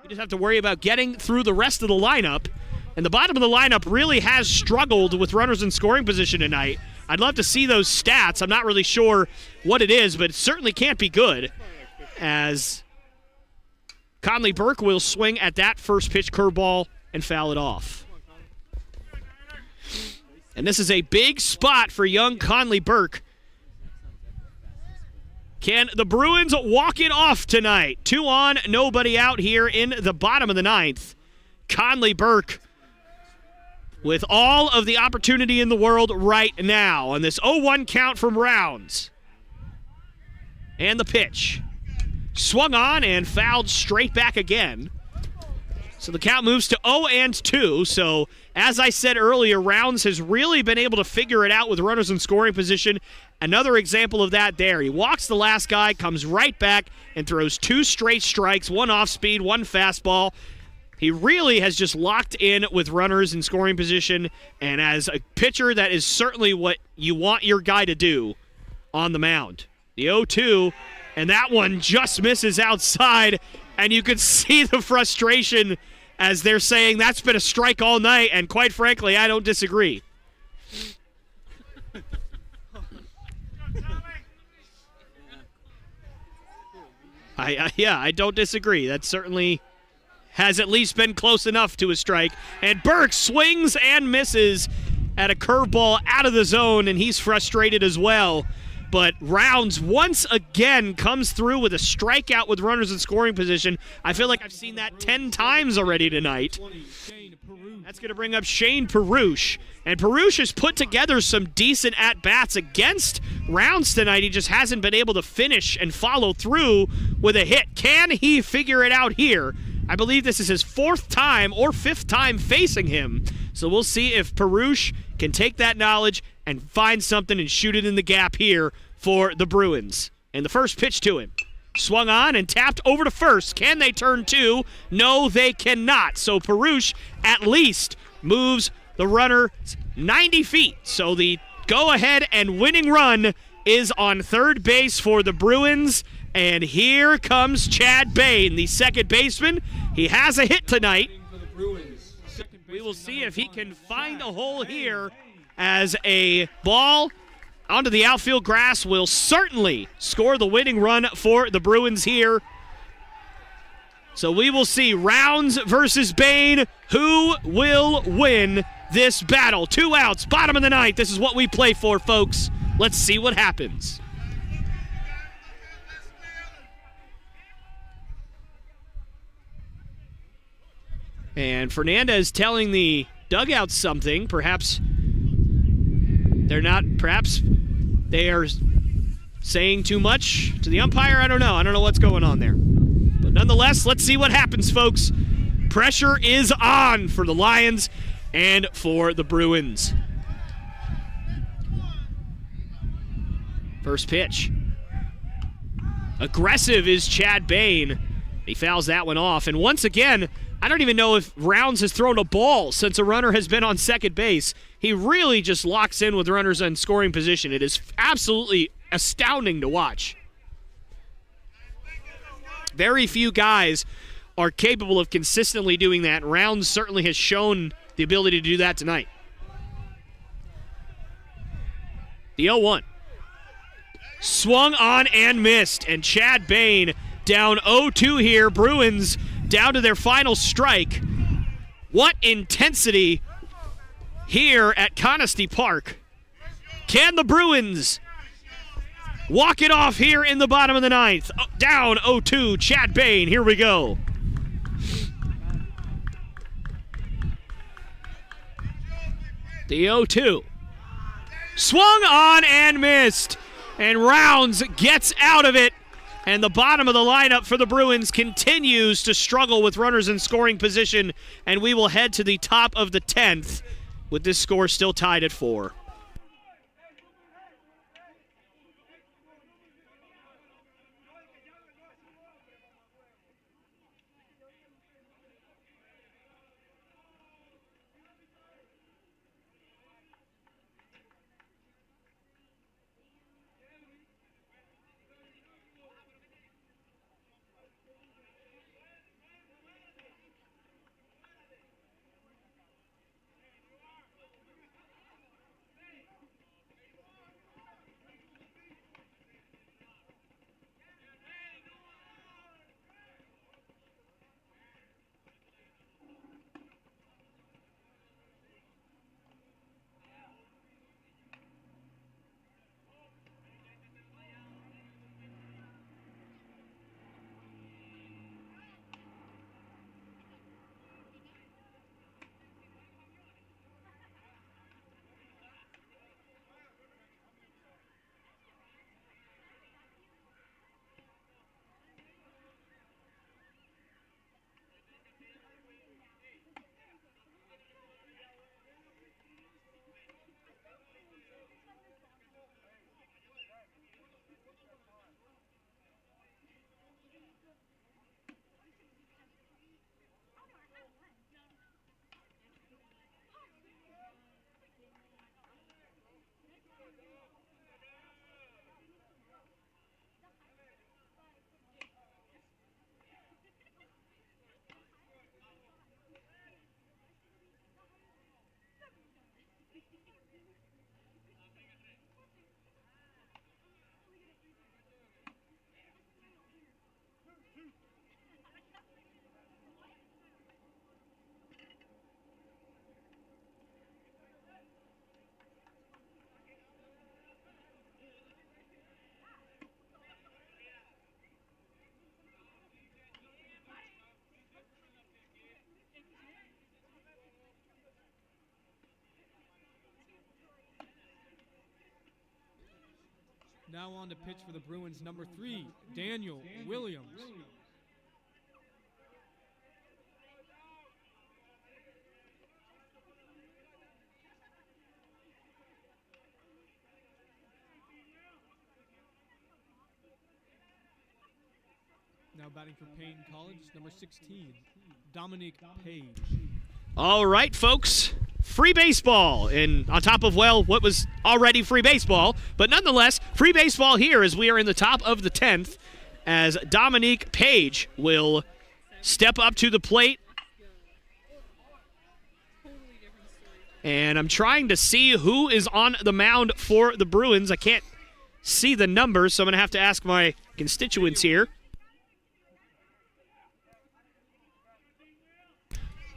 You just have to worry about getting through the rest of the lineup. And the bottom of the lineup really has struggled with runners in scoring position tonight. I'd love to see those stats. I'm not really sure what it is, but it certainly can't be good, as Conley Burke will swing at that first pitch curveball and foul it off. And this is a big spot for young Conley Burke. Can the Bruins walk it off tonight? 2 on, nobody out here in the bottom of the 9th. Conley Burke with all of the opportunity in the world right now on this 0-1 count from Rounds. And the pitch. Swung on and fouled straight back again. So the count moves to 0-2. So, as I said earlier, Rounds has really been able to figure it out with runners in scoring position. Another example of that there. He walks the last guy, comes right back, and throws 2 straight strikes, 1 off speed, 1 fastball. He really has just locked in with runners in scoring position, and as a pitcher, that is certainly what you want your guy to do on the mound. The 0-2, and that one just misses outside, and you could see the frustration as they're saying that's been a strike all night, and quite frankly, I don't disagree. I don't disagree. That certainly has at least been close enough to a strike. And Burke swings and misses at a curveball out of the zone, and he's frustrated as well. But Rounds once again comes through with a strikeout with runners in scoring position. I feel like I've seen that 10 times already tonight. That's going to bring up Shane Perush. And Perush has put together some decent at-bats against Rounds tonight. He just hasn't been able to finish and follow through with a hit. Can he figure it out here? I believe this is his 4th time or 5th time facing him. So we'll see if Perush can take that knowledge and find something and shoot it in the gap here for the Bruins. And the first pitch to him. Swung on and tapped over to first. Can they turn 2? No, they cannot. So Perush at least moves the runner 90 feet. So the go-ahead and winning run is on third base for the Bruins. And here comes Chad Paine, the second baseman. He has a hit tonight. We will see if he can find a hole here, as a ball onto the outfield grass will certainly score the winning run for the Bruins here. So we will see Rounds versus Paine. Who will win this battle? 2 outs, bottom of the 9th. This is what we play for, folks. Let's see what happens. And Fernandez telling the dugout something. Perhaps they are saying too much to the umpire. I don't know what's going on there. But nonetheless, let's see what happens, folks. Pressure is on for the Lions and for the Bruins. First pitch. Aggressive is Chad Paine. He fouls that one off. And once again, I don't even know if Rounds has thrown a ball since a runner has been on second base. He really just locks in with runners in scoring position. It is absolutely astounding to watch. Very few guys are capable of consistently doing that. Rounds certainly has shown the ability to do that tonight. The 0-1. Swung on and missed. And Chad Paine down 0-2 here. Bruins down to their final strike. What intensity here at Conestee Park. Can the Bruins walk it off here in the bottom of the 9th? Down 0-2, Chad Paine. Here we go. The 0-2. Swung on and missed. And Rounds gets out of it. And the bottom of the lineup for the Bruins continues to struggle with runners in scoring position. And we will head to the top of the 10th with this score still tied at 4. Now on to pitch for the Bruins, number 3, Daniel Williams. Now batting for Paine College, number 16, Dominic Page. All right, folks. Free baseball, and on top of, well, what was already free baseball, but nonetheless, free baseball here as we are in the top of the 10th as Dominique Page will step up to the plate. And I'm trying to see who is on the mound for the Bruins. I can't see the numbers, so I'm going to have to ask my constituents here.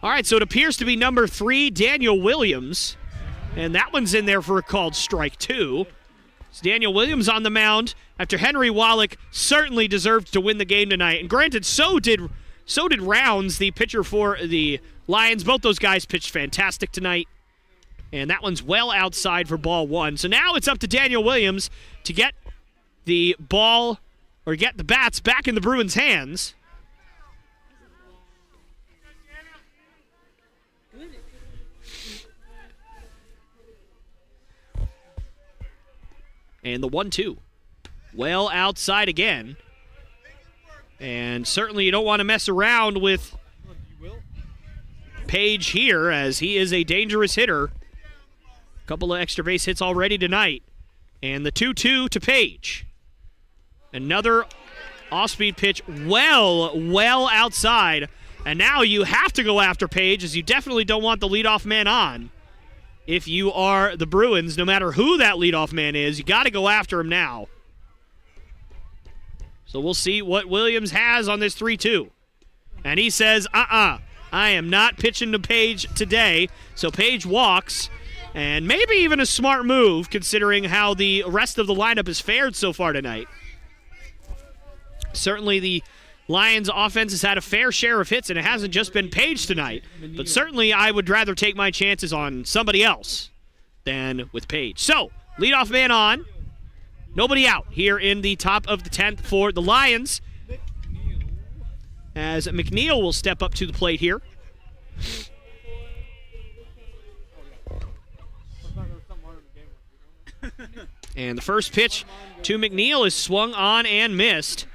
All right, so it appears to be number 3, Daniel Williams. And that one's in there for a called strike 2. It's Daniel Williams on the mound after Henry Wallach certainly deserved to win the game tonight. And granted, so did Rounds, the pitcher for the Lions. Both those guys pitched fantastic tonight. And that one's well outside for ball 1. So now it's up to Daniel Williams to get the ball, or get the bats back in the Bruins' hands. And the 1-2. Well outside again. And certainly you don't want to mess around with Page here, as he is a dangerous hitter. A couple of extra base hits already tonight. And the 2-2 to Page. Another off-speed pitch well outside. And now you have to go after Page, as you definitely don't want the leadoff man on. If you are the Bruins, no matter who that leadoff man is, you got to go after him now. So we'll see what Williams has on this 3-2. And he says, I am not pitching to Page today. So Page walks, and maybe even a smart move considering how the rest of the lineup has fared so far tonight. Certainly the Lions offense has had a fair share of hits, and it hasn't just been Page tonight. But certainly I would rather take my chances on somebody else than with Page. So, leadoff man on. Nobody out here in the top of the 10th for the Lions, as McNeil will step up to the plate here. And the first pitch to McNeil is swung on and missed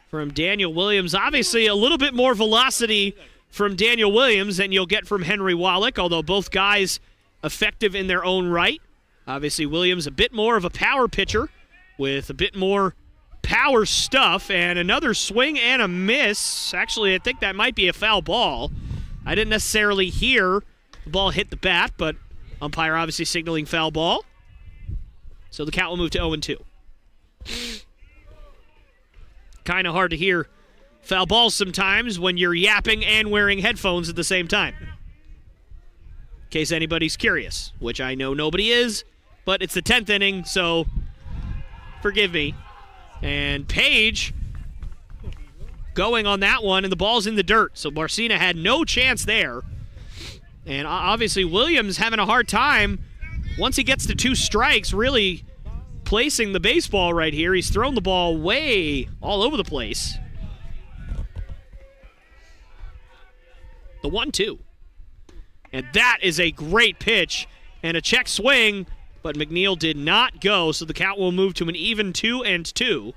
from Daniel Williams. Obviously, a little bit more velocity from Daniel Williams than you'll get from Henry Wallach, although both guys effective in their own right. Obviously, Williams a bit more of a power pitcher with a bit more power stuff, and another swing and a miss. Actually, I think that might be a foul ball. I didn't necessarily hear the ball hit the bat, but umpire obviously signaling foul ball. So the count will move to 0-2. Kind of hard to hear foul balls sometimes when you're yapping and wearing headphones at the same time. In case anybody's curious, which I know nobody is, but it's the 10th inning, so forgive me. And Page going on that one, and the ball's in the dirt, so Marcina had no chance there. And obviously Williams having a hard time once he gets to 2 strikes, really placing the baseball right here. He's thrown the ball way all over the place. The 1-2. And that is a great pitch and a check swing, but McNeil did not go, so the count will move to an even 2-2.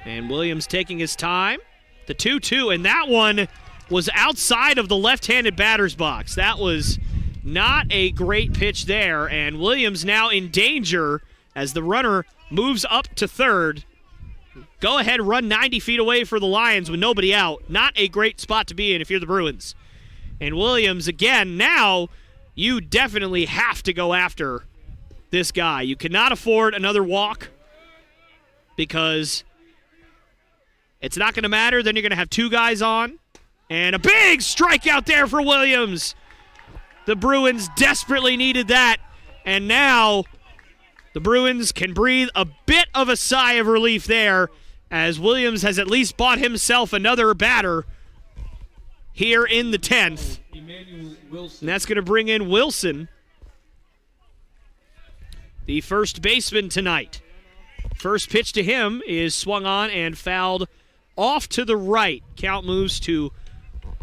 And Williams taking his time. The 2-2, and that one was outside of the left-handed batter's box. That was not a great pitch there, and Williams now in danger as the runner moves up to third. Go ahead, run 90 feet away for the Lions with nobody out. Not a great spot to be in if you're the Bruins. And Williams, again, now you definitely have to go after this guy. You cannot afford another walk because it's not going to matter. Then you're going to have 2 guys on. And a big strikeout there for Williams. The Bruins desperately needed that. And now the Bruins can breathe a bit of a sigh of relief there as Williams has at least bought himself another batter here in the 10th. Emmanuel Wilson. And that's going to bring in Wilson, the first baseman tonight. First pitch to him is swung on and fouled off to the right. Count moves to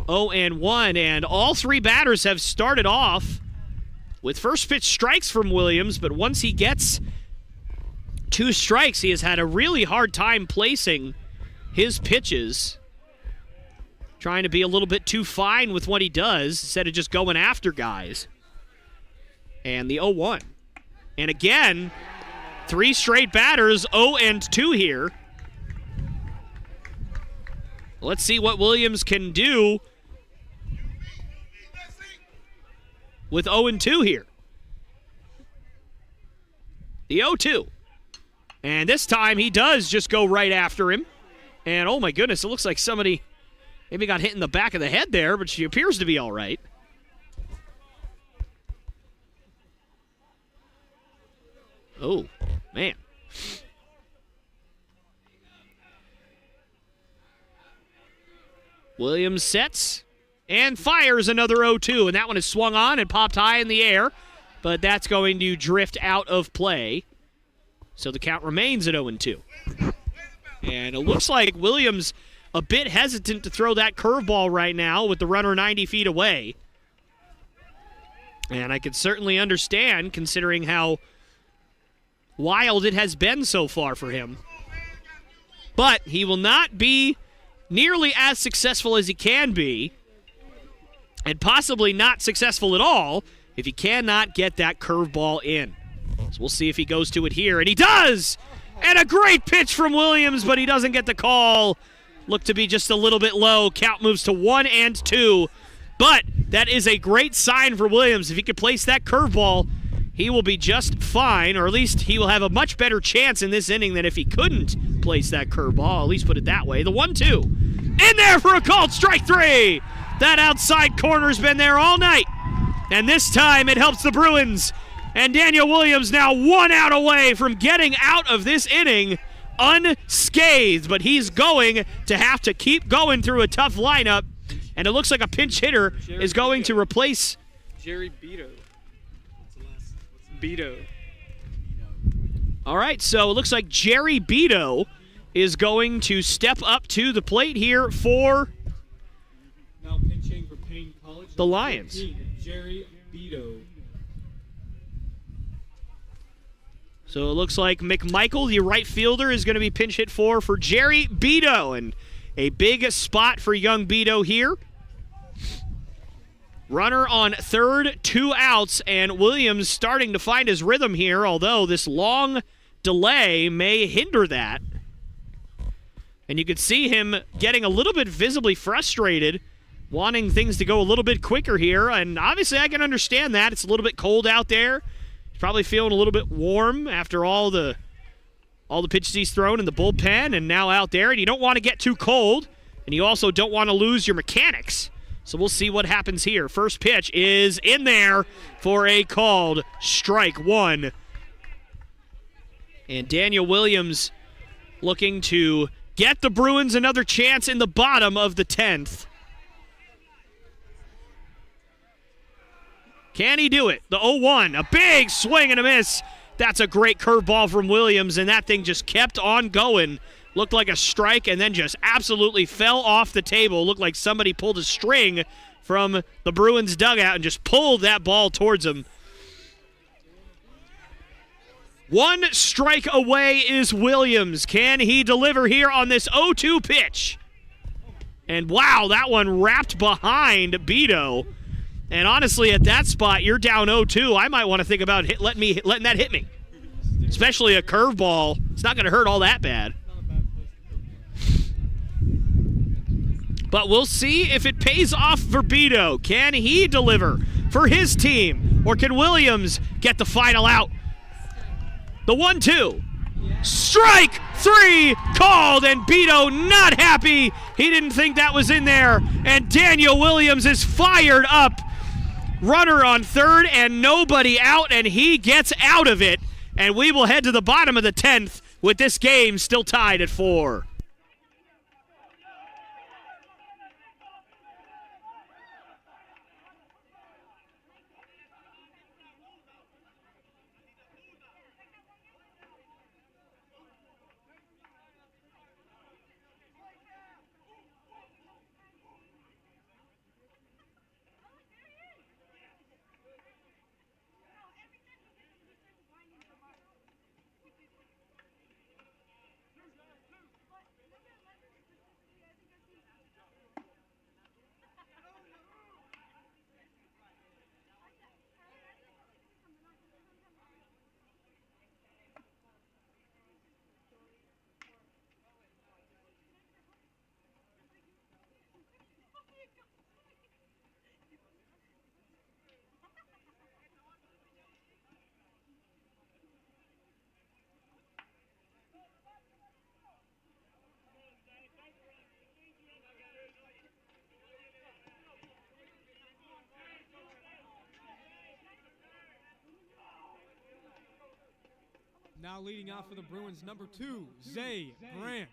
0-1, and all three batters have started off with first pitch strikes from Williams, but once he gets 2 strikes, he has had a really hard time placing his pitches, trying to be a little bit too fine with what he does instead of just going after guys. And the 0-1. And again, 3 straight batters, 0-2 here. Let's see what Williams can do with 0-2 here. The 0-2. And this time he does just go right after him. And oh my goodness, it looks like somebody maybe got hit in the back of the head there, but she appears to be all right. Oh, man. Williams sets and fires another 0-2, and that one is swung on and popped high in the air, but that's going to drift out of play. So the count remains at 0-2. And it looks like Williams a bit hesitant to throw that curveball right now with the runner 90 feet away. And I can certainly understand, considering how wild it has been so far for him. But he will not be nearly as successful as he can be, and possibly not successful at all if he cannot get that curveball in. So we'll see if he goes to it here, and he does! And a great pitch from Williams, but he doesn't get the call. Looked to be just a little bit low. Count moves to 1-2. But that is a great sign for Williams. If he could place that curveball, he will be just fine, or at least he will have a much better chance in this inning than if he couldn't place that curveball. I'll at least put it that way. The 1-2. In there for a called strike 3. That outside corner's been there all night. And this time it helps the Bruins. And Daniel Williams now 1 out away from getting out of this inning unscathed. But he's going to have to keep going through a tough lineup. And it looks like a pinch hitter is going to replace Jerry Beto. Beto. All right, so it looks like Jerry Beto is going to step up to the plate here for Now pitching for Paine College. the Lions. 15, Jerry Beto. So it looks like McMichael, the right fielder, is going to be pinch hit for Jerry Beto. And a big spot for young Beto here. Runner on third, 2 outs, and Williams starting to find his rhythm here, although this long delay may hinder that. And you could see him getting a little bit visibly frustrated, wanting things to go a little bit quicker here, and obviously I can understand that. It's a little bit cold out there. He's probably feeling a little bit warm after all the pitches he's thrown in the bullpen and now out there, and you don't want to get too cold, and you also don't want to lose your mechanics. So we'll see what happens here. First pitch is in there for a called strike 1. And Daniel Williams looking to get the Bruins another chance in the bottom of the 10th. Can he do it? The 0-1, a big swing and a miss. That's a great curveball from Williams, and that thing just kept on going. Looked like a strike and then just absolutely fell off the table. Looked like somebody pulled a string from the Bruins dugout and just pulled that ball towards him. 1 strike away is Williams. Can he deliver here on this 0-2 pitch? And wow, that one wrapped behind Beto. And honestly, at that spot, you're down 0-2. I might want to think about letting that hit me. Especially a curveball. It's not going to hurt all that bad. But we'll see if it pays off for Beto. Can he deliver for his team? Or can Williams get the final out? The 1-2. Strike 3 called, and Beto not happy. He didn't think that was in there. And Daniel Williams is fired up. Runner on third and nobody out, and he gets out of it. And we will head to the bottom of the 10th with this game still tied at 4. Now leading off for the Bruins, number 2, Zay Brandt.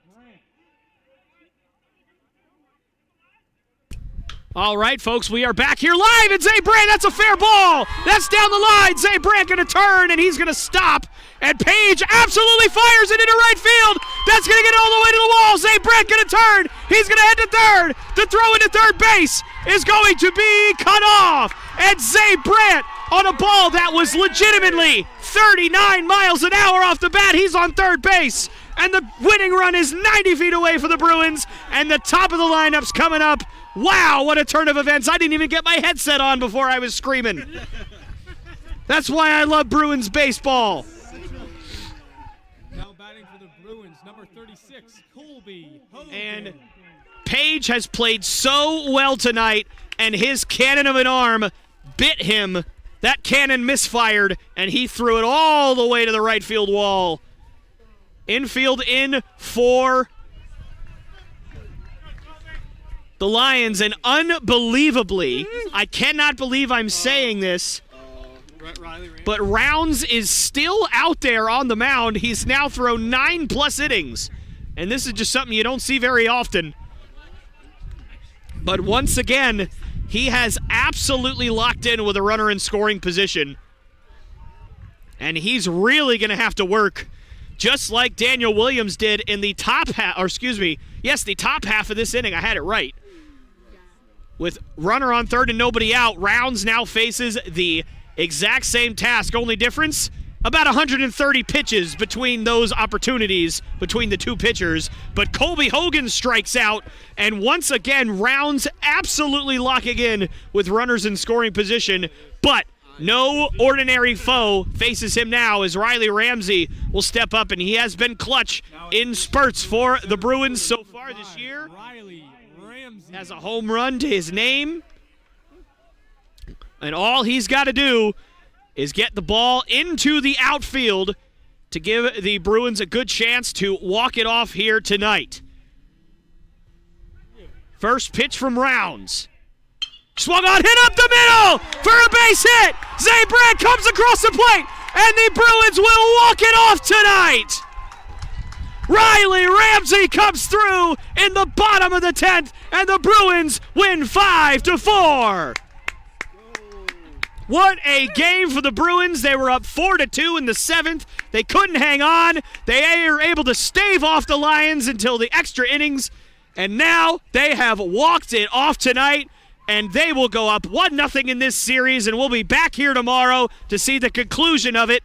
All right, folks, we are back here live, and Zay Brandt, that's a fair ball. That's down the line. Zay Brandt going to turn, and he's going to stop. And Page absolutely fires it into right field. That's going to get all the way to the wall. Zay Brandt going to turn. He's going to head to third. The throw into third base is going to be cut off. And Zay Brandt on a ball that was legitimately 39 miles an hour off the bat. He's on third base. And the winning run is 90 feet away for the Bruins. And the top of the lineup's coming up. Wow, what a turn of events. I didn't even get my headset on before I was screaming. That's why I love Bruins baseball. Now batting for the Bruins, number 36, Colby Hogan. And Page has played so well tonight, and his cannon of an arm bit him. That cannon misfired, and he threw it all the way to the right field wall. Infield in for the Lions, and unbelievably, I cannot believe I'm saying this, but Rounds is still out there on the mound. He's now thrown 9+ innings, and this is just something you don't see very often. But once again, he has absolutely locked in with a runner in scoring position, and he's really going to have to work, just like Daniel Williams did in the top half, or excuse me, yes, the top half of this inning. I had it right. With runner on third and nobody out, Rounds now faces the exact same task. Only difference, about 130 pitches between those opportunities, between the two pitchers. But Colby Hogan strikes out, and once again, Rounds absolutely locking in with runners in scoring position. But no ordinary foe faces him now, as Riley Ramsey will step up, and he has been clutch in spurts for the Bruins so far this year. Has a home run to his name, and all he's got to do is get the ball into the outfield to give the Bruins a good chance to walk it off here tonight. First pitch from Rounds. Swung on, hit up the middle for a base hit. Zay Brandt comes across the plate, and the Bruins will walk it off tonight. Riley Ramsey comes through in the bottom of the 10th, and the Bruins win 5-4. What a game for the Bruins. They were up 4-2 in the 7th. They couldn't hang on. They were able to stave off the Lions until the extra innings, and now they have walked it off tonight, and they will go up 1-0 in this series, and we'll be back here tomorrow to see the conclusion of it.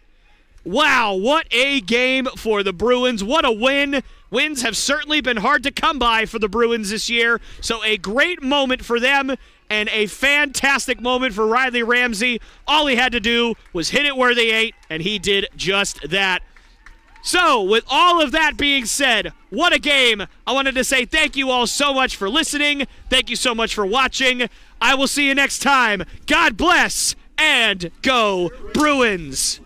Wow, what a game for the Bruins. What a win. Wins have certainly been hard to come by for the Bruins this year, so a great moment for them and a fantastic moment for Riley Ramsey. All he had to do was hit it where they ate, and he did just that. So, with all of that being said, what a game. I wanted to say thank you all so much for listening. Thank you so much for watching. I will see you next time. God bless, and go Bruins.